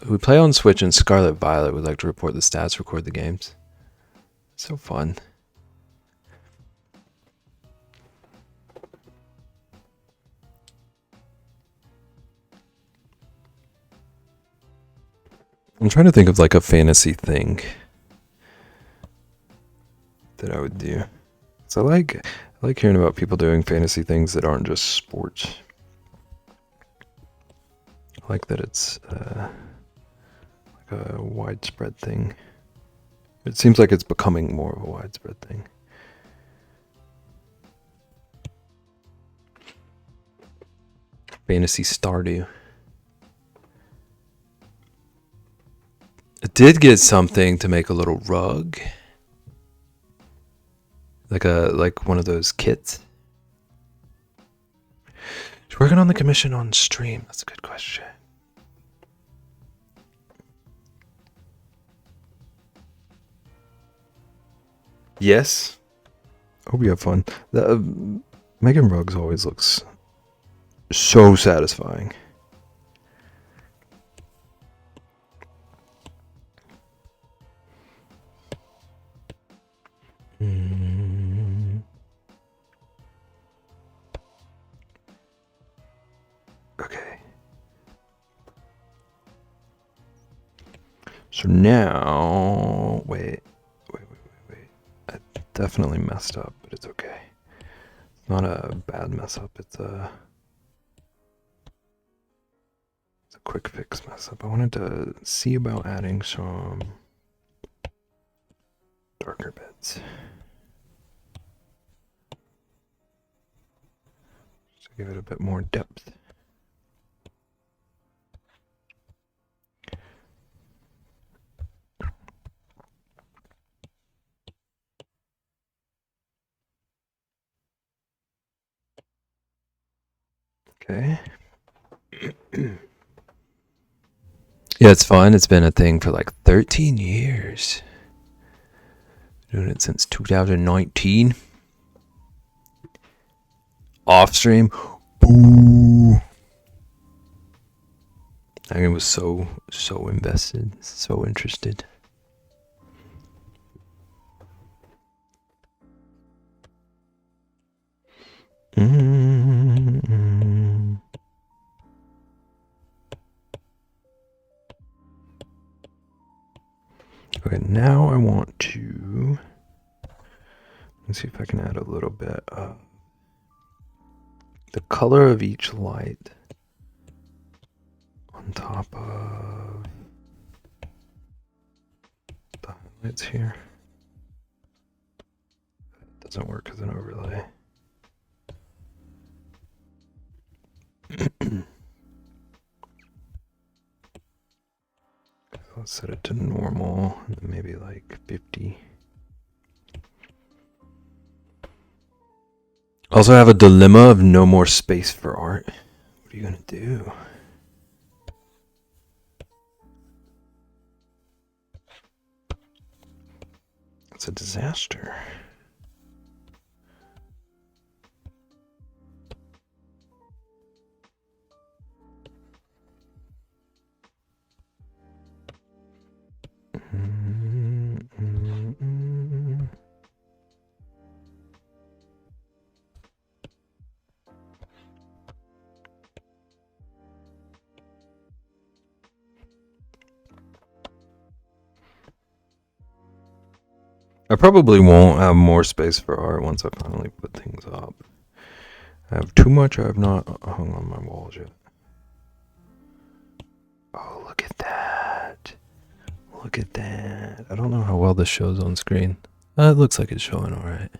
We play on Switch, and Scarlet Violet would like to report the stats, record the games. So fun. I'm trying to think of like a fantasy thing that I would do. So I like hearing about people doing fantasy things that aren't just sports. I like that it's like a widespread thing. It seems like it's becoming more of a widespread thing. Fantasy Stardew. I did get something to make a little rug. Like one of those kits. She's working on the commission on stream. That's a good question. Yes. Hope you have fun. Making rugs always looks so satisfying. Okay. So now, wait. I definitely messed up, but it's okay. It's not a bad mess up. It's a quick fix mess up. I wanted to see about adding some darker bits. To give it a bit more depth. Okay. Yeah, it's fun. It's been a thing for like 13 years. Doing it since 2019. Off stream. Boo. I was so invested, so interested. Okay, now I want to. Let's see if I can add a little bit of the color of each light on top of the highlights here. It doesn't work as an overlay. Let's set it to normal, and then maybe like 50. Also, I have a dilemma of no more space for art. What are you gonna do? It's a disaster. I probably won't have more space for art once I finally put things up. I have too much I have not hung on my walls yet. Oh, look at that. Look at that. I don't know how well this shows on screen. It looks like it's showing alright.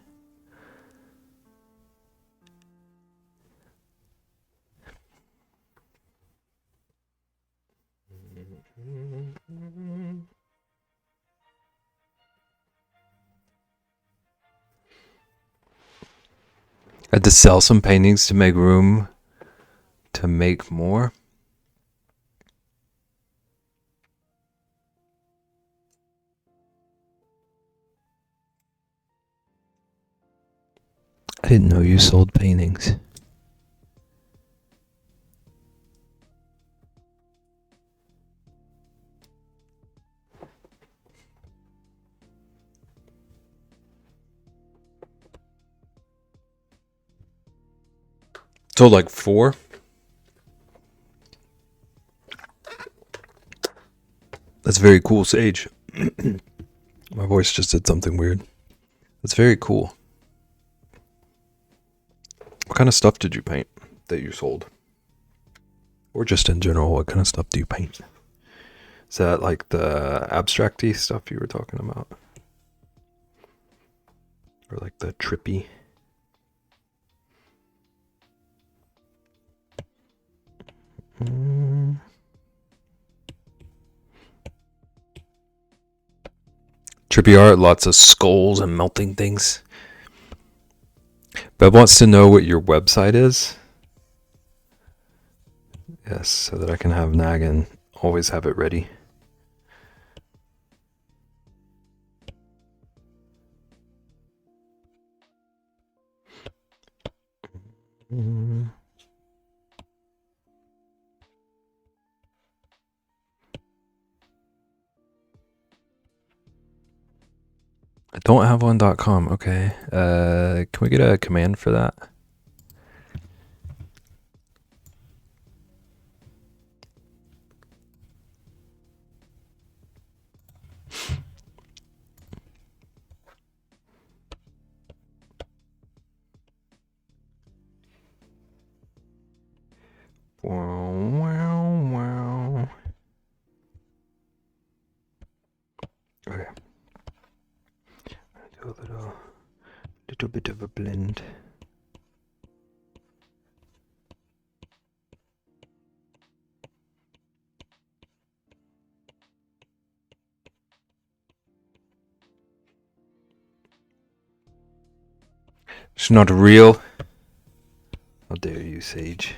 I had to sell some paintings to make room to make more. I didn't know you sold paintings. Sold like 4? That's very cool, Sage. My voice just did something weird. That's very cool. What kind of stuff did you paint that you sold? Or just in general, what kind of stuff do you paint? Is that like the abstract-y stuff you were talking about? Or like the trippy? Trippy art, lots of skulls and melting things. Beb wants to know what your website is. Yes, so that I can have Naggin always have it ready. I don't have one.com. Okay. Can we get a command for that? Wow, wow, wow. Okay. Do a little bit of a blend. It's not real. How dare you, Sage?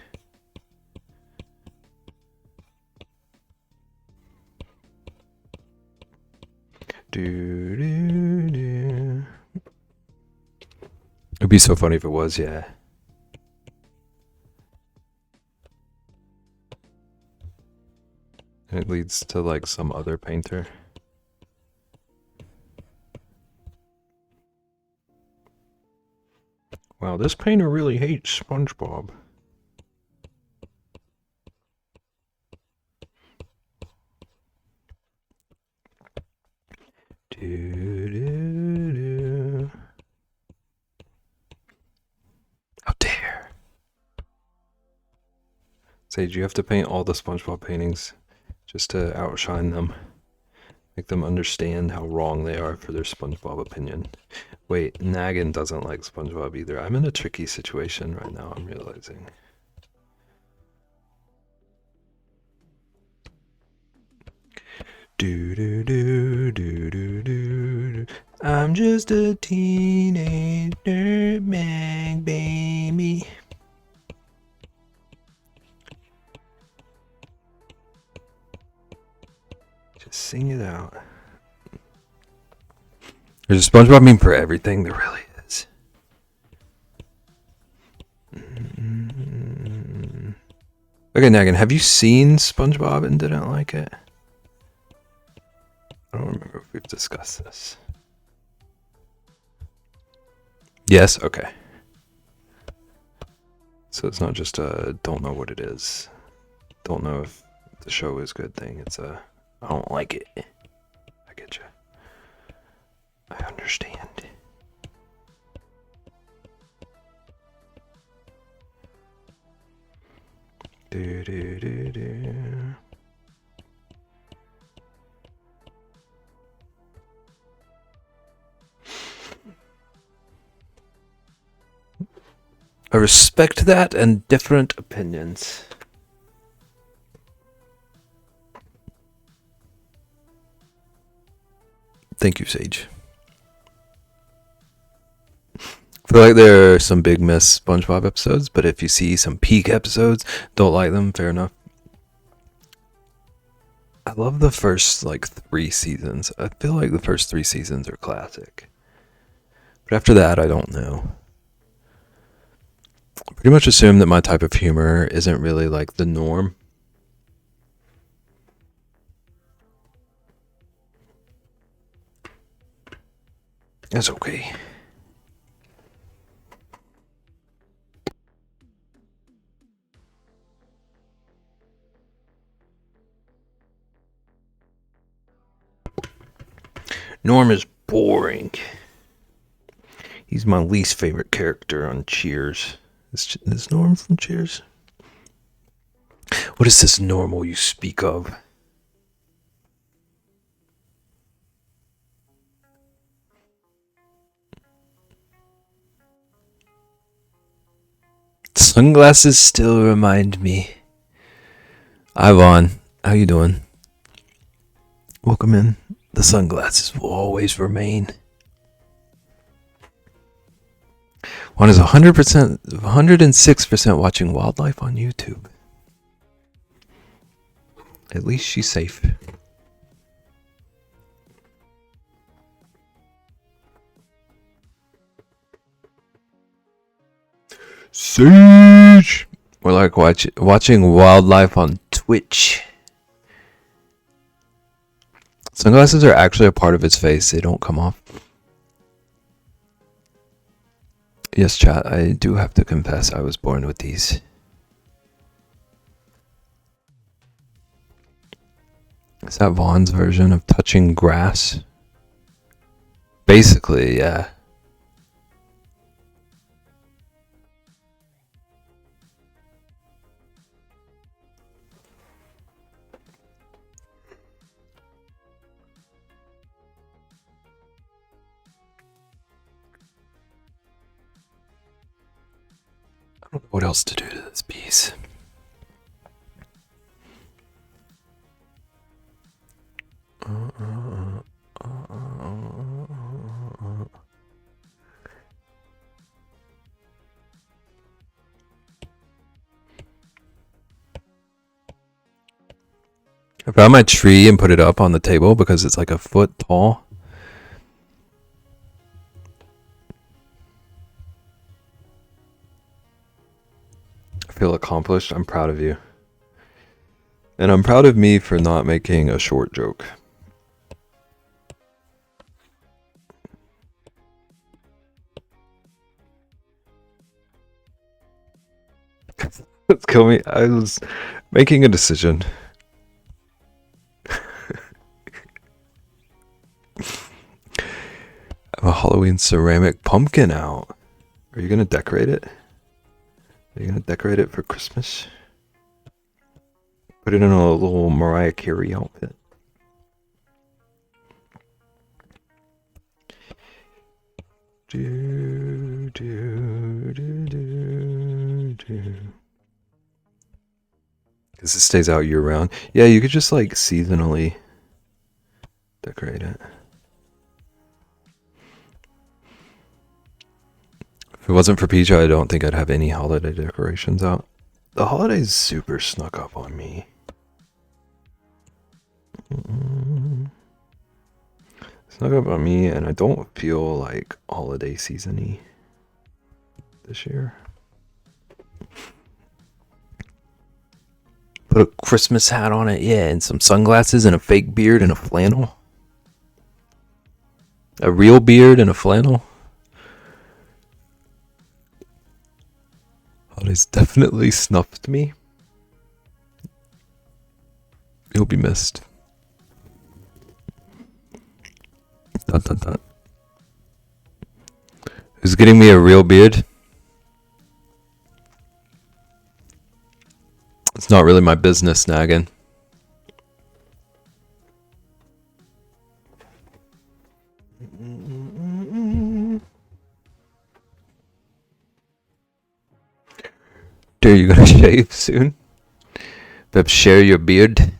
Do. It'd be so funny if it was, yeah. And it leads to like some other painter. Wow, this painter really hates SpongeBob. How dare! Sage, you have to paint all the SpongeBob paintings just to outshine them. Make them understand how wrong they are for their SpongeBob opinion. Wait, Naggin doesn't like SpongeBob either. I'm in a tricky situation right now, I'm realizing. Do. I'm just a teenage dirtbag baby. Just sing it out. There's a SpongeBob meme for everything. There really is. Okay, Naggin, have you seen SpongeBob and didn't like it? I don't remember if we've discussed this. Yes? Okay. So it's not just a don't know what it is. Don't know if the show is good thing. It's a I don't like it. I get you. I understand. Do. I respect that and different opinions. Thank you, Sage. I feel like there are some big miss SpongeBob episodes, but if you see some peak episodes, don't like them, fair enough. I love the first, 3 seasons. I feel like the first 3 seasons are classic. But after that, I don't know. I pretty much assume that my type of humor isn't really, the norm. That's okay. Norm is boring. He's my least favorite character on Cheers. Is Norm from Cheers? What is this normal you speak of? Sunglasses still remind me. Ivon, how you doing? Welcome in. The sunglasses will always remain. One is 100%, 106% watching wildlife on YouTube. At least she's safe. Sage! We're like watching wildlife on Twitch. Sunglasses are actually a part of its face. They don't come off. Yes, chat, I do have to confess I was born with these. Is that Vaughn's version of touching grass? Basically, yeah. What else to do to this piece? I found my tree and put it up on the table because it's like a foot tall. I feel accomplished. I'm proud of you. And I'm proud of me for not making a short joke. Let's kill me. I was making a decision. I have a Halloween ceramic pumpkin out. Are you going to decorate it? Are you going to decorate it for Christmas? Put it in a little Mariah Carey outfit. Do, do, do, do, do. Because it stays out year round. Yeah, you could just like seasonally decorate it. If it wasn't for Peach, I don't think I'd have any holiday decorations out. The holidays super snuck up on me. Snuck up on me, and I don't feel like holiday season-y this year. Put a Christmas hat on it, yeah, and some sunglasses and a fake beard and a flannel. A real beard and a flannel. Holidays definitely snuffed me. You'll be missed. Dun, dun, dun. Who's getting me a real beard? It's not really my business, nagging. Are you gonna shave soon? Beb, share your beard.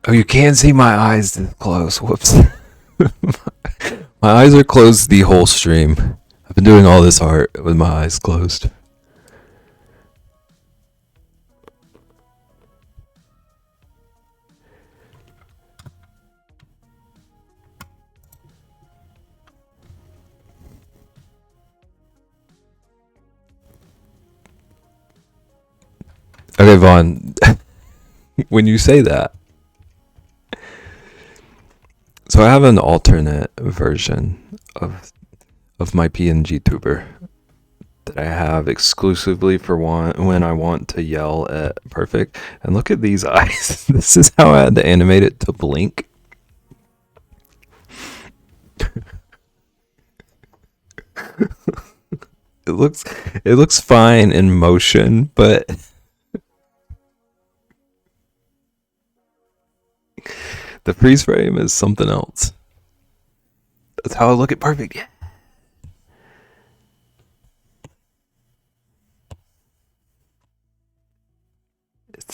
Oh, you can't see my eyes this close. Whoops. My eyes are closed the whole stream. I've been doing all this art with my eyes closed. Okay, Vaughn, when you say that, so I have an alternate version of my PNG tuber that I have exclusively for when I want to yell at Perfect. And look at these eyes. This is how I had to animate it to blink. It looks fine in motion, but the freeze frame is something else. That's how I look at Perfect. Yeah.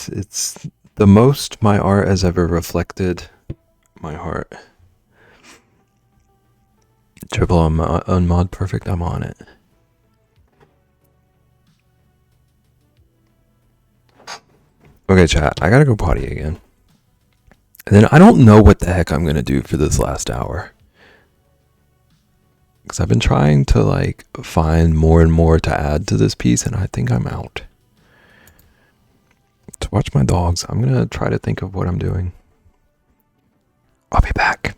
It's the most my art has ever reflected my heart. Triple unmod Perfect, I'm on it. Okay, chat, I gotta go potty again. And then I don't know what the heck I'm gonna do for this last hour. Because I've been trying to like find more and more to add to this piece, and I think I'm out. To watch my dogs, I'm gonna try to think of what I'm doing. I'll be back.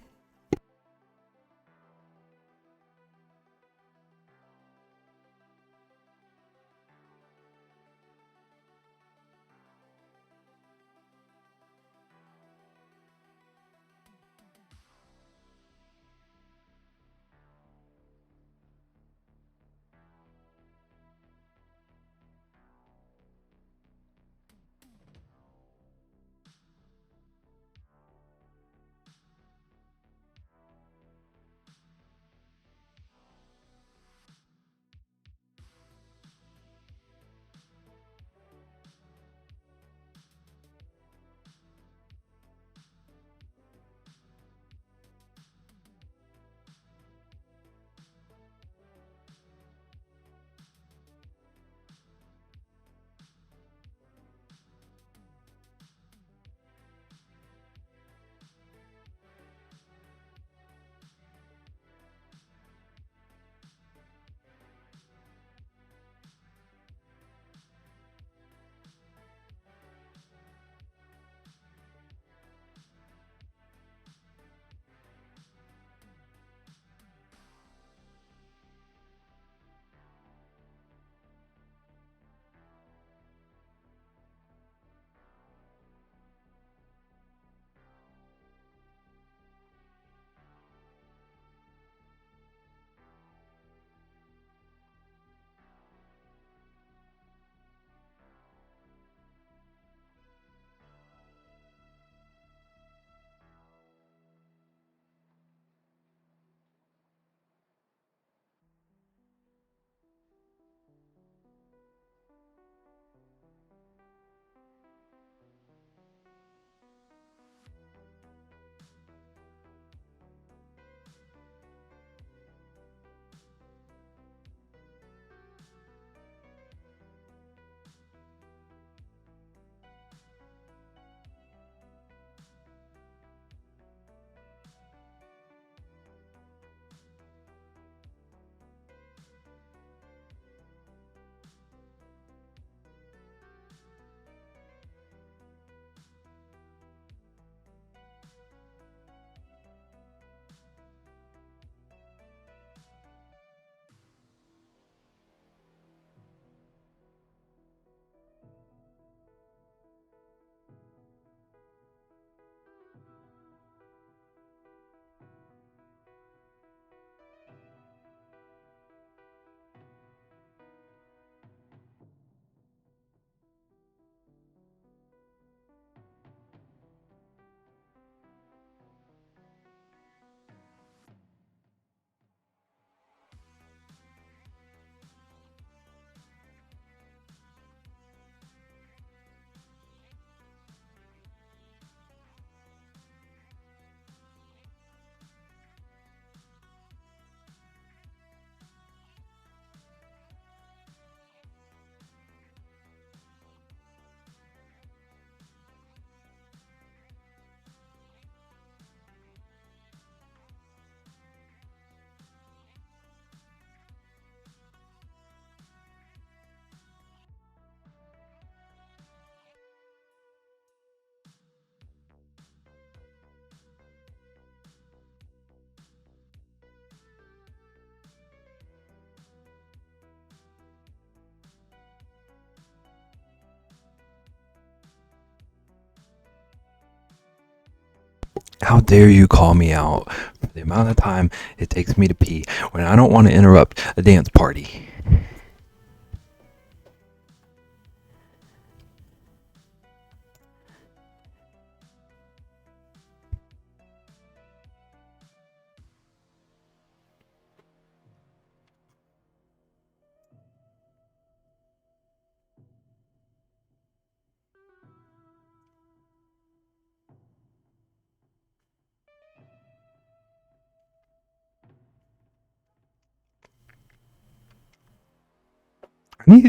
How dare you call me out for the amount of time it takes me to pee when I don't want to interrupt a dance party?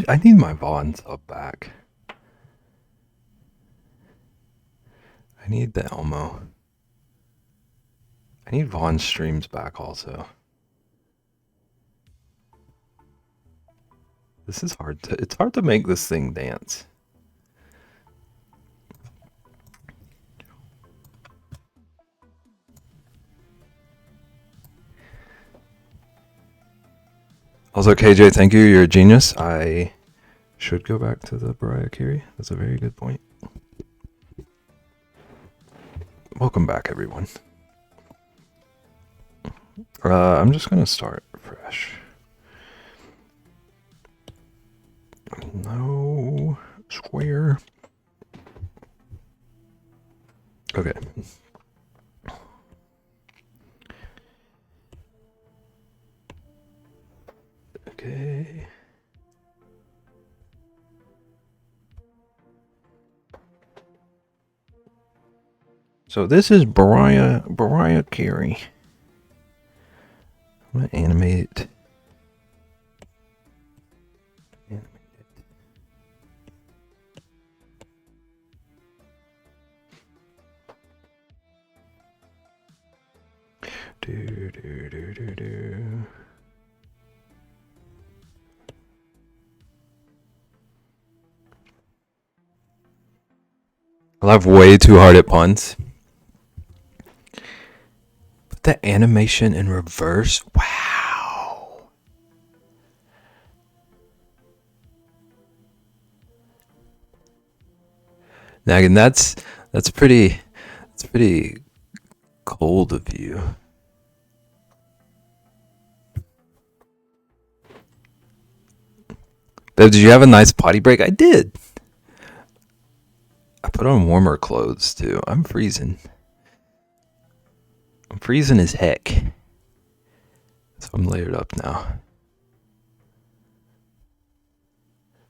I need my Vaughn sub back. I need the Elmo. I need Vaughn streams back also. This is hard to. It's hard to make this thing dance. Also, KJ, thank you. You're a genius. I should go back to the Mariah Carey. That's a very good point. Welcome back, everyone. I'm just gonna start fresh. No square. Okay. Okay. So this is Mariah Carey. I'm gonna animate it. Do. I laugh way too hard at puns. Put the animation in reverse. Wow. Now again, that's pretty cold of you. Babe, did you have a nice potty break? I did. I put on warmer clothes too. I'm freezing. I'm freezing as heck. So I'm layered up now.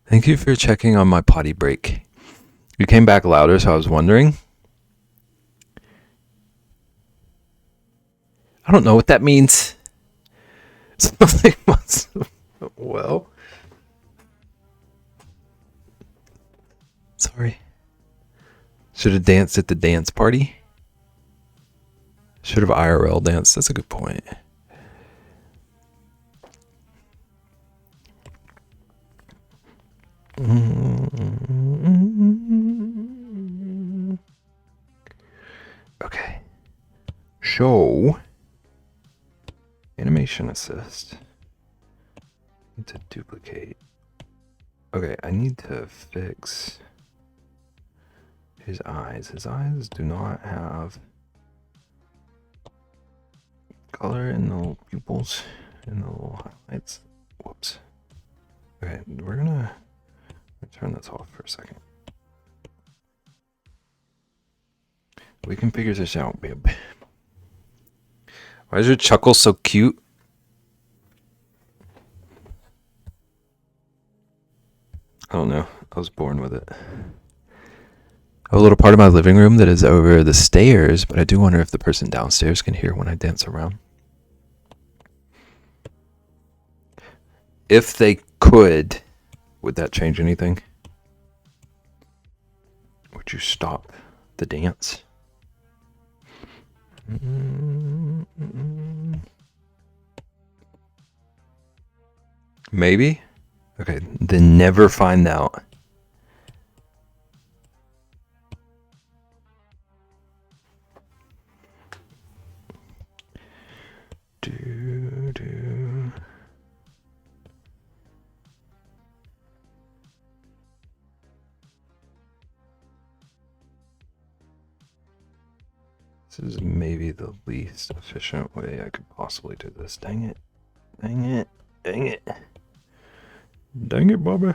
Thank you for checking on my potty break. You came back louder, so I was wondering. I don't know what that means. Something must. Well. Sorry. Should have danced at the dance party. Should have IRL danced. That's a good point. Okay. Show. Animation assist. Need to duplicate. Okay, I need to fix his eyes. His eyes do not have color in the little pupils and the little highlights. Whoops. Okay, we're gonna turn this off for a second. We can figure this out, babe. Why is your chuckle so cute? I don't know. I was born with it. I have a little part of my living room that is over the stairs, but I do wonder if the person downstairs can hear when I dance around. If they could, would that change anything? Would you stop the dance? Maybe? Okay, then never find out. This is the least efficient way I could possibly do this. Dang it. Dang it. Dang it. Dang it, Bobby.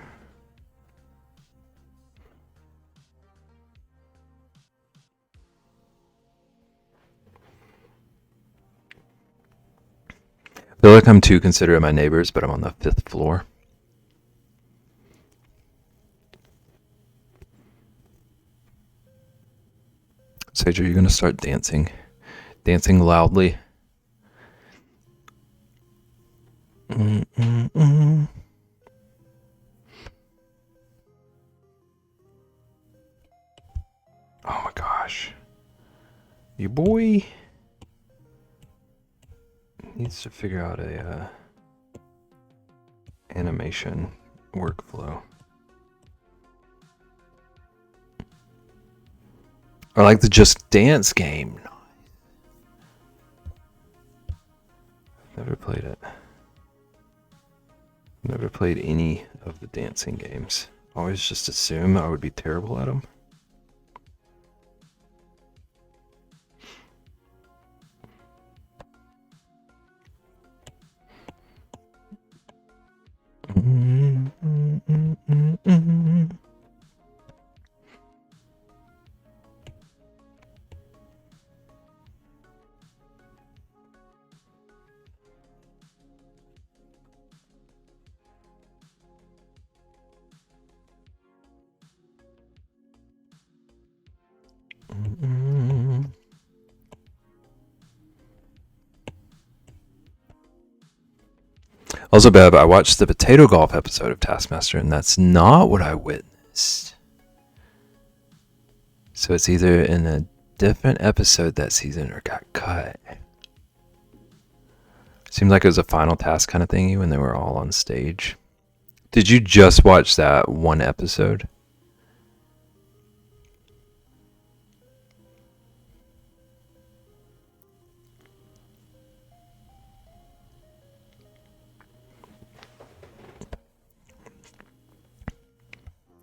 I feel like I'm too considerate of my neighbors, but I'm on the 5th floor. Sage, are you going to start dancing? Dancing loudly? Mm-mm-mm. Oh my gosh. Your boy needs to figure out a animation workflow. Or like the Just Dance game. Never played it. Never played any of the dancing games. Always just assume I would be terrible at them. Also, Bev, I watched the potato golf episode of Taskmaster, and that's not what I witnessed. So it's either in a different episode that season or got cut. Seemed like it was a final task kind of thingy when they were all on stage. Did you just watch that one episode?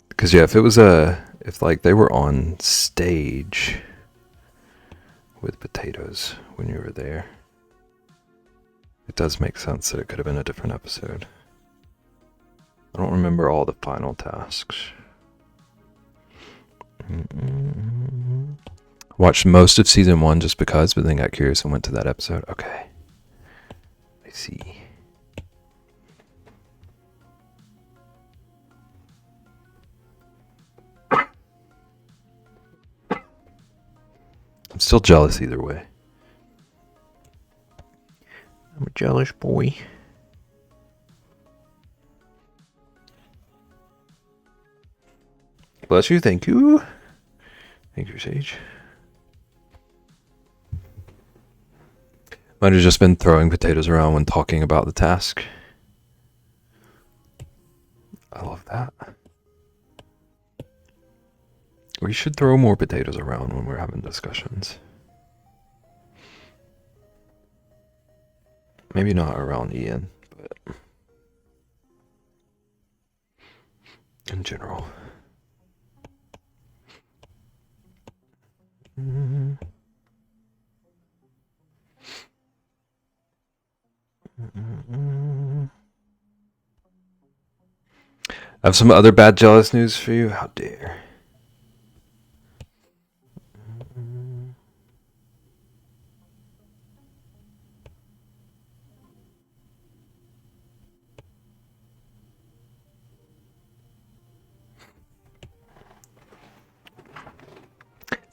Because yeah, if like they were on stage with potatoes when you were there, it does make sense that it could have been a different episode. I don't remember all the final tasks. Watched most of season 1 just because, but then got curious and went to that episode. Okay. I see. I'm still jealous either way. I'm a jealous boy. Bless you, thank you. Thank you, Sage. Might have just been throwing potatoes around when talking about the task. I love that. We should throw more potatoes around when we're having discussions. Maybe not around Ian, but in general. I have some other bad jealous news for you. How dare.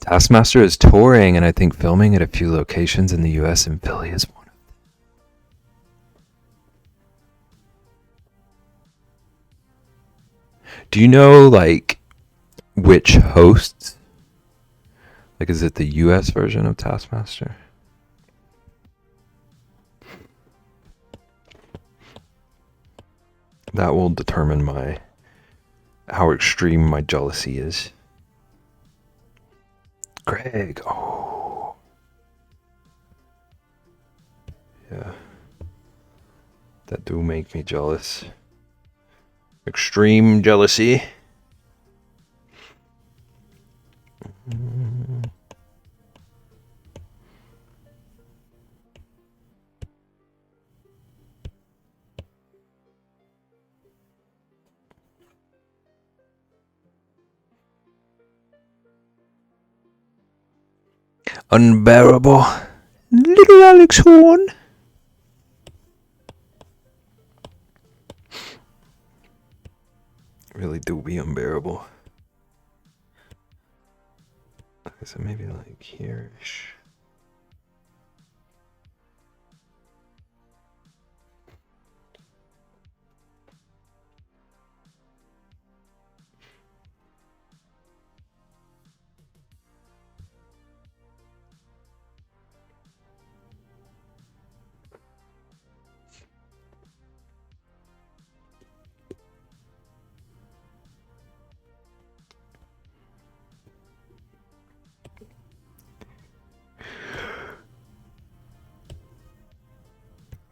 Taskmaster is touring and I think filming at a few locations in the US, and Philly is one of them. Do you know, like, which hosts? Like, is it the US version of Taskmaster? That will determine how extreme my jealousy is. Greg, oh. Yeah. That do make me jealous. Extreme jealousy. Unbearable. Little Alex Horn. Really do be unbearable. Okay, so maybe like here-ish.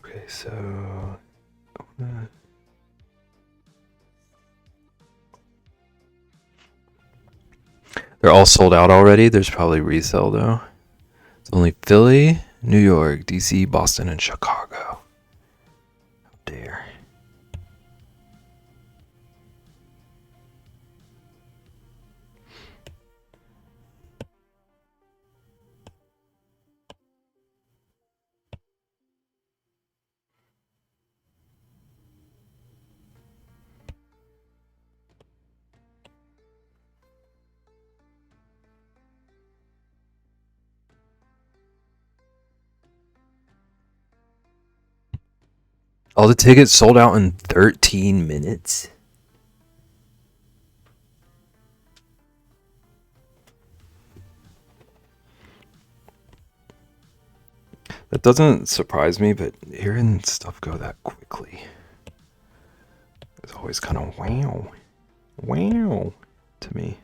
Okay, so they're all sold out already. There's probably resale though. It's only Philly, New York, DC, Boston, and Chicago. How dare. All the tickets sold out in 13 minutes. That doesn't surprise me, but hearing stuff go that quickly is always kind of wow to me.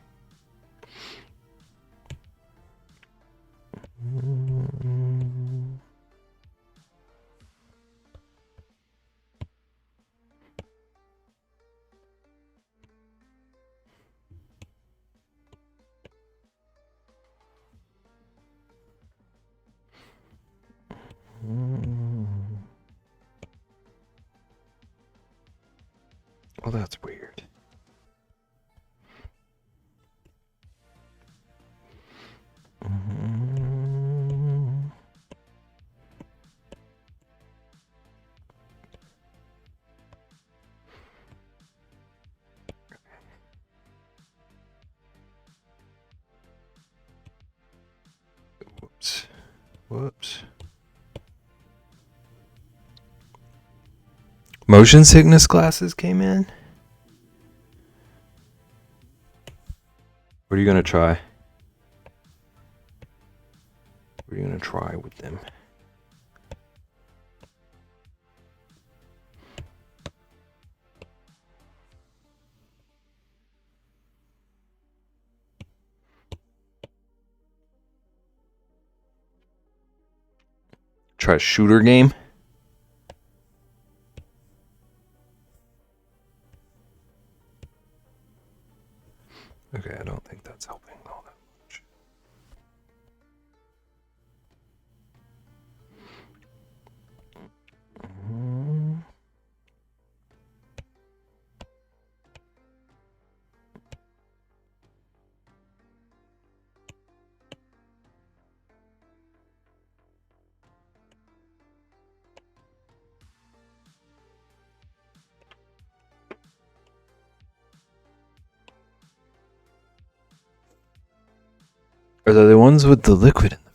Well, that's weird. Whoops. Motion sickness glasses came in? What are you going to try? What are you going to try with them? Try a shooter game? Okay, I don't think that's helping all that much. Are they the ones with the liquid in them?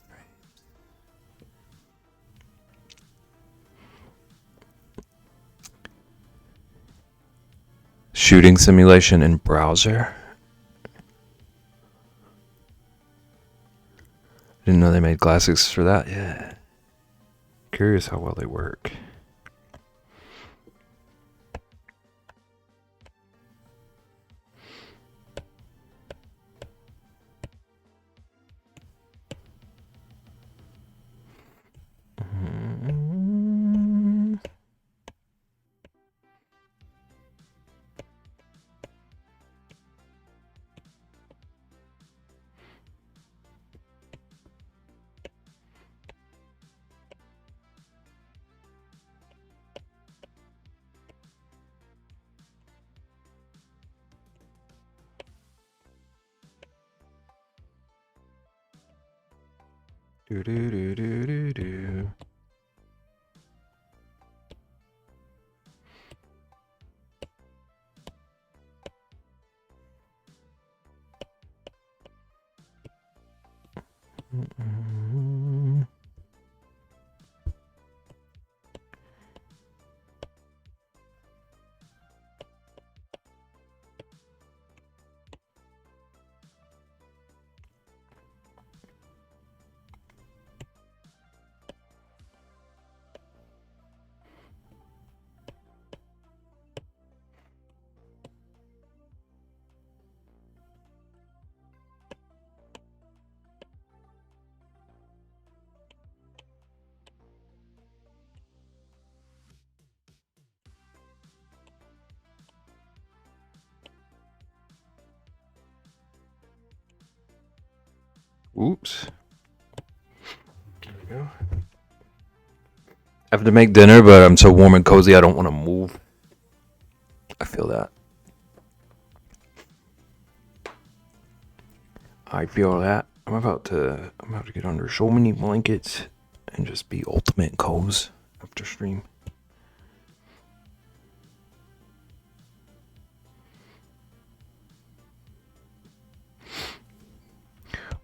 Shooting simulation in browser? Didn't know they made glasses for that. Yeah. Curious how well they work. Do do do do do do. Oops. There we go. I have to make dinner, but I'm so warm and cozy I don't want to move. I feel that. I feel that. I'm about to get under so many blankets and just be ultimate cozy after stream.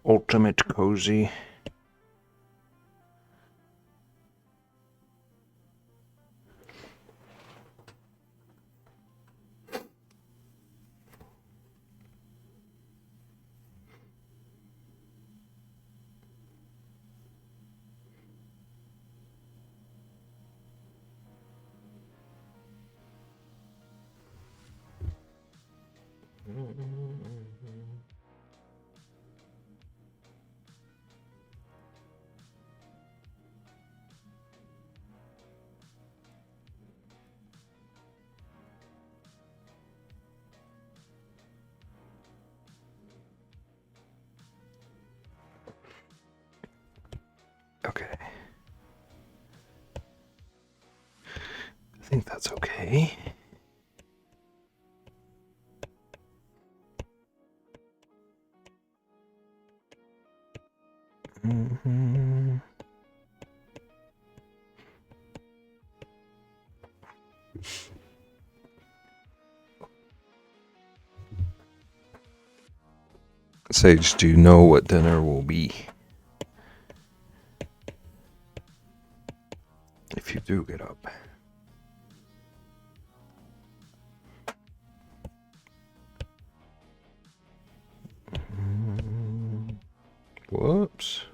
Ultimate cozy. Okay. I think that's okay. Mm-hmm. Sage, do you know what dinner will be? If you do get up. Whoops.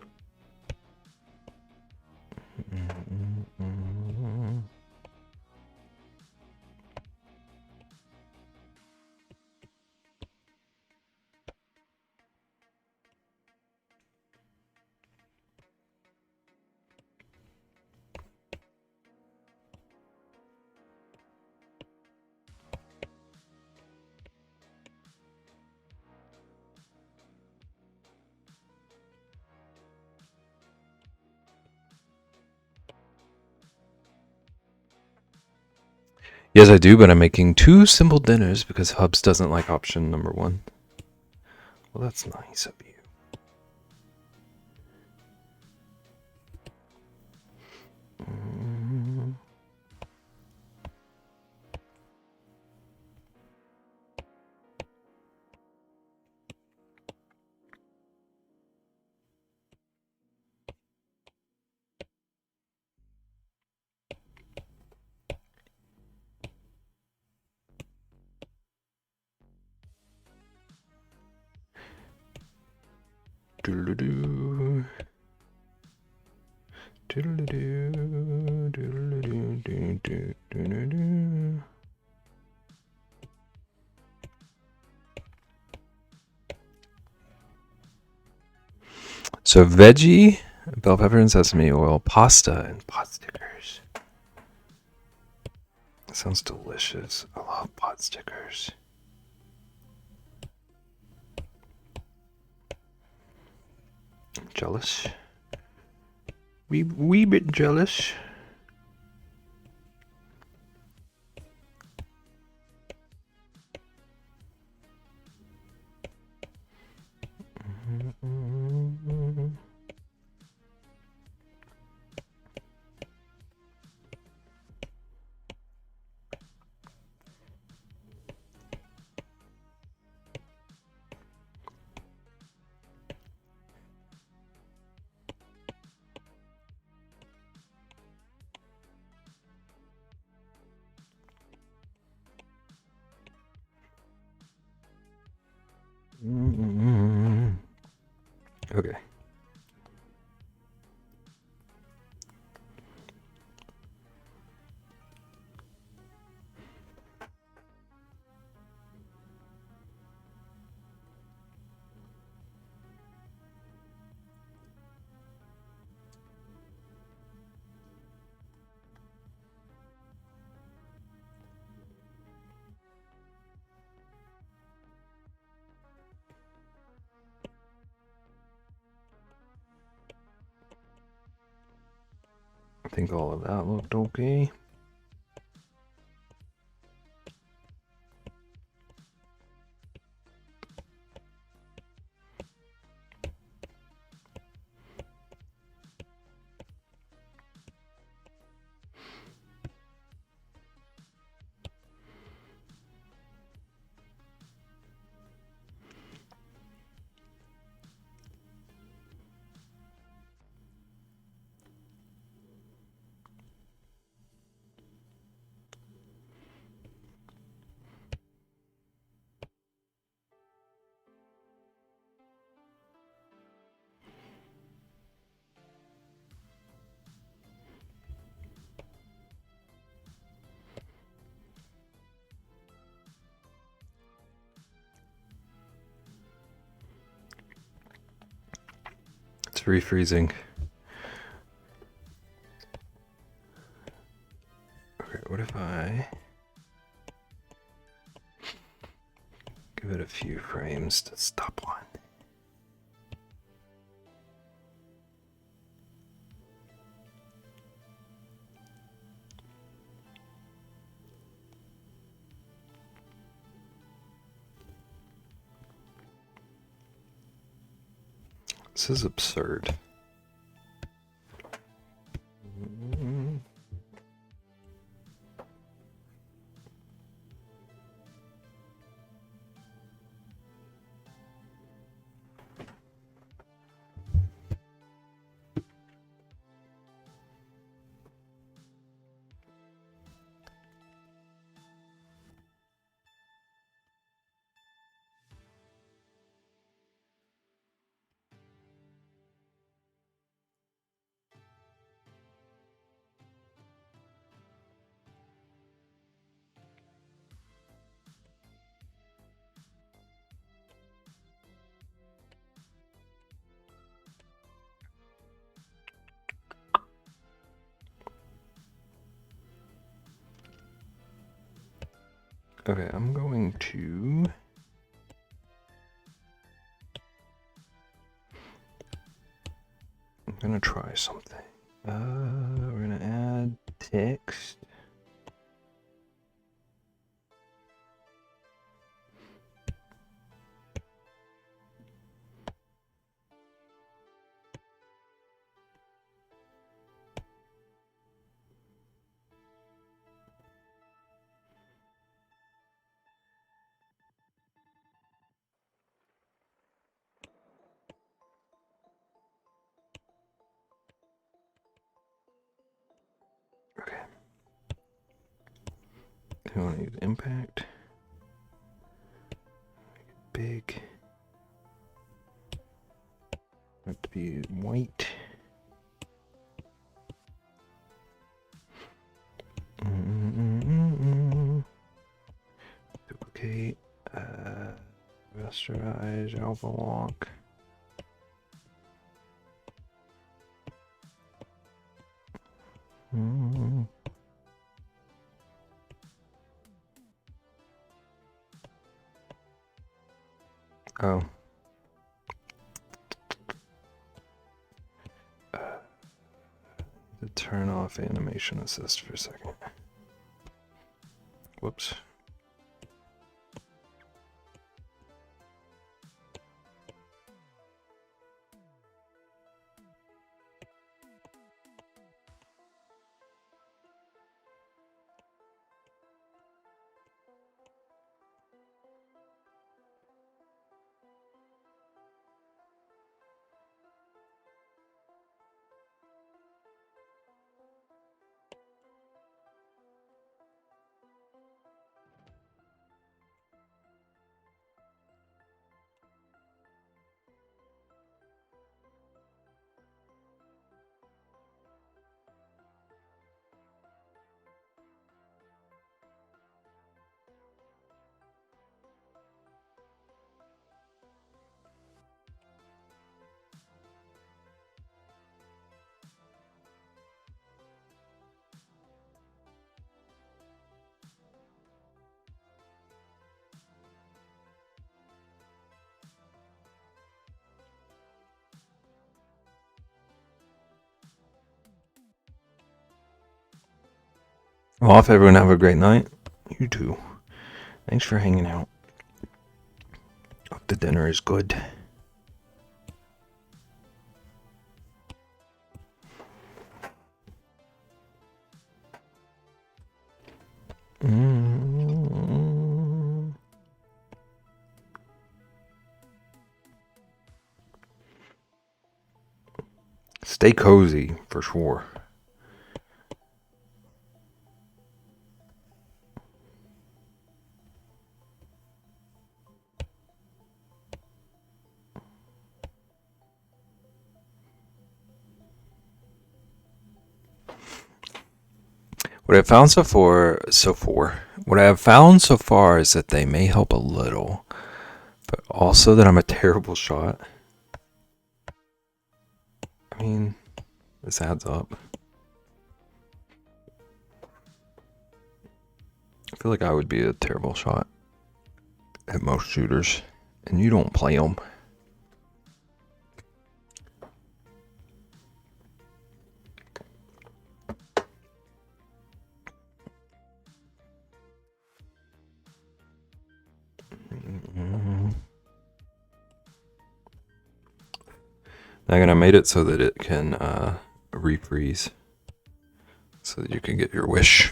Yes, I do, but I'm making 2 simple dinners because Hubs doesn't like option number 1. Well, that's nice of you. Doodle-doo. Doodle-doo. Doodle-doo. Doodle-doo. So veggie, bell pepper and sesame oil, pasta, and pot stickers. That sounds delicious. I love pot stickers. I'm jealous. Wee bit jealous. Okay. I think all of that looked okay. It's refreezing. Okay, what if I give it a few frames to stop one? This is absurd. Okay, I'm going to try something. We're gonna add text. Okay. I want to use impact. Big. Want to be white. Duplicate. Rasterize. Alpha lock. Oh. To turn off animation assist for a second. Whoops. Well, if everyone have a great night. You too. Thanks for hanging out. Hope the dinner is good. Stay cozy, for sure. What I found what I have found so far is that they may help a little, but also that I'm a terrible shot. I mean, this adds up. I feel like I would be a terrible shot at most shooters, and you don't play them. Again, I made it so that it can refreeze, so that you can get your wish.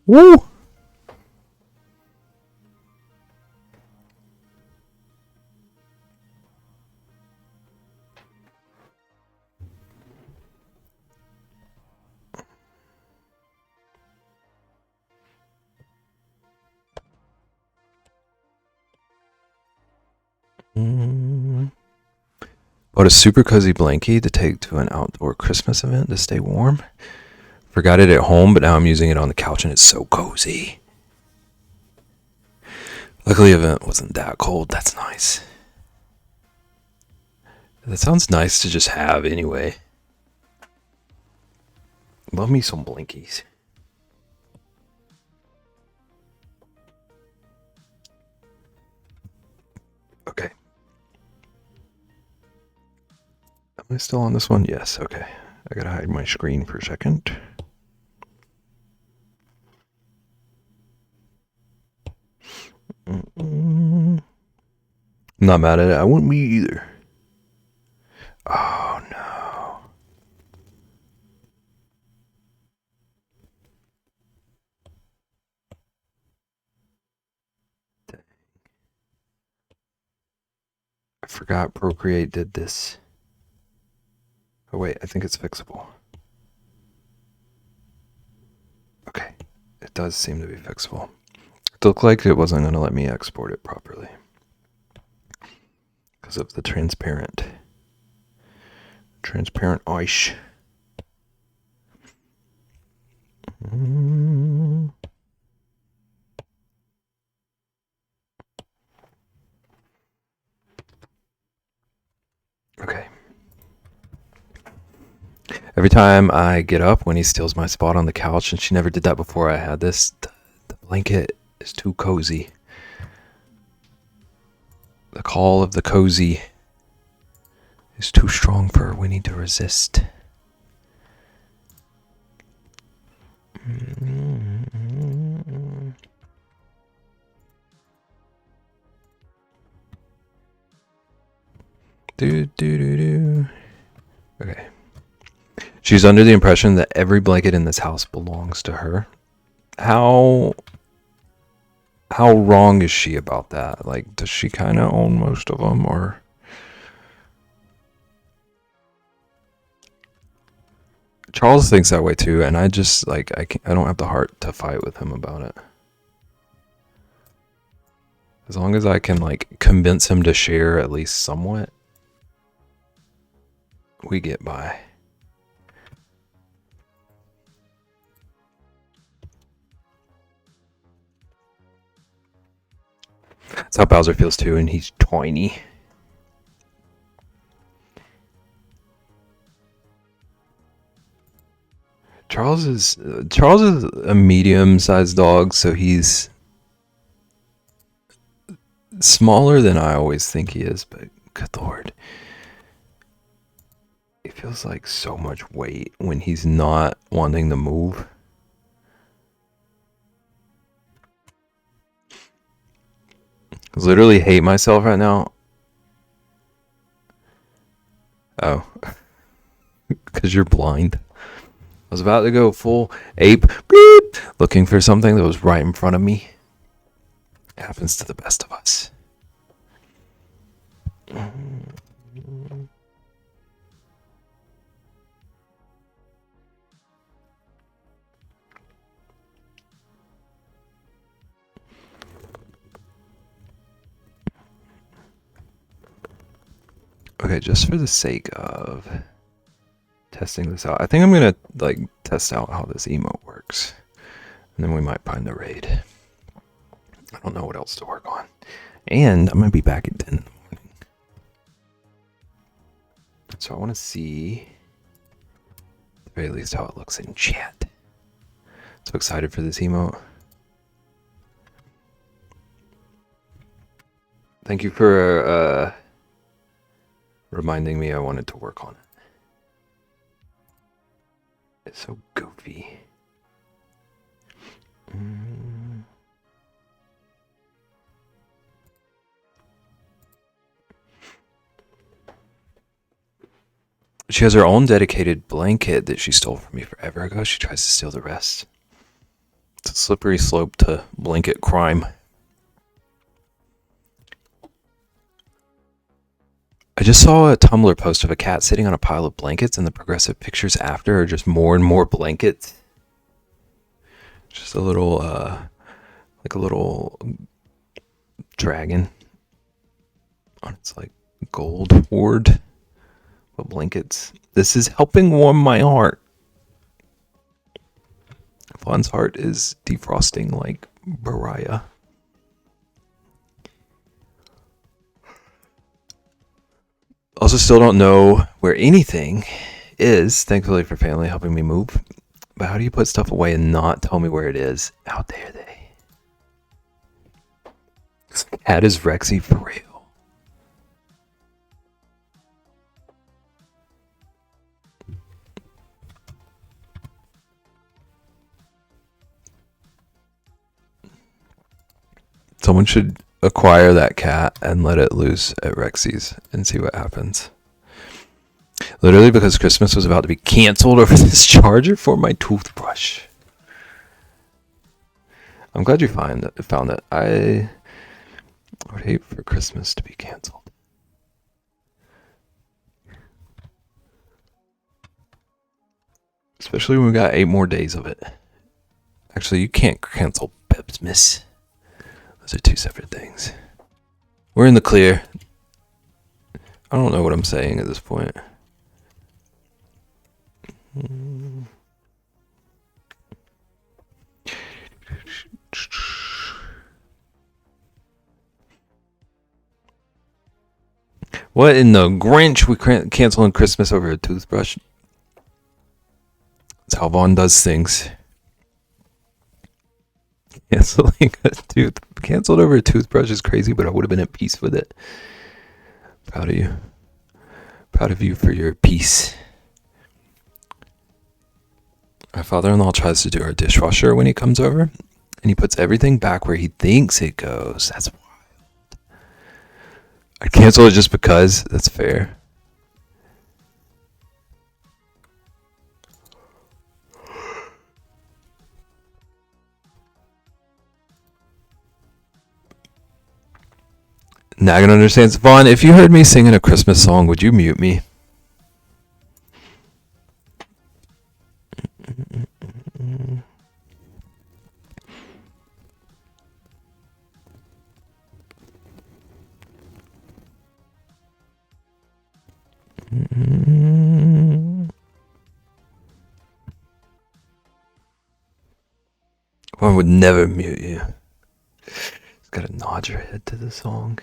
Woo! Bought a super cozy blankie to take to an outdoor Christmas event to stay warm. Forgot it at home, but now I'm using it on the couch and it's so cozy. Luckily, the event wasn't that cold. That's nice. That sounds nice to just have anyway. Love me some blankies. Okay. Am I still on this one? Yes, okay. I gotta hide my screen for a second. I'm not mad at it. I wouldn't be either. Oh no. Dang. I forgot Procreate did this. Oh wait, I think it's fixable. Okay. It does seem to be fixable. It looked like it wasn't going to let me export it properly because of the transparent ice. Okay. Every time I get up when he steals my spot on the couch, and she never did that before I had this, the blanket is too cozy. The call of the cozy is too strong for her. We need to resist. Okay. She's under the impression that every blanket in this house belongs to her. How wrong is she about that? Like, does she kind of own most of them, or? Charles thinks that way too, and I just I don't have the heart to fight with him about it. As long as I can convince him to share at least somewhat, we get by. That's how Bowser feels too, and he's tiny. Charles is a medium-sized dog, so he's smaller than I always think he is, but good lord. feels like so much weight when he's not wanting to move. I literally hate myself right now. Oh. Because you're blind. I was about to go full ape, bleep, looking for something that was right in front of me. It happens to the best of us. Okay, just for the sake of testing this out, I think I'm gonna test out how this emote works, and then we might find the raid. I don't know what else to work on, and I'm gonna be back at 10 in the morning, so I want to see, at the very least, how it looks in chat. So excited for this emote. Thank you for reminding me I wanted to work on it. It's so goofy. She has her own dedicated blanket that she stole from me forever ago. She tries to steal the rest. It's a slippery slope to blanket crime. I just saw a Tumblr post of a cat sitting on a pile of blankets, and the progressive pictures after are just more and more blankets. Just a little, like a little dragon on its gold ward with blankets. This is helping warm my heart. Vaughn's heart is defrosting like Bariah. Also, still don't know where anything is, thankfully for family helping me move. But how do you put stuff away and not tell me where it is? How dare they? This cat is Rexy for real. Someone should acquire that cat and let it loose at Rexy's and see what happens. Literally because Christmas was about to be canceled over this charger for my toothbrush. I'm glad you found it. I would hate for Christmas to be canceled. Especially when we got 8 more days of it. Actually, you can't cancel Bebsmas. Those are 2 separate things. We're in the clear. I don't know what I'm saying at this point. What in the Grinch? We canceling Christmas over a toothbrush? That's how Vaughn does things. Canceled over a toothbrush is crazy, but I would have been at peace with it. Proud of you. Proud of you for your peace. My father-in-law tries to do our dishwasher when he comes over, and he puts everything back where he thinks it goes. That's wild. I'd cancel it just because. That's fair. Nagan understands. Vaughn, if you heard me singing a Christmas song, would you mute me? Vaughn would never mute you. Just gotta nod your head to the song.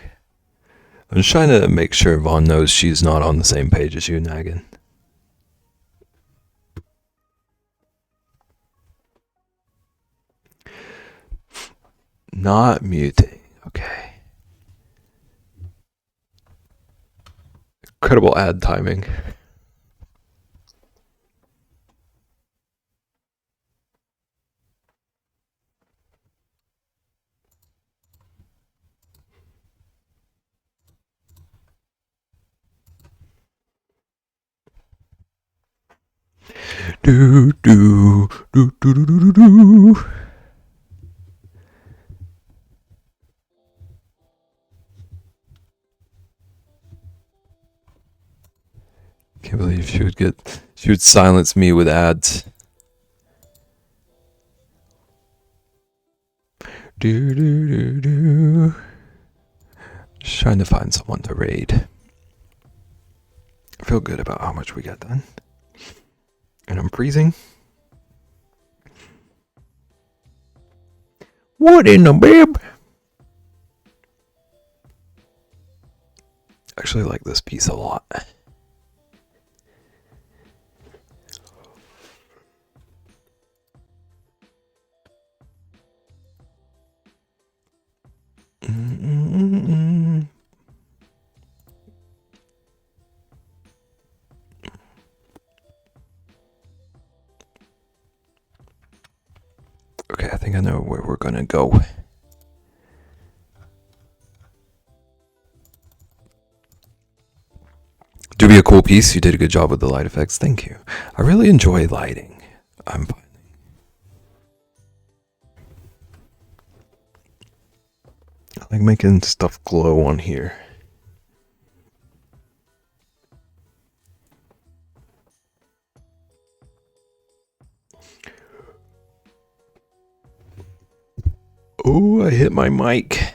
I'm just trying to make sure Vaughn knows she's not on the same page as you, Nagan. Not muting. Okay. Incredible ad timing. Do do do do do do do. Can't believe she would silence me with ads. Do do do do. Just trying to find someone to raid. I feel good about how much we got done. And I'm freezing. What in the bib? I actually like this piece a lot. Okay, I think I know where we're gonna go. Do be a cool piece. You did a good job with the light effects. Thank you. I really enjoy lighting. I'm finding. I like making stuff glow on here. Oh, I hit my mic.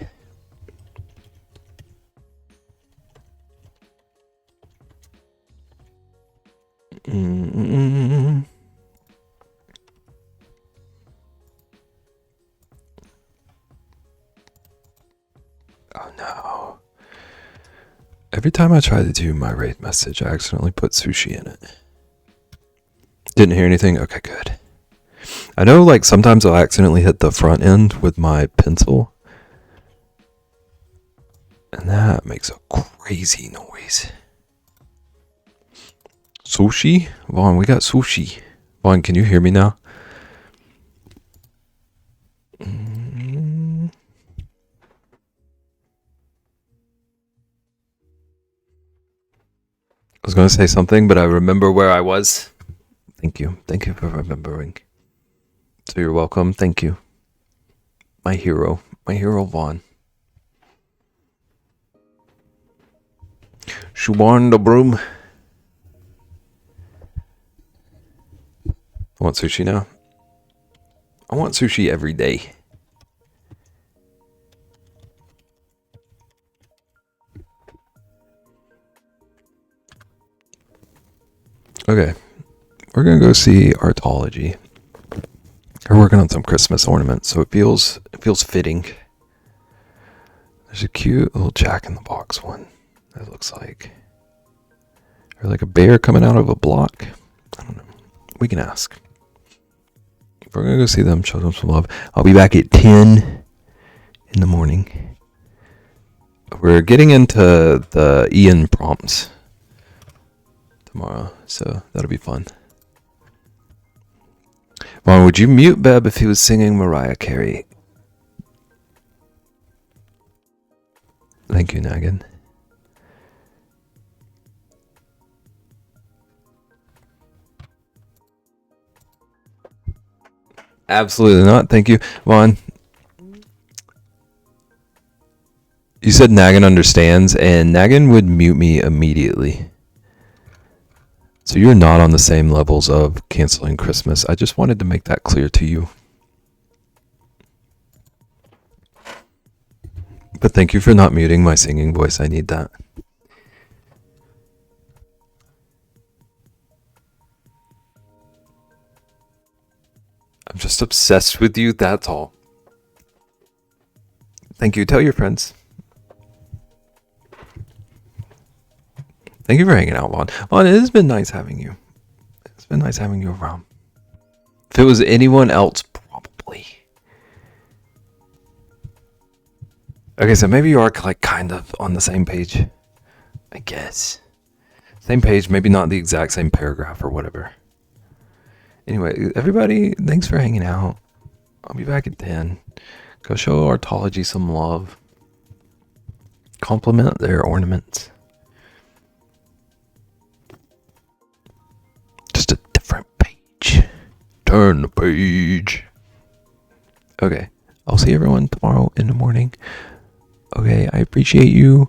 Oh no. Every time I try to do my raid message, I accidentally put sushi in it. Didn't hear anything? Okay, good. I know, like, sometimes I'll accidentally hit the front end with my pencil. And that makes a crazy noise. Sushi? Vaughn, we got sushi. Vaughn, can you hear me now? I was going to say something, but I remember where I was. Thank you. Thank you for remembering. So you're welcome. Thank you. My hero. My hero, Vaughn. Shuban the broom. I want sushi now. I want sushi every day. Okay. We're going to go see Artology. We're working on some Christmas ornaments, so it feels fitting. There's a cute little Jack-in-the-Box one. That looks like, or like a bear coming out of a block. I don't know. We can ask. We're gonna go see them, show them some love. I'll be back at 10 in the morning. We're getting into the Ian prompts tomorrow, so that'll be fun. Well, would you mute Beb if he was singing Mariah Carey? Thank you, Nagan. Absolutely not. Thank you, Vaughn. You said Nagan understands, and Nagan would mute me immediately. So you're not on the same levels of canceling Christmas. I just wanted to make that clear to you. But thank you for not muting my singing voice. I need that. I'm just obsessed with you, that's all. Thank you. Tell your friends. Thank you for hanging out, Vaughn. Vaughn, it has been nice having you. It's been nice having you around. If it was anyone else, probably. Okay, so maybe you are like kind of on the same page. I guess. Same page, maybe not the exact same paragraph or whatever. Anyway, everybody, thanks for hanging out. I'll be back at 10. Go show Artology some love. Compliment their ornaments. Just a different page. Turn the page. Okay, I'll see everyone tomorrow in the morning. Okay, I appreciate you.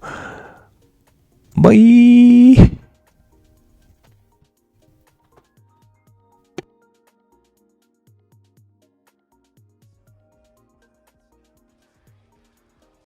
Bye.